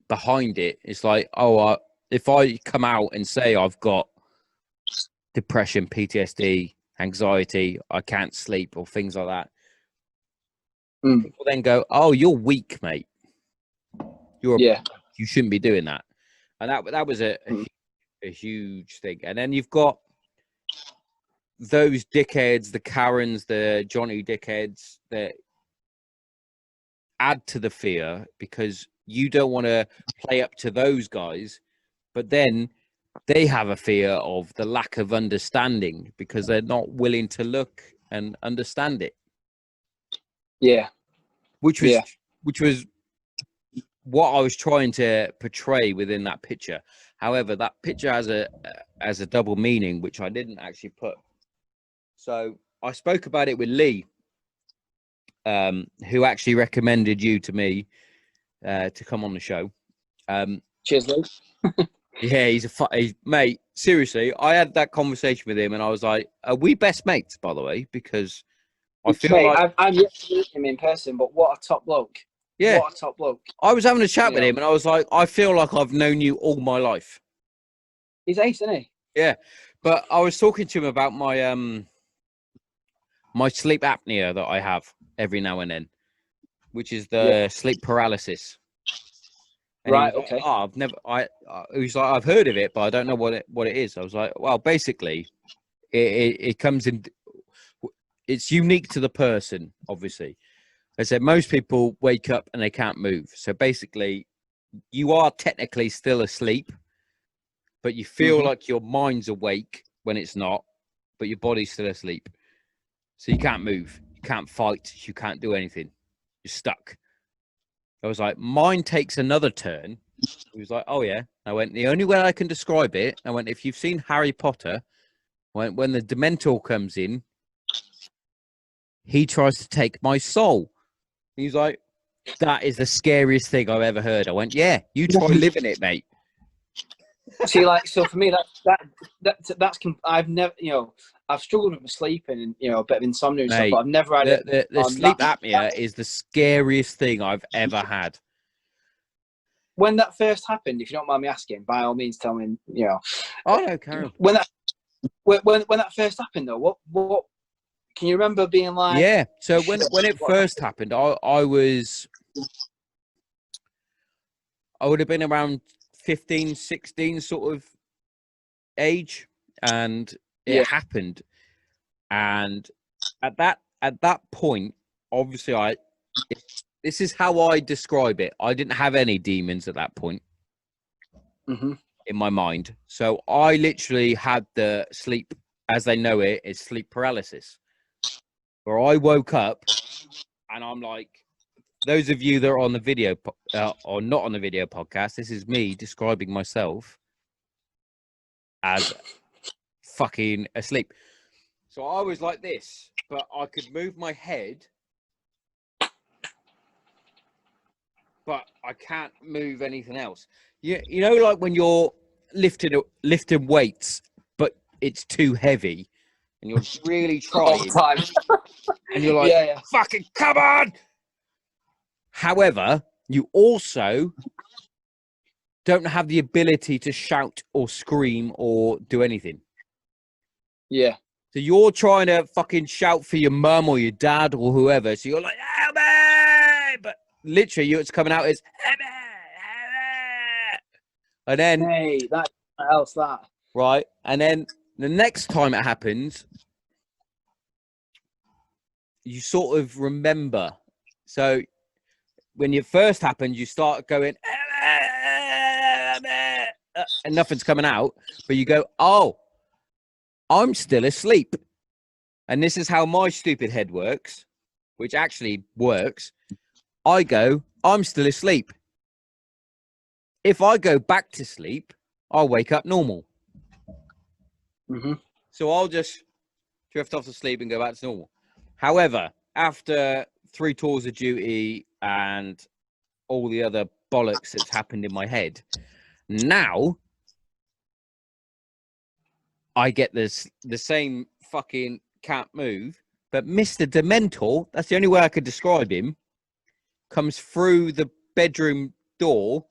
S1: behind it. It's like, if I come out and say I've got depression, PTSD, anxiety, I can't sleep, or things like that, people then go, oh, you're weak, mate. You shouldn't be doing that. And that was a huge thing. And then you've got those dickheads, the Karens, the Johnny dickheads that add to the fear because you don't want to play up to those guys, but then they have a fear of the lack of understanding because they're not willing to look and understand it.
S2: Yeah.
S1: Which was what I was trying to portray within that picture. However, that picture has a double meaning, which I didn't actually put. So I spoke about it with Lee, who actually recommended you to me to come on the show.
S2: Cheers, Lee.
S1: Yeah, mate. Seriously, I had that conversation with him, and I was like, "Are we best mates?" By the way, because I feel like
S2: I'm yet to meet him in person, but what a top bloke!
S1: Yeah,
S2: what a top bloke!
S1: I was having a chat with him, and I was like, "I feel like I've known you all my life."
S2: He's ace, isn't he?
S1: Yeah, but I was talking to him about my my sleep apnea that I have every now and then, which is the sleep paralysis. And he
S2: Right.
S1: was like,
S2: Okay.
S1: "Oh, I've never." He was like, "I've heard of it, but I don't know what it is." I was like, "Well, basically, it comes in. It's unique to the person, obviously." I said most people wake up and they can't move. So basically, you are technically still asleep, but you feel like your mind's awake when it's not, but your body's still asleep. So you can't move, you can't fight, you can't do anything. You're stuck. I was like, mine takes another turn. He was like, oh yeah. I went, the only way I can describe it, I went, if you've seen Harry Potter, when the Dementor comes in, he tries to take my soul. He's like, that is the scariest thing I've ever heard. I went, yeah, you try living it, mate.
S2: See, like, so for me, that's I've never, I've struggled with sleeping and a bit of insomnia and
S1: Mate,
S2: stuff, but I've never had it.
S1: The sleep apnea is the scariest thing I've ever had.
S2: When that first happened, if you don't mind me asking, by all means, tell me.
S1: Oh no, Karen.
S2: When that first happened, though, what can you remember being like?
S1: Yeah. So when it first happened, I would have been around 15, 16 sort of age, and it happened. And at that point, obviously, this is how I describe it. I didn't have any demons at that point in my mind. So I literally had the sleep, as they know it, is sleep paralysis, where I woke up and I'm like, those of you that are on the video or not on the video podcast, this is me describing myself as fucking asleep. So I was like this, but I could move my head, but I can't move anything else. You know, like when you're lifting weights, but it's too heavy, and you're really trying,
S2: all the time,
S1: and you're like, fucking come on. However, you also don't have the ability to shout or scream or do anything.
S2: Yeah.
S1: So you're trying to fucking shout for your mum or your dad or whoever. So you're like, help me! But literally, it's coming out as, help me! Help me! And then,
S2: hey, what else that?
S1: Right. And then the next time it happens, you sort of remember. So when it first happened, you start going, and nothing's coming out, but you go, oh, I'm still asleep. And this is how my stupid head works, which actually works. I go, I'm still asleep. If I go back to sleep, I'll wake up normal. So I'll just drift off to sleep and go back to normal. However, after 3 tours of duty and all the other bollocks that's happened in my head, now I get the same fucking can't move, but Mr. Dementor, that's the only way I could describe him, comes through the bedroom door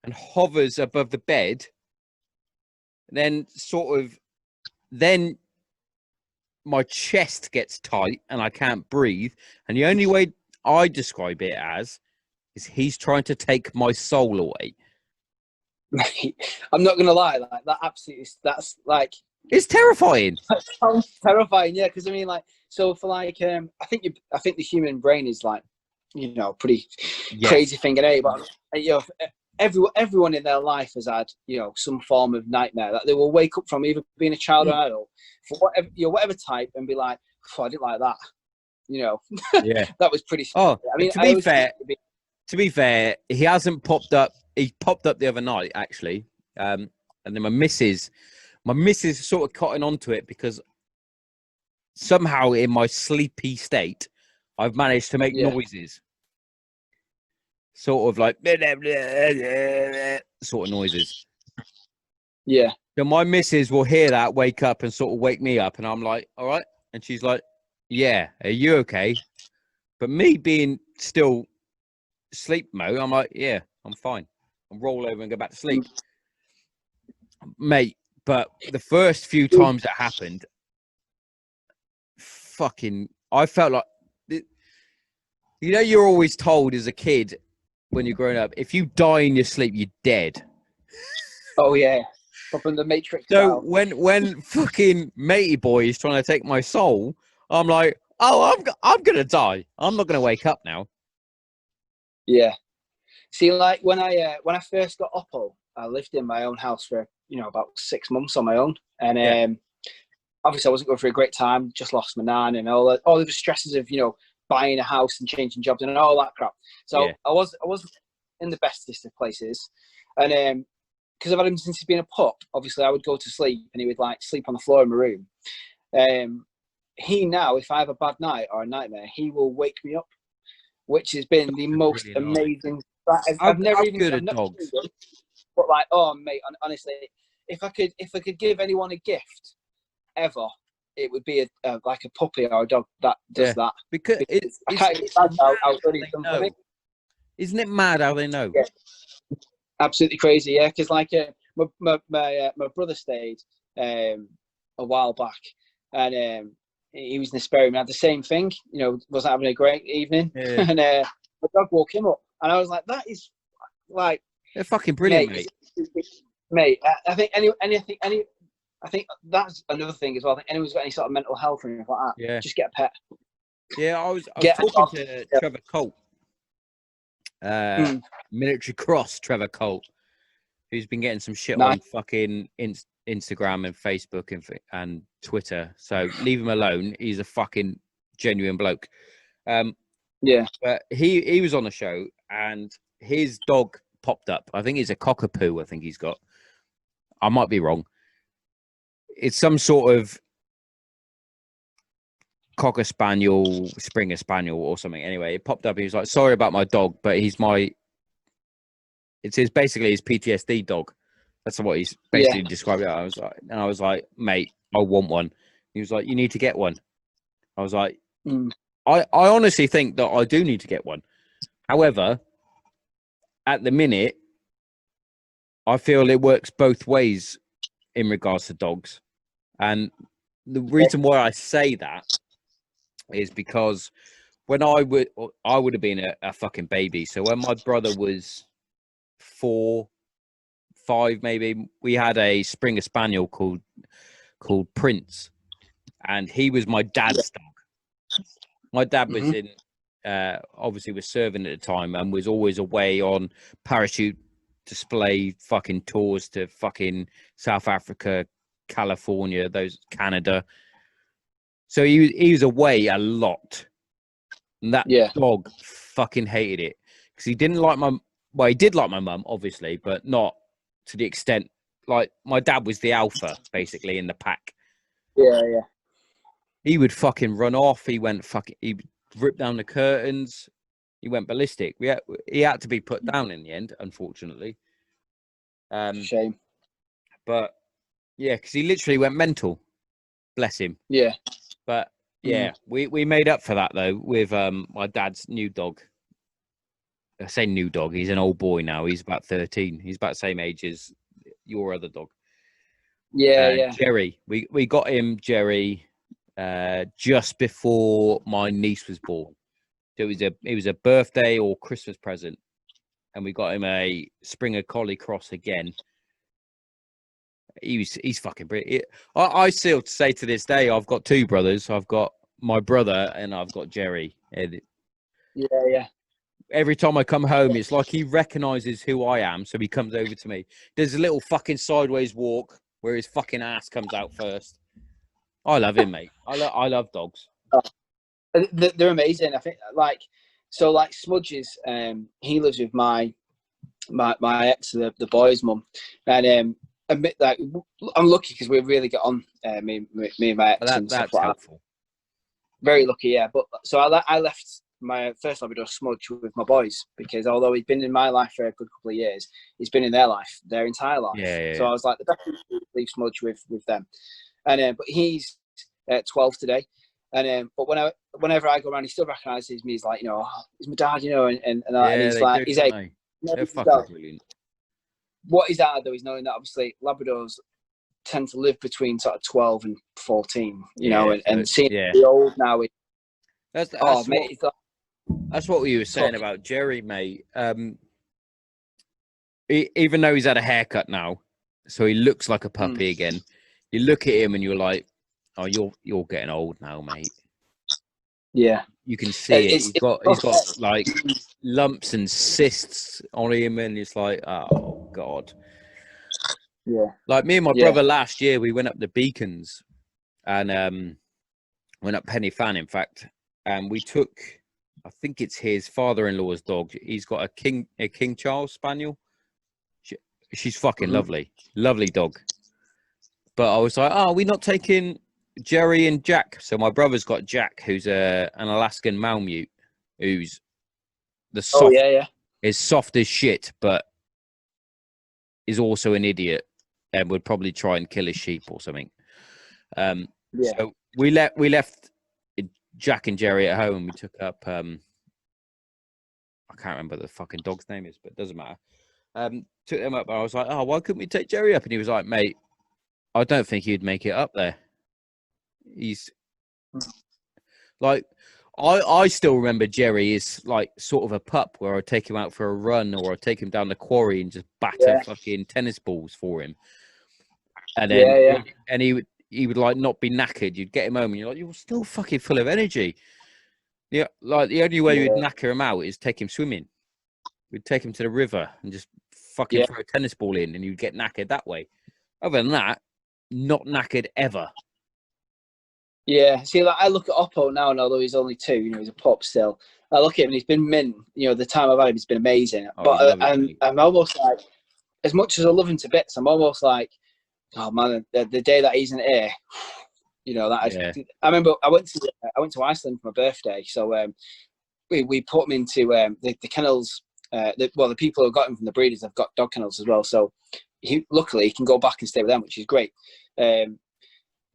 S1: and hovers above the bed, then then my chest gets tight and I can't breathe. And the only way I describe it as is he's trying to take my soul away.
S2: I'm not gonna lie, like that absolutely, that's like,
S1: it's terrifying.
S2: That sounds terrifying, yeah. Because I mean, like, so for like, I think the human brain is like, pretty crazy thing, but everyone in their life has had, some form of nightmare that they will wake up from, either being a child or adult, for whatever, whatever type, and be like, oh, I didn't like that.
S1: Yeah,
S2: that was pretty.
S1: Oh,
S2: I mean,
S1: to be fair, he hasn't popped up. He popped up the other night, actually, and then my missus sort of cotton onto it because somehow in my sleepy state, I've managed to make noises. Sort of like sort of noises.
S2: Yeah.
S1: So my missus will hear that, wake up and sort of wake me up. And I'm like, all right. And she's like, yeah, are you okay? But me being still sleep mode, I'm like, yeah, I'm fine. I'll roll over and go back to sleep. Mate, but the first few times that happened, fucking, I felt like, you're always told as a kid when you're growing up. If you die in your sleep, you're dead.
S2: Oh yeah, from the Matrix.
S1: So
S2: Style.
S1: when fucking matey boy is trying to take my soul, I'm like, oh, I'm gonna die. I'm not gonna wake up now.
S2: Yeah. See, like when I first got Oppo, I lived in my own house for about 6 months on my own, and obviously I wasn't going through a great time. Just lost my nan and all the stresses of buying a house and changing jobs and all that crap. So
S1: Yeah.
S2: I wasn't in the bestest of places, and because I've had him since he's been a pup, obviously I would go to sleep and he would like sleep on the floor in my room. He now, if I have a bad night or a nightmare, he will wake me up, which has been the most amazing. I've never even
S1: good
S2: I've
S1: at
S2: never
S1: dogs.
S2: seen them, but like, oh mate, honestly, if I could give anyone a gift ever, it would be like a puppy or a dog that does that.
S1: Because
S2: I can't imagine how good he's done for me.
S1: Isn't it mad how they know?
S2: Yeah. Absolutely crazy, yeah. Because like my brother stayed a while back, and he was in the spare room. Had the same thing, wasn't having a great evening, and the dog woke him up, and I was like, that is like
S1: they're fucking brilliant,
S2: mate. I think I think that's another thing as well. I think anyone's got any sort of mental health or anything like that, just get a pet.
S1: Yeah, I was talking to Trevor Colt, military cross Trevor Colt, who's been getting some shit on fucking Instagram and Facebook and Twitter. So leave him alone. He's a fucking genuine bloke. But he was on the show and his dog popped up. I think it's a cockapoo. I think he's got. I might be wrong. It's some sort of Cocker Spaniel, Springer Spaniel or something. Anyway, it popped up. He was like, sorry about my dog, but it's basically his PTSD dog. That's what he's basically described it. I was like, mate, I want one. He was like, you need to get one. I was like, I honestly think that I do need to get one. However, at the minute, I feel it works both ways in regards to dogs. And the reason why I say that is because when I would have been a fucking baby. So when my brother was 4, 5, maybe, we had a Springer Spaniel called Prince, and he was my dad's dog. My dad was in, obviously was serving at the time and was always away on parachute display fucking tours to fucking South Africa, California, Canada. So he was away a lot. And that dog fucking hated it because he didn't like he did like my mum, obviously, but not to the extent, like my dad was the alpha basically in the pack.
S2: Yeah.
S1: He would fucking run off. He ripped down the curtains. He went ballistic. He had to be put down in the end, unfortunately.
S2: Shame.
S1: But yeah, because he literally went mental. Bless him.
S2: Yeah.
S1: But yeah, we made up for that though with my dad's new dog. I say new dog. He's an old boy now. He's about 13. He's about the same age as your other dog.
S2: Yeah.
S1: Jerry. We got him Jerry just before my niece was born. So it was a birthday or Christmas present, and we got him a Springer Collie Cross again. He's fucking brilliant. I still say to this day, I've got 2 brothers. I've got my brother and I've got Jerry.
S2: Yeah.
S1: Every time I come home, it's like he recognizes who I am, so he comes over to me. There's a little fucking sideways walk where his fucking ass comes out first. I love him, mate. I love dogs.
S2: They're amazing. I think like Smudges. He lives with my ex, the boy's mum, and admit that I'm lucky because we really get on. Me and my ex and stuff like helpful. That. Very lucky, yeah. But so I left my first Labrador Smudge with my boys because although he's been in my life for a good couple of years, he's been in their life, their entire life.
S1: Yeah.
S2: So I was like, the best thing to leave Smudge with them. And but he's 12 today. And but whenever I go around, he still recognises me. He's like, he's my dad, and he's like, he's like,
S1: they're fucking brilliant.
S2: What is that though? Is knowing that obviously Labradors tend to live between sort of 12 and 14, and seeing the old now. That's what we were saying about Jerry, mate.
S1: even though he's had a haircut now, so he looks like a puppy again. You look at him and you're like, oh, you're getting old now, mate.
S2: Yeah,
S1: you can see it. He's got like lumps and cysts on him, and it's like, oh god.
S2: Yeah.
S1: Like me and my brother last year, we went up the Beacons and went up Penny Fan, in fact, and we took, I think it's his father-in-law's dog. He's got a King Charles Spaniel. She's fucking lovely dog. But I was like, oh, we're not taking Jerry and Jack. So my brother's got Jack, who's an Alaskan Malamute, who's the soft, is soft as shit, but is also an idiot and would probably try and kill his sheep or something. So we left Jack and Jerry at home, and we took up I can't remember the fucking dog's name is, but it doesn't matter. Took them up, and I was like, oh, why couldn't we take Jerry up? And he was like, mate, I don't think he'd make it up there. He's like, I still remember Jerry is like sort of a pup where I'd take him out for a run, or I'd take him down the quarry and just batter fucking tennis balls for him. And then and he would like not be knackered. You'd get him home and you're like, you're still fucking full of energy. Yeah, like the only way you'd knacker him out is take him swimming. We'd take him to the river and just fucking throw a tennis ball in, and you'd get knackered that way. Other than that, not knackered ever.
S2: Yeah, see, like I look at Oppo now, and although he's only 2, you know, he's a pup still. I look at him, and he's been mint. You know, the time I've had him, he's been amazing. But I'm almost like, as much as I love him to bits, I'm almost like, oh man, the day that he's in here, you know, that is. I remember I went to Iceland for my birthday, so we put him into the kennels. The people who got him from the breeders have got dog kennels as well, so luckily he can go back and stay with them, which is great.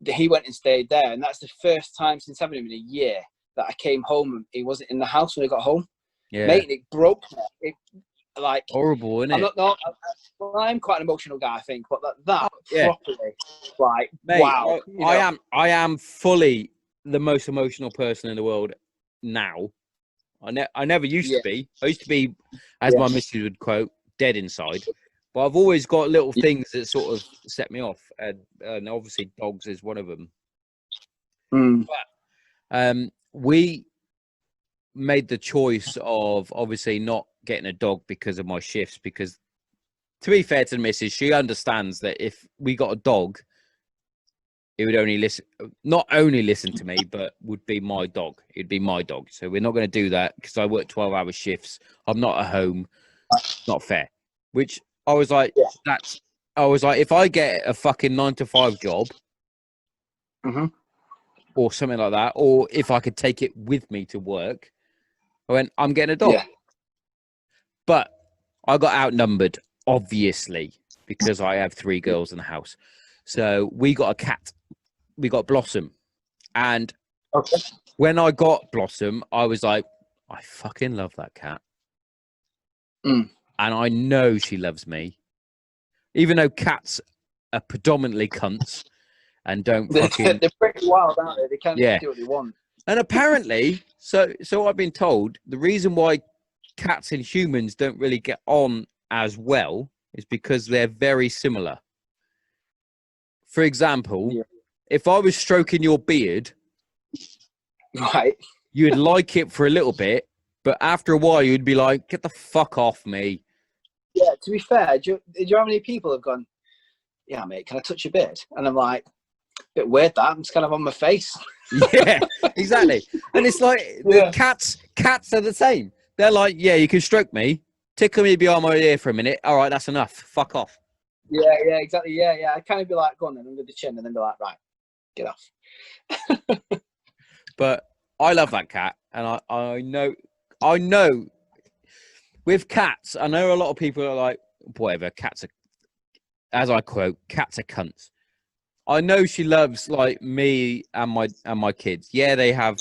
S2: He went and stayed there, and that's the first time since having him in a year that I came home and he wasn't in the house when I got home. Mate, it broke me. It, like,
S1: horrible, isn't it?
S2: I'm quite an emotional guy, I think, but that properly, like, mate, wow.
S1: I am fully the most emotional person in the world now. I never used to be. I used to be, as my missus would quote, dead inside. But I've always got little things that sort of set me off, and obviously dogs is one of them. But we made the choice of obviously not getting a dog because of my shifts, because to be fair to the missus, she understands that if we got a dog, it would not only listen to me, but would be my dog. It'd be my dog. So we're not going to do that because I work 12-hour shifts. I'm not at home. It's not fair. Which I was like, if I get a fucking 9-to-5 job or something like that, or if I could take it with me to work, I went, I'm getting a dog. But I got outnumbered, obviously, because I have 3 girls in the house. So we got a cat. We got Blossom. And when I got Blossom, I was like, I fucking love that cat. And I know she loves me. Even though cats are predominantly cunts and don't fucking...
S2: They're pretty wild, aren't they? They can't do what they want.
S1: And apparently, so I've been told, the reason why cats and humans don't really get on as well is because they're very similar. For example, if I was stroking your beard, you'd like it for a little bit, but after a while, you'd be like, get the fuck off me.
S2: Yeah, to be fair, do you know how many people have gone, yeah, mate, can I touch your beard? And I'm like, a bit weird that. I'm just kind of on my face.
S1: Yeah, exactly. And it's like, the cats are the same. They're like, yeah, you can stroke me, tickle me behind my ear for a minute. All right, that's enough. Fuck off.
S2: Yeah, exactly. Yeah. I'd kind of be like, go on then, under the chin, and then be like, right, get off.
S1: But I love that cat, and I know with cats, I know a lot of people are like, whatever, cats are, as I quote, cats are cunts. I know she loves like me and my kids. Yeah,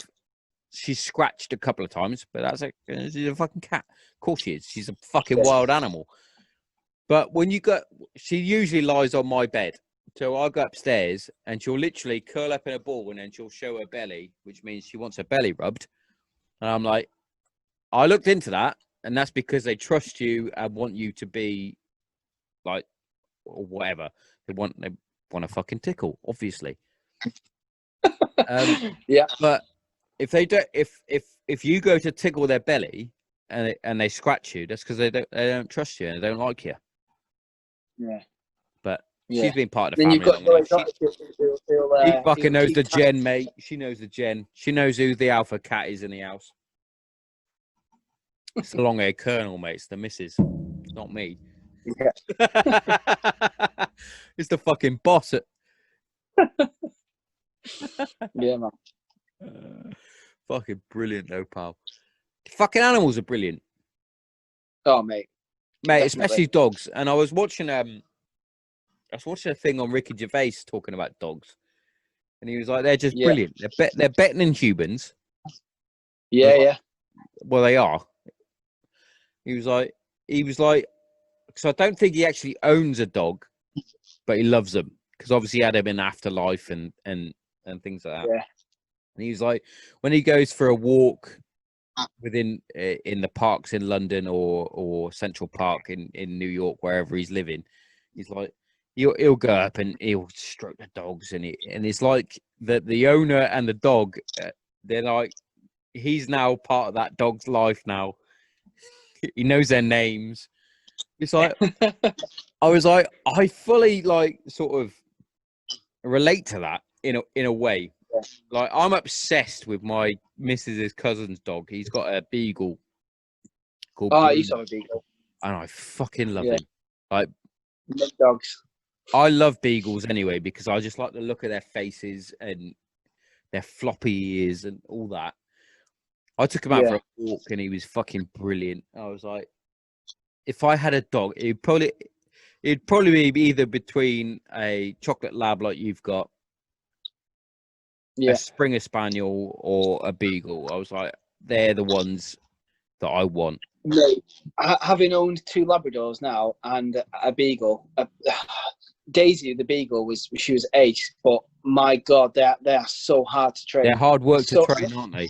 S1: she's scratched a couple of times, but she's a fucking cat. Of course she is. She's a fucking wild animal. But when she usually lies on my bed. So I'll go upstairs and she'll literally curl up in a ball and then she'll show her belly, which means she wants her belly rubbed. And I'm like, I looked into that, and that's because they trust you and want you to be like, or whatever. They want to fucking tickle, obviously.
S2: Yeah.
S1: But if they don't, if you go to tickle their belly and they scratch you, that's because they don't trust you and they don't like you.
S2: Yeah.
S1: But
S2: Yeah.
S1: she's been part of the
S2: Then
S1: family
S2: you've got
S1: long enough. She
S2: he'll
S1: fucking knows
S2: keep
S1: the gen, mate. She knows the gen. She knows who the alpha cat is in the house. It's the long-haired colonel, mate. It's the missus. It's not me.
S2: Yeah.
S1: It's the fucking boss.
S2: Yeah, man.
S1: Fucking brilliant, though, pal. Fucking animals are brilliant,
S2: Oh, mate.
S1: mate.
S2: Definitely.
S1: Especially dogs. And I was watching a thing on Ricky Gervais talking about dogs, and he was like, "They're just brilliant. They're better than humans."
S2: Yeah, yeah.
S1: Well, they are. He was like, because I don't think he actually owns a dog, but he loves them because obviously he had them in afterlife and things like that.
S2: Yeah.
S1: And he was like, when he goes for a walk within in the parks in London or Central Park in New York, wherever he's living, he's like, he'll go up and he'll stroke the dogs, and it's like the owner and the dog, they're like, he's now part of that dog's life now. He knows their names. It's like, I was like, I fully like sort of relate to that in a way.
S2: Yeah.
S1: Like, I'm obsessed with my missus's cousin's dog. He's got a beagle called
S2: Oh,
S1: Bruno,
S2: you saw a beagle.
S1: and I fucking love him. Like,
S2: Big dogs.
S1: I love beagles anyway because I just like the look of their faces and their floppy ears and all that. I took him out for a walk and he was fucking brilliant. I was like, if I had a dog, it'd probably be either between a chocolate lab like you've got, a Springer Spaniel, or a beagle. I was like, they're the ones that I want.
S2: Mate, having owned 2 Labradors now and a beagle, Daisy the beagle she was ace, but my God, they are so hard to train.
S1: They're hard work to train, aren't they?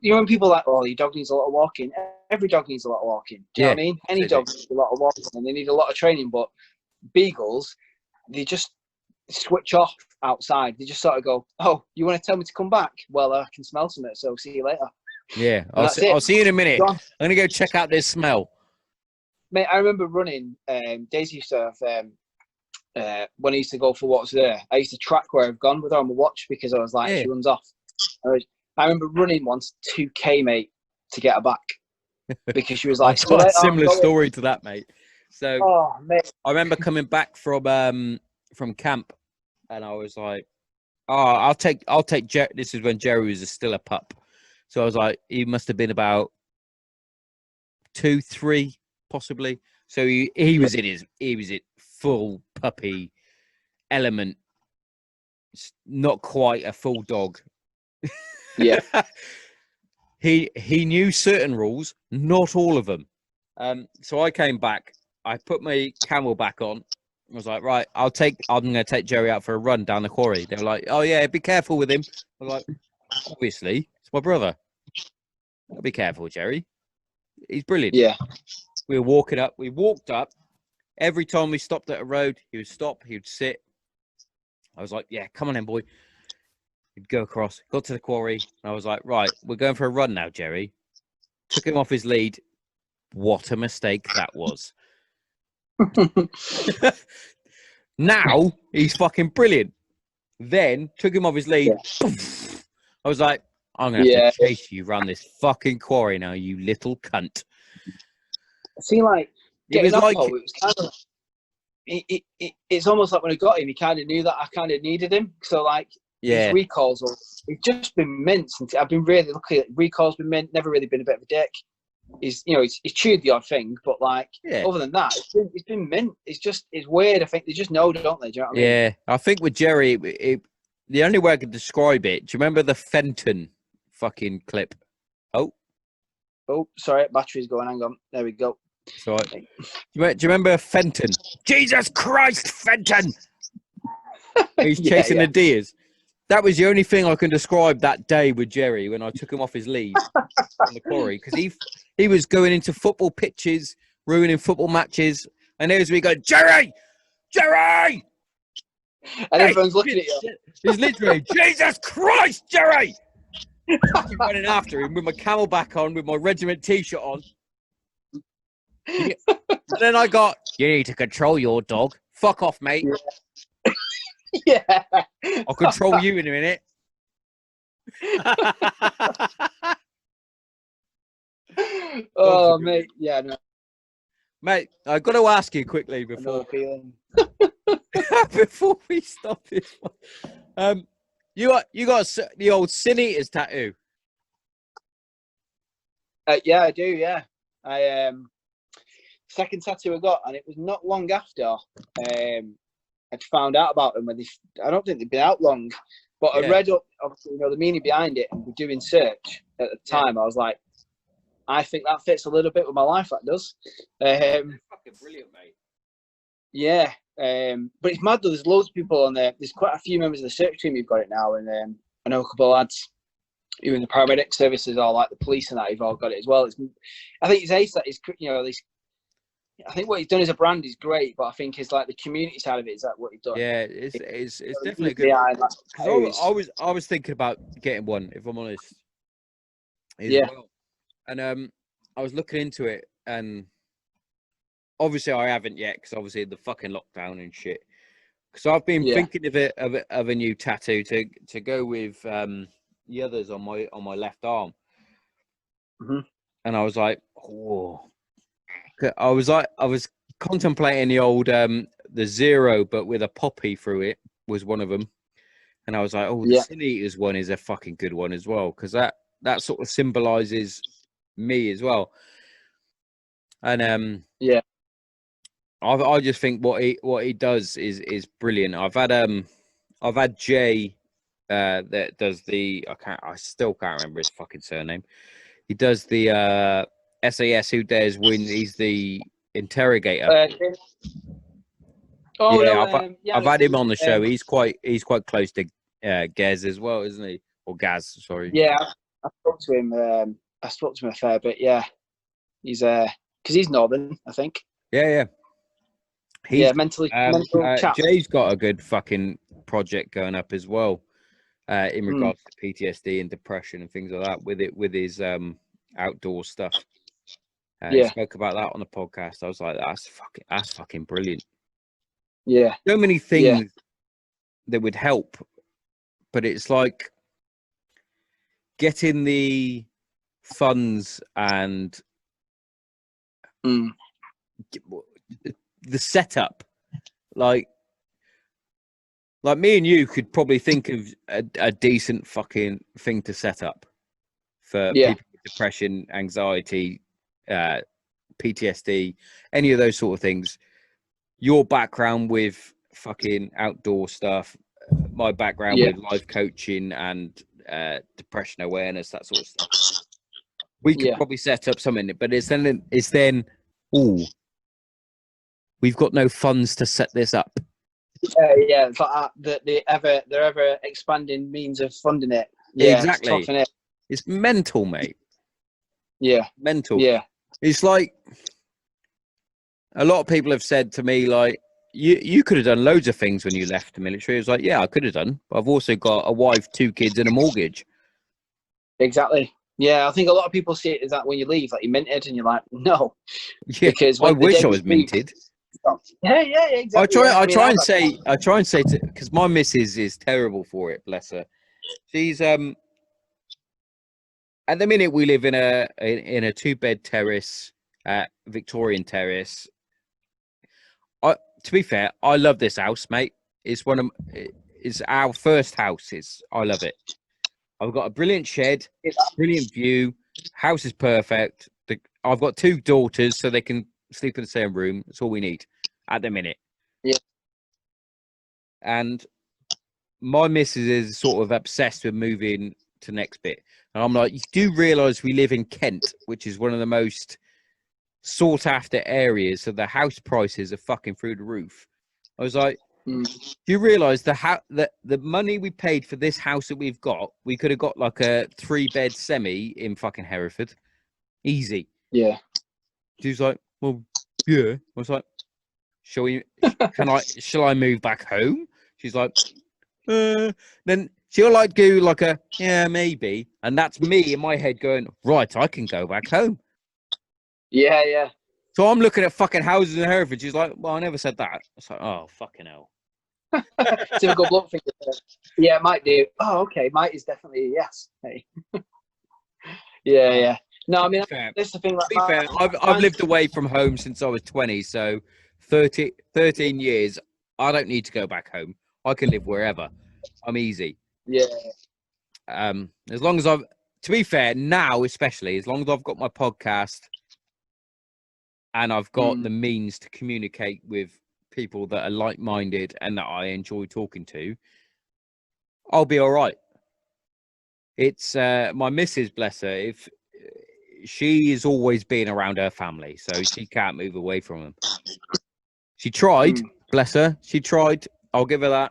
S2: When people are like, oh, your dog needs a lot of walking. Every dog needs a lot of walking. Do you know what I mean? Any dog needs a lot of walking and they need a lot of training, but beagles, they just switch off outside. They just sort of go, oh, you want to tell me to come back? Well, I can smell something, so see you later.
S1: Yeah, I'll see you in a minute. I'm going to go check out this smell.
S2: Mate, I remember running, Daisy used to have, when I used to go for walks there, I used to track where I've gone with her on my watch because I was like, she runs off. I remember running once 2K, mate, to get her back because she was like,
S1: I've got a similar story to that, mate. So
S2: mate.
S1: I remember coming back from camp, and I was like, I'll take Jerry. This is when Jerry was still a pup. So I was like, he must have been about 2, 3, possibly. So he was in full puppy element. It's not quite a full dog.
S2: Yeah.
S1: He knew certain rules, not all of them. So I came back. I put my camel back on. I was like, right, I'm going to take Jerry out for a run down the quarry. They were like, oh yeah, be careful with him. I was like, obviously, it's my brother. I'll be careful, Jerry. He's brilliant.
S2: Yeah.
S1: We were walking up. We walked up. Every time we stopped at a road, he would stop. He would sit. I was like, yeah, come on in, boy. He'd go across. Got to the quarry. And I was like, right, we're going for a run now, Jerry. Took him off his lead. What a mistake that was. Now, he's fucking brilliant. Then, took him off his lead. Yeah. I was like, I'm going to have to chase you around this fucking quarry now, you little cunt.
S2: See, like, getting up, it was kind of, it's almost like when I got him, he kind of knew that I kind of needed him. So, like, his recalls, he's just been mint. I've been really lucky. Recalls been mint, never really been a bit of a dick. He's chewed the odd thing, but, like, other than that, it's been mint. It's weird. I think they just know, don't they? Do you know what I mean?
S1: Yeah, I think with Jerry, the only way I could describe it, do you remember the Fenton fucking clip? Oh,
S2: sorry, battery's going. Hang on. There we go.
S1: Sorry. Do you remember Fenton? Jesus Christ, Fenton! He's chasing the deers. That was the only thing I can describe that day with Jerry when I took him off his lead on the quarry, because he was going into football pitches, ruining football matches. And there's me going, Jerry! Jerry!
S2: And everyone's looking at you.
S1: He's literally, Jesus Christ, Jerry! I'm running after him with my camelback on, with my regiment t-shirt on. And then I got, you need to control your dog. Fuck off, mate.
S2: Yeah.
S1: I'll control you in a minute.
S2: Oh, mate. Yeah, no.
S1: Mate, I've got to ask you quickly before before we stop this one. You got the old Sin Eaters tattoo?
S2: Yeah, I do. Yeah, I second tattoo I got, and it was not long after I'd found out about them. I don't think they'd been out long, but I read up, obviously, the meaning behind it, and doing search at the time. I was like, I think that fits a little bit with my life. That does.
S1: Fucking brilliant, mate.
S2: Yeah, but it's mad though. There's loads of people on there. There's quite a few members of the search team who've got it now, and I know a couple of lads who in the paramedic services or like the police and that who've all got it as well. I think it's ace that is, I think what he's done as a brand is great, but I think it's like the community side of it is that what he's done.
S1: Yeah, it's definitely good. I was thinking about getting one, if I'm honest. Well. And I was looking into it, and obviously I haven't yet because obviously the fucking lockdown and shit. Because I've been thinking of a new tattoo to go with the others on my left arm.
S2: Mm-hmm.
S1: And I was like, oh. I was contemplating the old the zero, but with a poppy through it was one of them. And I was like, the Sin Eaters one is a fucking good one as well, because that sort of symbolizes me as well. And I just think what he does is brilliant. I've had Jay that does I still can't remember his fucking surname. He does the SAS Who Dares Win. He's the interrogator. I've had him on the show. He's quite close to Gaz as well, isn't he? Or Gaz, sorry.
S2: Yeah, I spoke to him. I spoke to him a fair bit. Yeah, he's because he's northern, I think.
S1: Yeah. He's
S2: mental.
S1: Jay's got a good fucking project going up as well, in regards to PTSD and depression and things like that. With his outdoor stuff. He spoke about that on the podcast. I was like, that's fucking brilliant.
S2: Yeah,
S1: so many things that would help, but it's like getting the funds and the setup. Like me and you could probably think of a decent fucking thing to set up for people with depression, anxiety, PTSD, any of those sort of things. Your background with fucking outdoor stuff, my background with life coaching and depression awareness, that sort of stuff. We could probably set up something, but it's then we've got no funds to set this up.
S2: It's like the ever expanding means of funding it. Yeah,
S1: exactly. It's mental, mate.
S2: Yeah,
S1: mental.
S2: Yeah,
S1: it's like a lot of people have said to me, like, you could have done loads of things when you left the military. It was like, yeah, I could have done, but I've also got a wife, 2 kids, and a mortgage.
S2: Exactly. Yeah, I think a lot of people see it as that when you leave, like you're minted, and you're like, no.
S1: Yeah, because I wish I was minted.
S2: Yeah, exactly.
S1: I try and say because my missus is terrible for it, bless her. She's at the minute we live in a 2-bed terrace, Victorian terrace. To be fair, I love this house, mate. It's our first house. I love it. I've got a brilliant shed, brilliant view. House is perfect. I've got 2 daughters, so they can sleep in the same room. That's all we need at the minute.
S2: Yeah.
S1: And my missus is sort of obsessed with moving to the next bit. And I'm like, you do realise we live in Kent, which is one of the most sought after areas, so the house prices are fucking through the roof. I was like, do you realise the money we paid for this house that we've got, we could have got like a 3-bed semi in fucking Hereford, easy.
S2: Yeah.
S1: She was like, well, yeah. I was like, shall I move back home? She's like, then she'll like do like a, yeah, maybe. And that's me in my head going, right, I can go back home.
S2: Yeah.
S1: So I'm looking at fucking houses in Hereford. She's like, well, I never said that. It's like, oh, fucking hell.
S2: Typical blunt finger. Yeah, might do. Oh, okay. Might is definitely a yes. Hey. Yeah. No, I mean, that's the thing. Like,
S1: I've lived away from home since I was 20. So 13 years, I don't need to go back home. I can live wherever. I'm easy.
S2: Yeah.
S1: As long as to be fair, now especially, as long as I've got my podcast and I've got the means to communicate with people that are like-minded and that I enjoy talking to, I'll be all right. It's my missus, bless her, if she is always being around her family, so she can't move away from them. She tried, bless her. She tried. I'll give her that.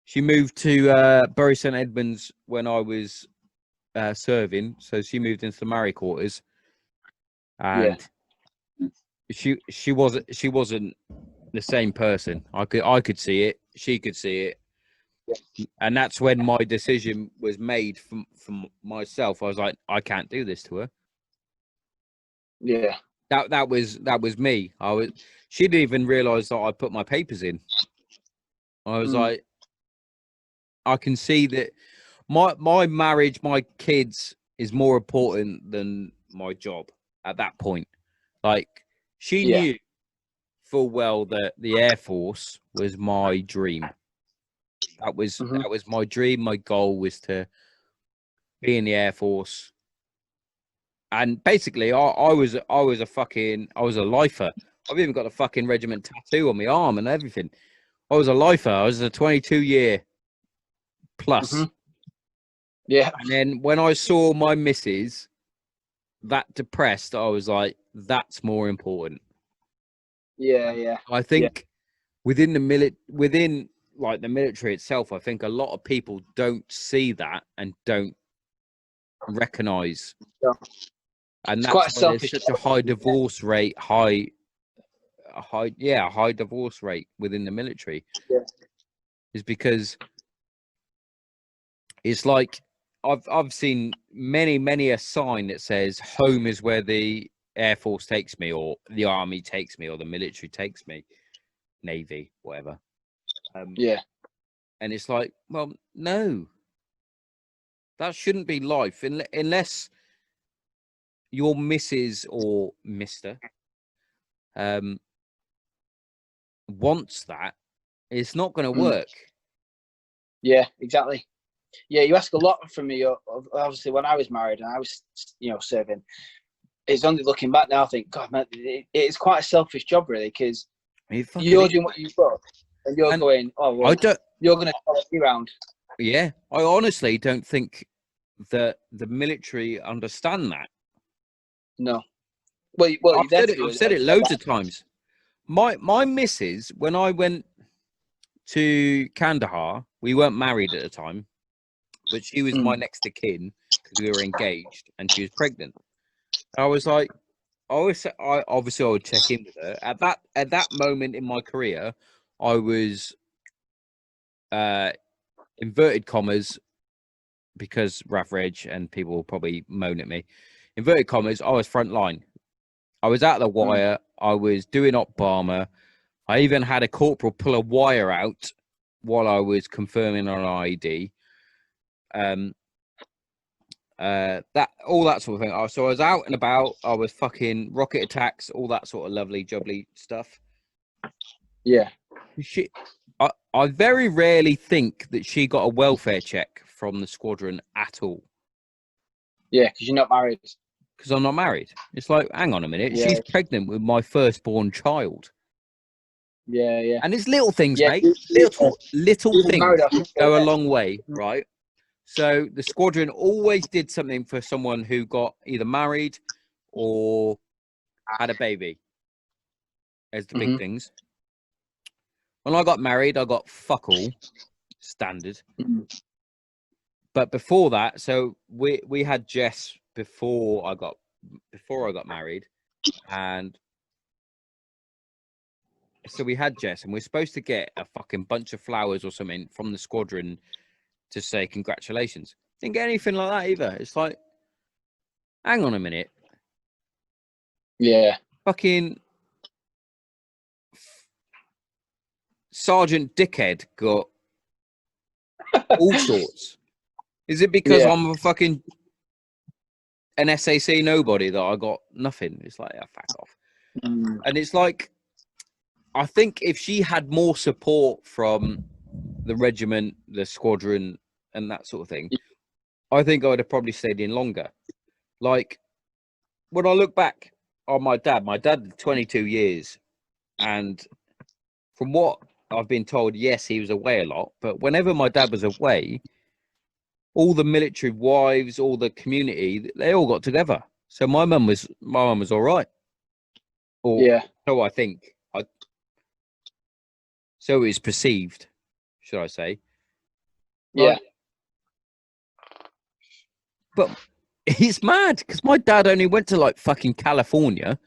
S1: She moved to Bury St Edmunds when I was serving, so she moved into the Married Quarters, and she wasn't the same person. I could see it. She could see it. And that's when my decision was made from myself. I was like, I can't do this to her.
S2: Yeah.
S1: That was me. She didn't even realise that I put my papers in. I was like, I can see that my marriage, my kids is more important than my job at that point. Like, she knew full well that the Air Force was my dream. That was my dream. My goal was to be in the Air Force. And basically, I was a lifer. I've even got a fucking regiment tattoo on my arm and everything. I was a lifer. I was a 22-year plus.
S2: Yeah.
S1: And then when I saw my missus that depressed, I was like, that's more important.
S2: Yeah.
S1: I think within the military itself, I think a lot of people don't see that and don't recognize.
S2: Yeah.
S1: And
S2: it's
S1: that's
S2: quite
S1: why there's such a high divorce rate, high divorce rate within the military.
S2: Yeah.
S1: Is because it's like I've seen many a sign that says home is where the Air Force takes me, or the Army takes me, or the military takes me, Navy, whatever. And it's like, well, no, that shouldn't be life unless your missus or Mister wants that. It's not going to work.
S2: Yeah, exactly. Yeah, you ask a lot from me. Obviously, when I was married and I was, serving, it's only looking back now. I think, God, man, it's quite a selfish job, really, because you're doing what you've got, and you're going, oh, well, you're going to follow me around.
S1: Yeah, I honestly don't think that the military understand that.
S2: No. Well,
S1: I've said it loads of times. My missus, when I went to Kandahar, we weren't married at the time, but she was my next of kin because we were engaged, and she was pregnant. I was like, I would check in with her at that moment in my career. I was inverted commas, because Rav Reg and people will probably moan at me. Inverted commas, I was front line. I was out of the wire. I was doing op bomber. I even had a corporal pull a wire out while I was confirming on ID. That all that sort of thing. So I was out and about. I was fucking rocket attacks, all that sort of lovely jubbly stuff.
S2: Yeah.
S1: I very rarely think that she got a welfare check from the squadron at all.
S2: Yeah, because you're not married.
S1: Because I'm not married. It's like, hang on a minute.
S2: Yeah.
S1: She's pregnant with my firstborn child.
S2: Yeah.
S1: And it's little things, mate. Little things go a long way, right? So the squadron always did something for someone who got either married or had a baby as the big things. When I got married, I got fuck all, standard. But before that, so we had Jess before I got married, and so we had Jess, and we're supposed to get a fucking bunch of flowers or something from the squadron to say congratulations. Didn't get anything like that either. It's like, hang on a minute.
S2: Yeah.
S1: Fucking Sergeant Dickhead got all sorts. Is it because I'm a fucking an SAC nobody that I got nothing? It's like, yeah, fuck off. And it's like, I think if she had more support from the regiment, the squadron, and that sort of thing, I think I would have probably stayed in longer. Like, when I look back on my dad did 22 years. And from what I've been told, yes, he was away a lot. But whenever my dad was away, all the military wives, all the community, they all got together. So my mum was all right. Or so I think. So it was perceived, should I say.
S2: Yeah.
S1: But it's mad because my dad only went to like fucking California.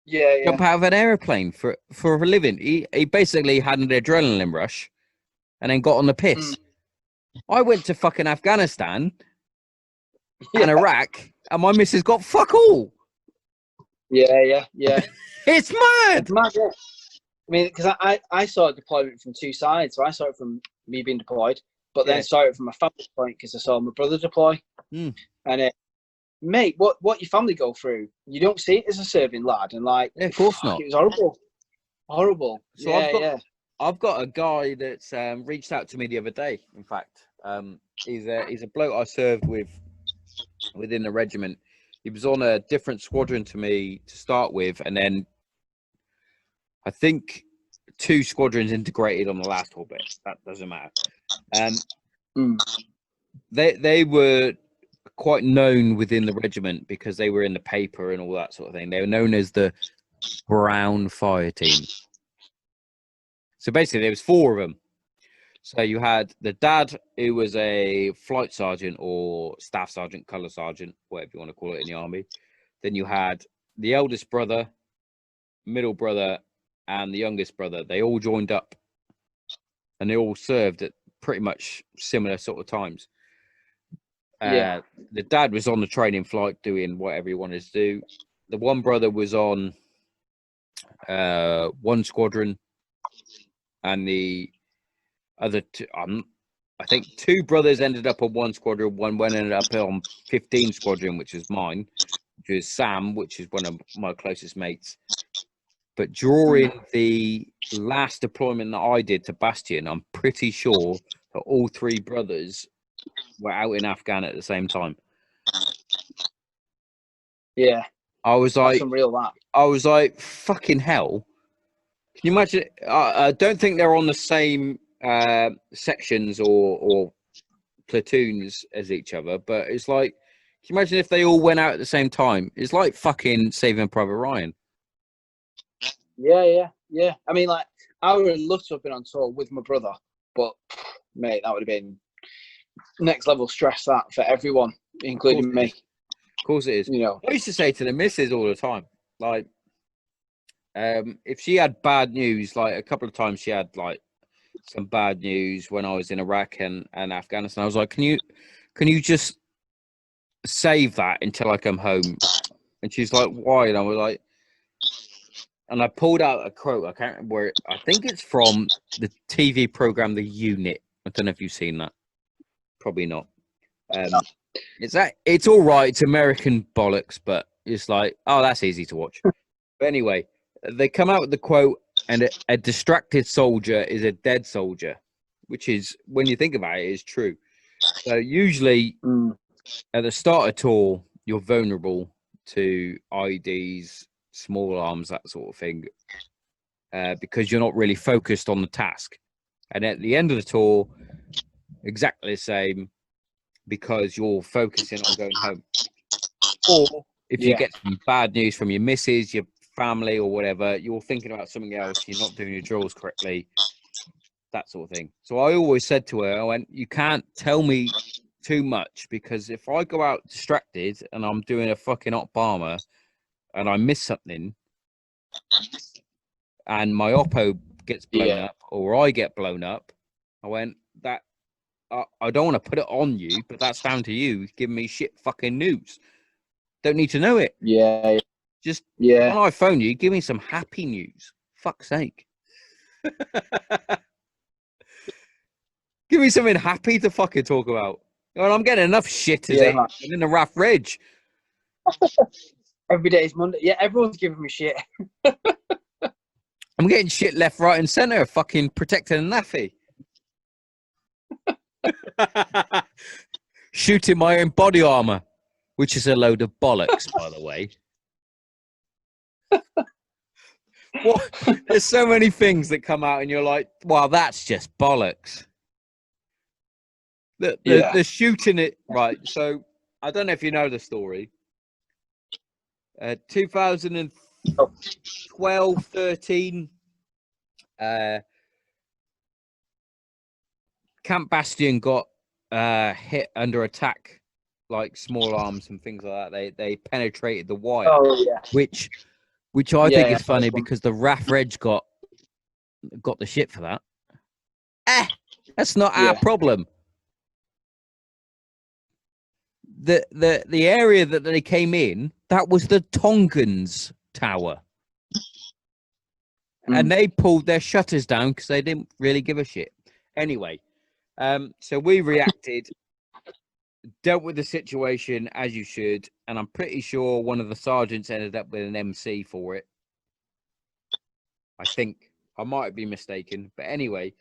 S1: Jump out of an airplane for a living. He basically had an adrenaline rush and then got on the piss. I went to fucking Afghanistan and Iraq, and my missus got fuck all.
S2: Yeah.
S1: It's mad.
S2: It's mad, yeah. I mean, because I saw deployment from two sides. So I saw it from me being deployed, but then I saw it from a family point because I saw my brother deploy. And mate, what your family go through, you don't see it as a serving lad, and like,
S1: of course not.
S2: It was horrible. So
S1: I've got a guy that's reached out to me the other day. In fact, he's a bloke I served with within the regiment. He was on a different squadron to me to start with, and then I think 2 squadrons integrated on the last orbit. That doesn't matter. They were quite known within the regiment because they were in the paper and all that sort of thing. They were known as the Brown Fire Team. So basically, there was 4 of them. So you had the dad, who was a flight sergeant or staff sergeant, colour sergeant, whatever you want to call it in the army. Then you had the eldest brother, middle brother, and the youngest brother. They all joined up, and they all served at pretty much similar sort of times. The dad was on the training flight doing whatever he wanted to do. The one brother was on one squadron, and the other 2, I think 2 brothers ended up on one squadron. One ended up on 15 squadron, which is mine, which is Sam, which is one of my closest mates. But during the last deployment that I did to Bastion, I'm pretty sure that all 3 brothers were out in Afghan at the same time.
S2: Yeah.
S1: I was like,
S2: that's unreal, that.
S1: I was like, fucking hell. Can you imagine? I don't think they're on the same sections or platoons as each other, but it's like, can you imagine if they all went out at the same time? It's like fucking Saving Private Ryan.
S2: Yeah. I mean, like, I would have loved to have been on tour with my brother, but mate, that would have been next level stress, that, for everyone, including me.
S1: Of course it is.
S2: You know,
S1: I used to say to the missus all the time, like, if she had bad news, like a couple of times she had like some bad news when I was in Iraq and Afghanistan, I was like, can you just save that until I come home? And she's like, why? And I was like, and I pulled out a quote. I can't remember where I think it's from the TV program The Unit. I don't know if you've seen that. Probably not. It's all right. It's American bollocks, but it's like, oh, that's easy to watch. But anyway, they come out with the quote, and a distracted soldier is a dead soldier, which is, when you think about it, is true. So usually at the start of tour, you're vulnerable to IEDs, small arms, that sort of thing, because you're not really focused on the task. And at the end of the tour, exactly the same, because you're focusing on going home. Or if you get some bad news from your missus, your family, or whatever, you're thinking about something else, you're not doing your drills correctly, that sort of thing. So I always said to her, I went, you can't tell me too much, because if I go out distracted and I'm doing a fucking hot bomber and I miss something, and my Oppo gets blown up, or I get blown up, I went, that I don't want to put it on you, but that's down to you giving me shit fucking news. Don't need to know it.
S2: Yeah.
S1: Just when I phone you, give me some happy news. Fuck's sake. Give me something happy to fucking talk about. Well, I'm getting enough shit as it. I'm in the Raff Ridge.
S2: Every day is Monday. Yeah, everyone's giving me shit.
S1: I'm getting shit left, right, and centre. Fucking protecting a naffy. Shooting my own body armor, which is a load of bollocks, by the way. What? There's so many things that come out, and you're like, "Wow, that's just bollocks." The shooting it right. So I don't know if you know the story. 2012, 13. Camp Bastion got hit under attack, like small arms and things like that. They penetrated the wire, which I think is funny because the Raff Reg got the shit for that. That's not our problem. The area that they came in, that was the Tongans tower. And they pulled their shutters down because they didn't really give a shit. Anyway, so we reacted, dealt with the situation as you should, and I'm pretty sure one of the sergeants ended up with an MC for it. I think. I might be mistaken. But anyway,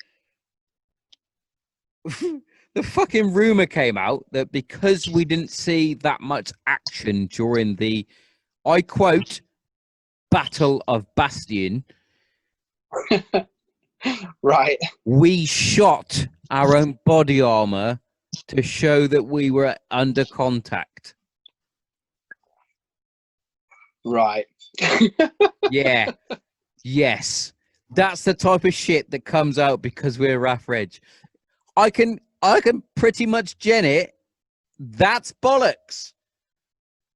S1: the fucking rumor came out that because we didn't see that much action during the, I quote, Battle of Bastion,
S2: right,
S1: we shot our own body armor to show that we were under contact.
S2: Right.
S1: Yeah. Yes. That's the type of shit that comes out because we're Raff Reg. I can pretty much gen it. That's bollocks.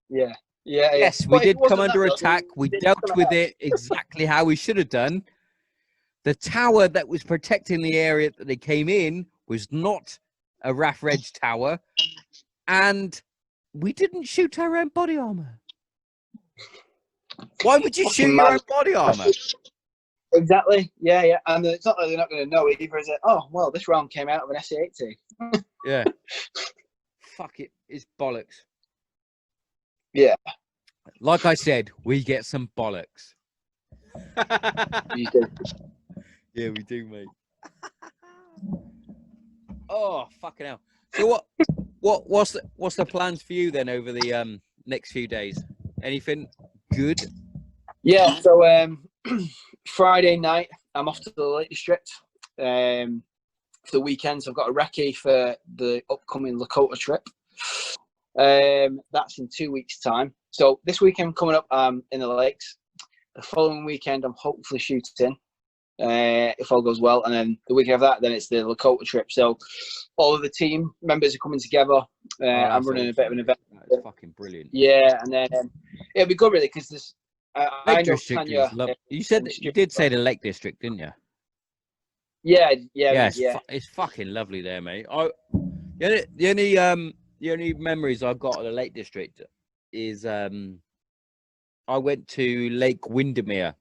S2: Yeah.
S1: Yes, we did come under attack. We dealt with it exactly how we should have done. The tower that was protecting the area that they came in was not a Raff Reg tower, and we didn't shoot our own body armor. Why would you shoot your own body armor?
S2: Exactly. Yeah. And it's not that they're not going to know either, is it? Oh, well, this round came out of an SA-80.
S1: Yeah. Fuck it. It's bollocks.
S2: Yeah.
S1: Like I said, we get some bollocks.
S2: You do.
S1: Yeah, we do, mate. Oh, fucking hell. So what's the plans for you then over the next few days? Anything good?
S2: Yeah, so Friday night I'm off to the Lake District for the weekend. So I've got a recce for the upcoming Lakota trip. That's in 2 weeks' time. So this weekend coming up in the lakes. The following weekend I'm hopefully shooting if all goes well, and then the weekend of that, then it's the Lakota trip. So all of the team members are coming together. I'm running a bit of an event.
S1: That's fucking brilliant.
S2: Yeah, and then it'll be good really because this.
S1: Lake District is you said that you did say the Lake District, didn't you?
S2: Yeah.
S1: It's fucking lovely there, mate. The only memories I've got of the Lake District is I went to Lake Windermere.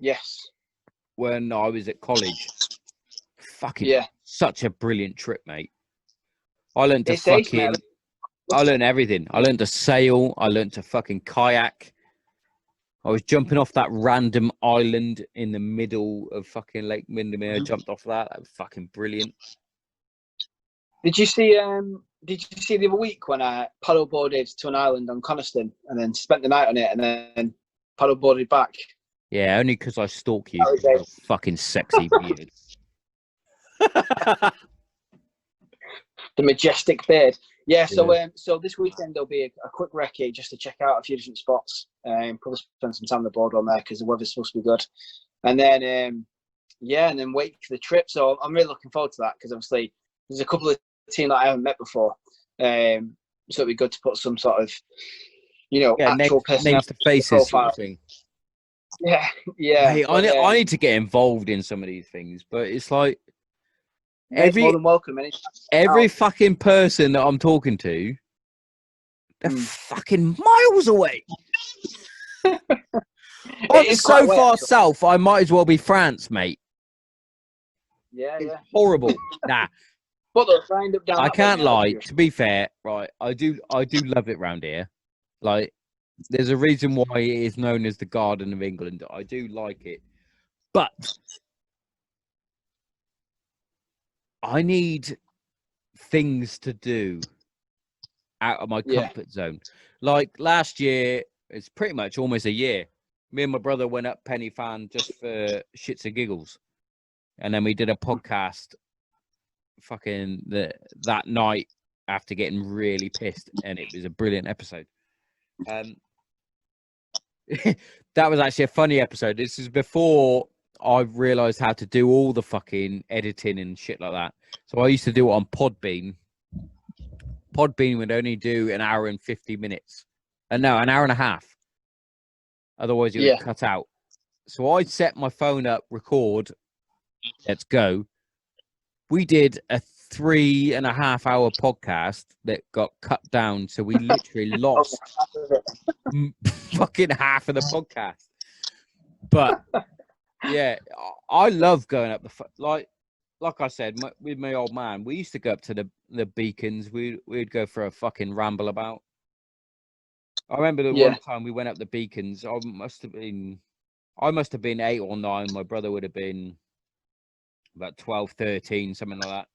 S2: Yes.
S1: When I was at college. Fucking such a brilliant trip, mate. I learned to I learned everything. I learned to sail. I learned to fucking kayak. I was jumping off that random island in the middle of fucking Lake Windermere. Jumped off that. That was fucking brilliant.
S2: Did you see the other week when I paddleboarded to an island on Coniston and then spent the night on it and then paddleboarded back?
S1: Yeah, only because I stalk you. Fucking sexy beard.
S2: The majestic beard. Yeah, so this weekend there'll be a quick recce just to check out a few different spots. Probably spend some time on the board on there because the weather's supposed to be good. And then and then wait for the trip. So I'm really looking forward to that because obviously there's a couple of teams that I haven't met before. So it'd be good to put some sort of, actual
S1: names to faces sort of thing.
S2: Yeah, yeah.
S1: Hey,
S2: But,
S1: I need to get involved in some of these things, but it's like
S2: Nate's more than welcome.
S1: every fucking person that I'm talking to, they're fucking miles away. I'm so far south, I might as well be France, mate.
S2: Yeah,
S1: it's
S2: yeah.
S1: horrible. Nah.
S2: But they'll signed up down.
S1: I can't lie. To be fair, right, I do love it round here. Like, there's a reason why it is known as the Garden of England. I do like it, but I need things to do out of my comfort zone. Like last year, it's pretty much almost a year. Me and my brother went up Penny Fan just for shits and giggles, and then we did a podcast. Fucking that night after getting really pissed, and it was a brilliant episode. That was actually a funny episode. This is before I realized how to do all the fucking editing and shit like that. So I used to do it on Podbean. Podbean would only do an hour and 50 minutes. No, an hour and a half. Otherwise, it would cut out. So I set my phone up, record, let's go. We did a 3.5 hour podcast that got cut down. So we literally lost fucking half of the podcast. But yeah, I love going up like I said, with my old man, we used to go up to the beacons. We'd go for a fucking ramble about. I remember the one time we went up the beacons. I must have been 8 or 9. My brother would have been about 12, 13, something like that.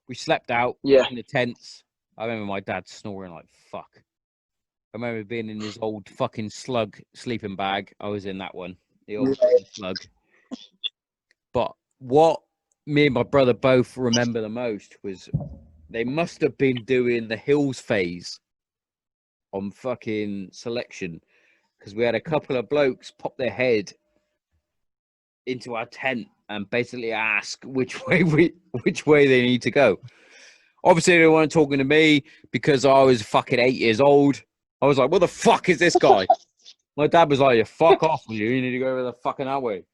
S1: We slept out in the tents. I remember my dad snoring like fuck. I remember being in his old fucking slug sleeping bag. I was in that one, the old slug. But what me and my brother both remember the most was they must have been doing the hills phase on fucking selection, because we had a couple of blokes pop their head into our tent and basically ask which way they need to go. Obviously, they weren't talking to me because I was fucking 8 years old. I was like, what the fuck is this guy? My dad was like, fuck off with you. You need to go over the fucking that way.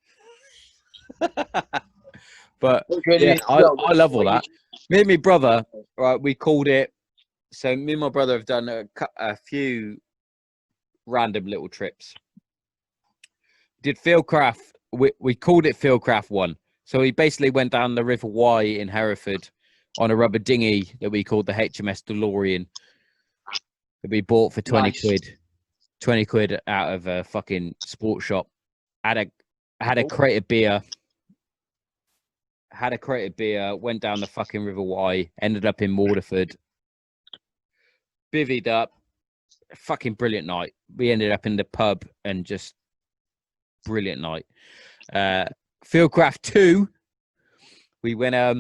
S1: But yeah, I love all that. Me and my brother, right, we called it. So me and my brother have done a few random little trips. Did Fieldcraft. We called it Fieldcraft 1. So we basically went down the River Wye in Hereford on a rubber dinghy that we called the HMS DeLorean that we bought for 20 quid. 20 quid out of a fucking sports shop. Had a crate of beer. Went down the fucking River Wye, ended up in Waterford. Bivvied up. Fucking brilliant night. We ended up in the pub and just brilliant night. Fieldcraft 2, we went up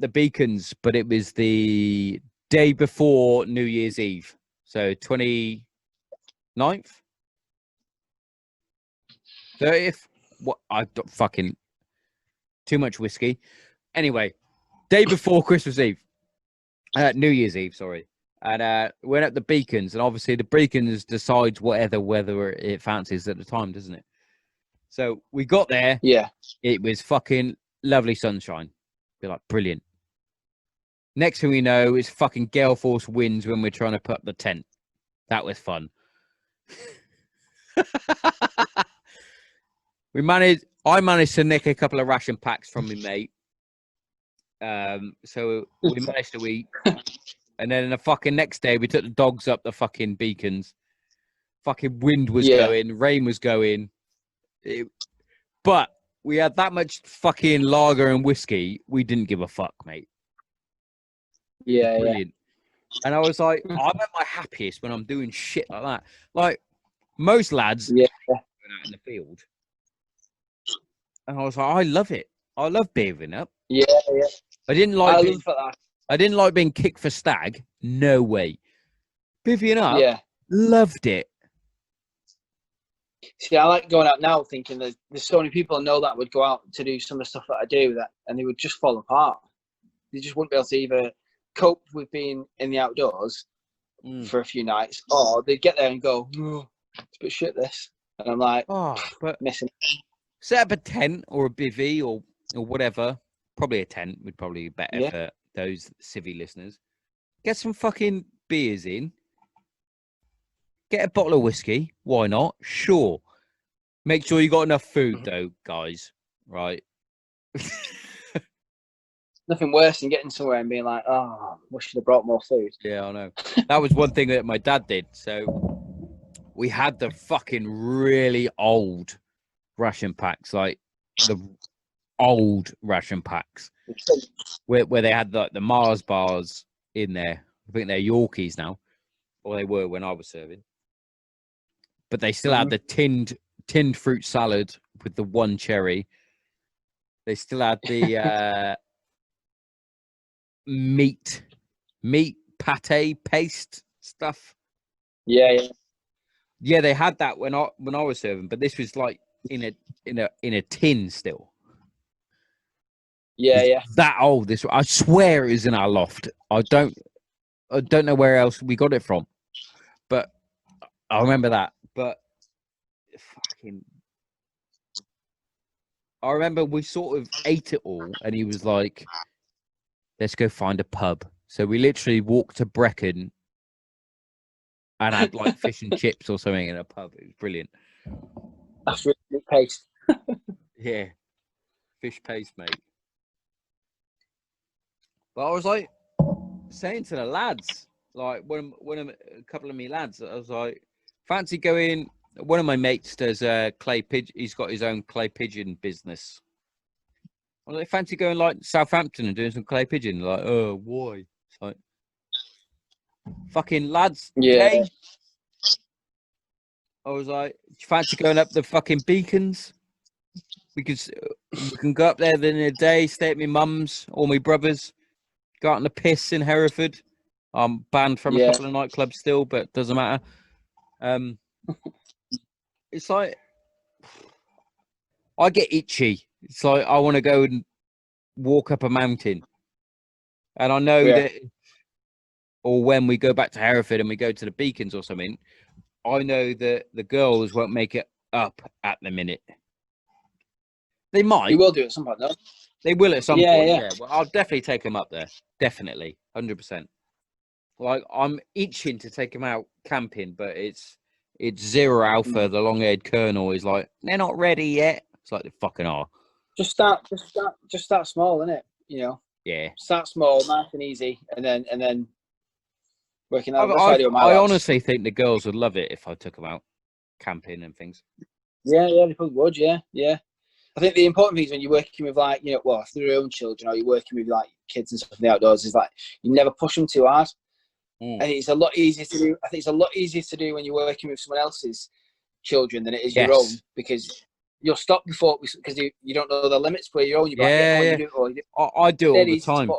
S1: the beacons, but it was the day before New Year's Eve. So 29th? 30th? What? I've got fucking too much whiskey. Anyway, day before Christmas Eve. New Year's Eve, sorry. And went up the beacons, and obviously the beacons decides whatever weather it fancies at the time, doesn't it? So we got there.
S2: Yeah.
S1: It was fucking lovely sunshine. Be like, brilliant. Next thing we know, it's fucking gale force winds when we're trying to put up the tent. That was fun. I managed to nick a couple of ration packs from my mate. So we managed to eat. And then the fucking next day, we took the dogs up the fucking beacons. Fucking wind was going, rain was going. But we had that much fucking lager and whiskey. We didn't give a fuck, mate.
S2: Yeah,
S1: brilliant. And I was like, I'm at my happiest when I'm doing shit like that. Like most lads going out in the field. And I was like, I love it. I love beavering up.
S2: Yeah.
S1: I didn't like being kicked for stag. No way. Bivvying up. Loved it.
S2: See, I like going out now thinking that there's so many people I know that would go out to do some of the stuff that I do and they would just fall apart. They just wouldn't be able to either cope with being in the outdoors for a few nights, or they'd get there and go, oh, it's a bit shit this. And I'm like,
S1: but
S2: missing.
S1: set up a tent or a bivvy or whatever. Probably a tent would probably be better for those civvy listeners. Get some fucking beers in. Get a bottle of whiskey. Why not? Sure. Make sure you got enough food, though, guys. Right?
S2: Nothing worse than getting somewhere and being like, oh, we should have brought more food.
S1: Yeah, I know. That was one thing that my dad did. So we had the fucking really old ration packs, like the old ration packs, where they had the Mars bars in there. I think they're Yorkies now, or they were when I was serving. But they still had the tinned fruit salad with the one cherry. They still had the meat pate paste stuff. Yeah. They had that when I was serving, but this was like in a tin still.
S2: Yeah.
S1: That old. This, I swear, it was in our loft. I don't know where else we got it from, but I remember that. But fucking, I remember we sort of ate it all, and he was like, "Let's go find a pub." So we literally walked to Brecon and had like fish and chips or something in a pub. It was brilliant.
S2: That's really good paste.
S1: Yeah, fish paste, mate. But I was like saying to the lads, like when a couple of me lads, I was like, fancy going. One of my mates does clay pigeon. He's got his own clay pigeon business. I was like, fancy going like Southampton and doing some clay pigeon. Like, oh, why? It's like, fucking lads.
S2: Yeah.
S1: Day. I was like, fancy going up the fucking Beacons? We can go up there then in a day, stay at my mum's or my brother's, go out on the piss in Hereford. I'm banned from a couple of nightclubs still, but doesn't matter. It's like I get itchy. It's like I want to go and walk up a mountain, and I know that. Or when we go back to Hereford and we go to the Beacons or something, I know that the girls won't make it up at the minute. They might.
S2: You will do it at some point, though.
S1: They will at some point. Yeah. Well, I'll definitely take them up there. Definitely, 100%. Like I'm itching to take them out camping, but it's Zero Alpha, the long-haired colonel, is like, they're not ready yet. It's like they fucking are.
S2: Just start small, innit? You know.
S1: Yeah.
S2: Start small, nice and easy, and then working out.
S1: I honestly think the girls would love it if I took them out camping and things.
S2: Yeah, they probably would. Yeah. I think the important thing is when you're working with, like, if they're your own children or you're working with like kids and stuff in the outdoors, is like you never push them too hard. And it's a lot easier to do. I think it's a lot easier to do when you're working with someone else's children than it is your own, because you'll stop before because you don't know the limits. Where your own, you're like,
S1: I do it all the time.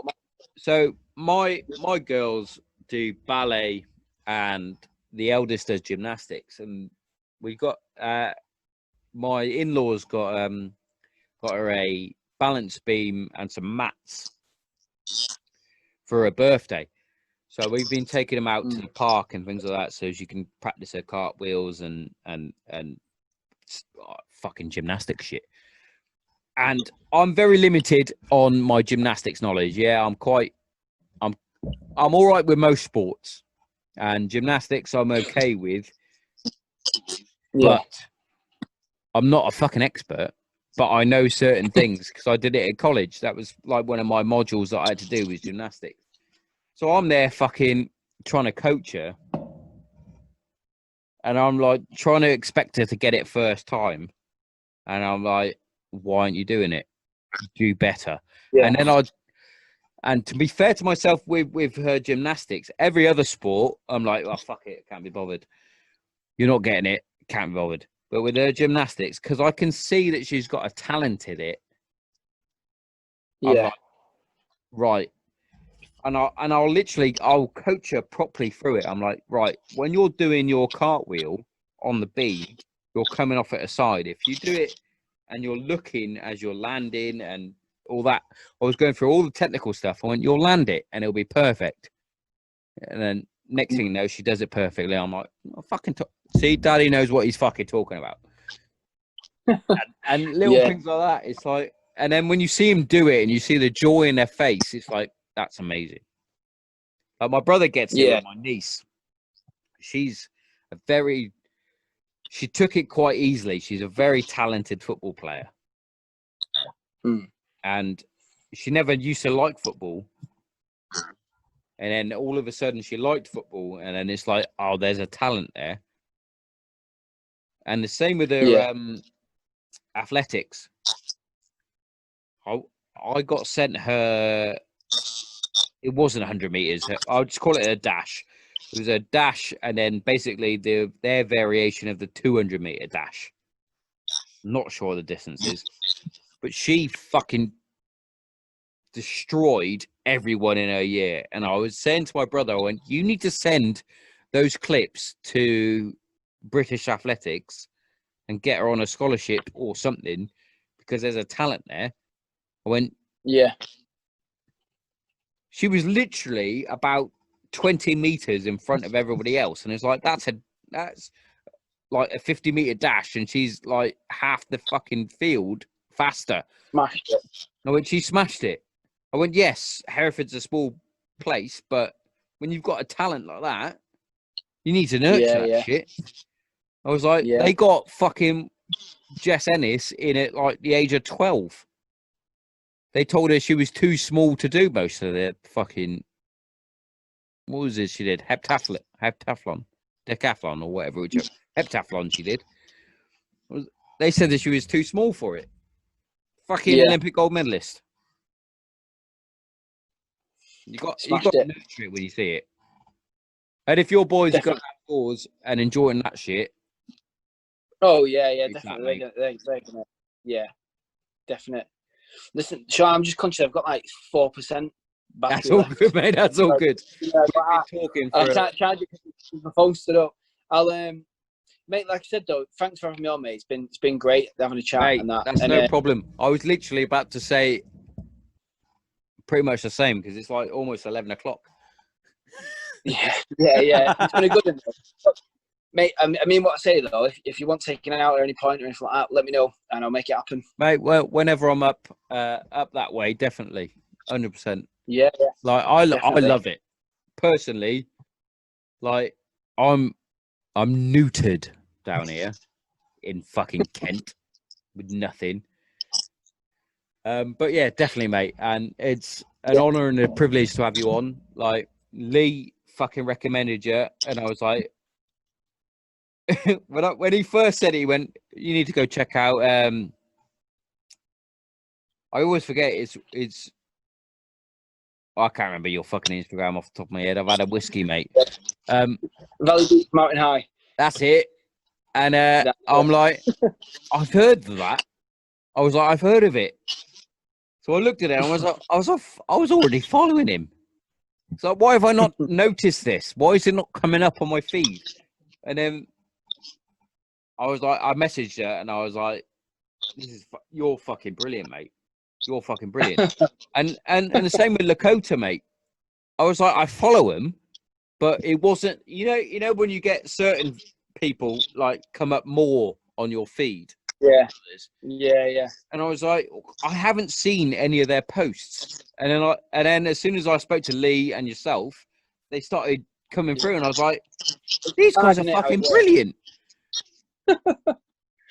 S1: So my girls do ballet, and the eldest does gymnastics, and we got my in-laws got her a balance beam and some mats for her birthday. So we've been taking them out to the park and things like that, so she can practice her cartwheels and fucking gymnastics shit. And I'm very limited on my gymnastics knowledge. Yeah, I'm all right with most sports, and gymnastics I'm okay with.
S2: Yeah.
S1: But I'm not a fucking expert. But I know certain things because I did it at college. That was like one of my modules that I had to do was gymnastics. So I'm there fucking trying to coach her. And I'm like trying to expect her to get it first time. And I'm like, why aren't you doing it? Do better. Yeah. And to be fair to myself with her gymnastics, every other sport, I'm like, oh, fuck it. Can't be bothered. You're not getting it. Can't be bothered. But with her gymnastics, because I can see that she's got a talent in it. Yeah. I'm like, right. And I'll coach her properly through it. I'm like, right, when you're doing your cartwheel on the beam, you're coming off at a side. If you do it and you're looking as you're landing and all that, I was going through all the technical stuff. I went, you'll land it and it'll be perfect. And then next thing you know, she does it perfectly. I'm like, oh, fucking see, Daddy knows what he's fucking talking about. and little things like that. It's like, and then when you see them do it and you see the joy in their face, it's like, that's amazing. Like my brother gets it with my niece. She's she took it quite easily. She's a very talented football player. And she never used to like football. And then all of a sudden she liked football. And then it's like, oh, there's a talent there. And the same with her athletics. I got sent her, it wasn't 100 meters. I'll just call it a dash. It was a dash, and then basically their variation of the 200-meter dash. I'm not sure the distances, but she fucking destroyed everyone in her year. And I was saying to my brother, I went, you need to send those clips to British Athletics and get her on a scholarship or something, because there's a talent there. I went,
S2: yeah.
S1: She was literally about 20 meters in front of everybody else. And it's like, that's like a 50-meter dash. And she's like half the fucking field faster.
S2: Smashed it.
S1: I went, she smashed it. I went, yes, Hereford's a small place, but when you've got a talent like that, you need to nurture that shit. I was like, they got fucking Jess Ennis in at like the age of 12. They told her she was too small to do most of the fucking, what was it she did? Heptathlon, decathlon or whatever. Heptathlon she did. They said that she was too small for it. Fucking Olympic gold medalist. You got to nurture it when you see it. And if your boys are going outdoors and enjoying that shit.
S2: Oh, yeah, definitely. Yeah, definitely. Listen, Sean, I'm just conscious I've got like 4% battery.
S1: That's all good, mate. That's all good.
S2: Yeah, I can't charge it because my phone's stood up. I'll, mate, like I said, though, thanks for having me on, mate. It's been great having a chat, mate, and that.
S1: That's no problem. I was literally about to say pretty much the same, because it's like almost 11 o'clock.
S2: Yeah. It's been a good one, mate. I mean, what I say though, if you want taking it out at any point or anything like that, let me know and I'll make it happen,
S1: mate. Well, whenever I'm up that way, definitely, 100%.
S2: Yeah.
S1: Like I love it personally. Like I'm neutered down here in fucking Kent with nothing. But yeah, definitely, mate. And it's an honor and a privilege to have you on. Like Lee fucking recommended you, and I was like, when he first said it, he went, you need to go check out. I always forget it's. I can't remember your fucking Instagram off the top of my head. I've had a whiskey, mate.
S2: Valley Beach Mountain High.
S1: That's it. And I'm like, I've heard of that. I was like, I've heard of it. So I looked at it and I was already following him. So why have I not noticed this? Why is it not coming up on my feed? And then I was like, I messaged her and I was like, you're fucking brilliant, mate. You're fucking brilliant. and the same with Lakota, mate. I was like, I follow him, but it wasn't, you know, when you get certain people like come up more on your feed.
S2: Yeah.
S1: And I was like, I haven't seen any of their posts. And then as soon as I spoke to Lee and yourself, they started coming through, and I was like, these guys are fucking brilliant.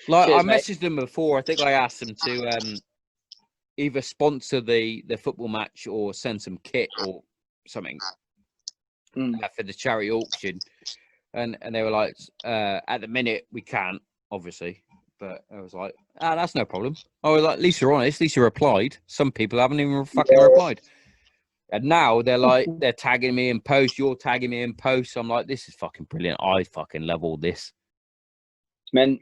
S1: Like, cheers, I messaged them before. I think I asked them to either sponsor the football match or send some kit or something for the charity auction. And they were like, at the minute we can't, obviously. But I was like, that's no problem. I was like, at least you're honest. At least you replied. Some people haven't even fucking replied. And now they're like, they're tagging me in posts. You're tagging me in posts. I'm like, this is fucking brilliant. I fucking love all this.
S2: Man,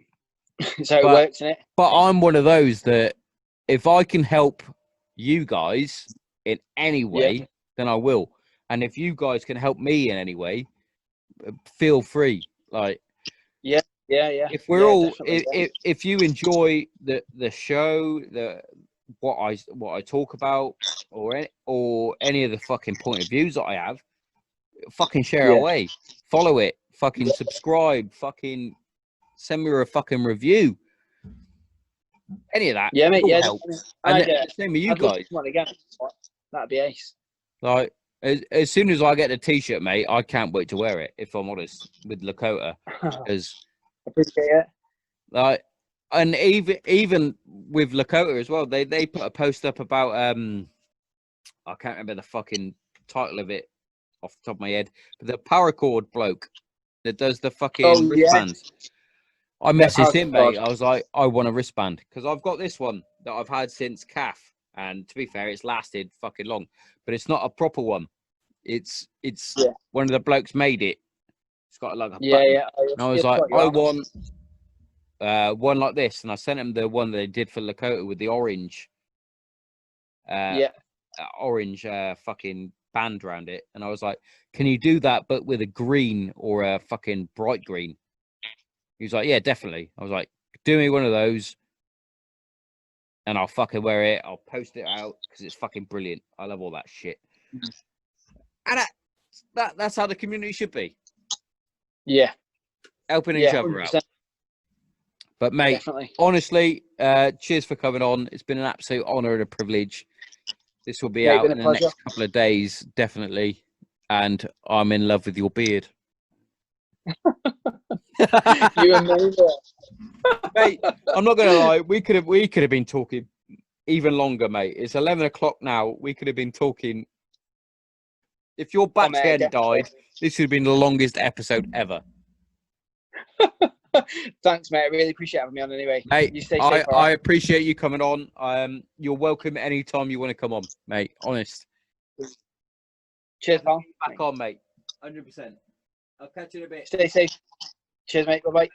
S2: it's how it works, isn't it?
S1: But I'm one of those that if I can help you guys in any way, then I will. And if you guys can help me in any way, feel free. Like,
S2: yeah.
S1: If we're if you enjoy the show, what I talk about, or any of the fucking point of views that I have, fucking share away, follow it, fucking subscribe, fucking send me a fucking review. any of that.
S2: Yeah, mate.
S1: All
S2: Yeah,
S1: helps. And the same with you
S2: I'd love
S1: guys.
S2: one again. That'd be ace.
S1: Like as soon as I get the t-shirt, mate, I can't wait to wear it. If I'm honest, with Lakota, because
S2: Appreciate it.
S1: like, and even with Lakota as well, they put a post up about I can't remember the fucking title of it off the top of my head, but the paracord bloke that does the fucking wristbands. I messaged him, mate. I was like, I want a wristband because I've got this one that I've had since CAF, and to be fair, it's lasted fucking long, but it's not a proper one. It's one of the blokes made it. It's got like a button. And I was like, I want one like this, and I sent him the one they did for Lakota with the orange, orange fucking band around it, and I was like, can you do that but with a green or a fucking bright green? He was like, yeah, definitely. I was like, do me one of those and I'll fucking wear it. I'll post it out because it's fucking brilliant. I love all that shit. And that's how the community should be.
S2: Yeah.
S1: Helping each other 100%. Out. But, mate, honestly, cheers for coming on. It's been an absolute honour and a privilege. This will be out in the next couple of days, definitely. And I'm in love with your beard.
S2: You and me,
S1: mate. I'm not gonna lie. We could have been talking even longer, mate. It's 11 o'clock now. We could have been talking. If your battery hadn't died, this would have been the longest episode ever.
S2: Thanks, mate. I really appreciate having me on. Anyway,
S1: mate,
S2: you stay safe.
S1: I appreciate you coming on. You're welcome anytime you want to come on, mate. Honest.
S2: Cheers, pal.
S1: Back on, mate. 100%. I'll catch you in a bit.
S2: Stay safe. Cheers, mate. Bye-bye.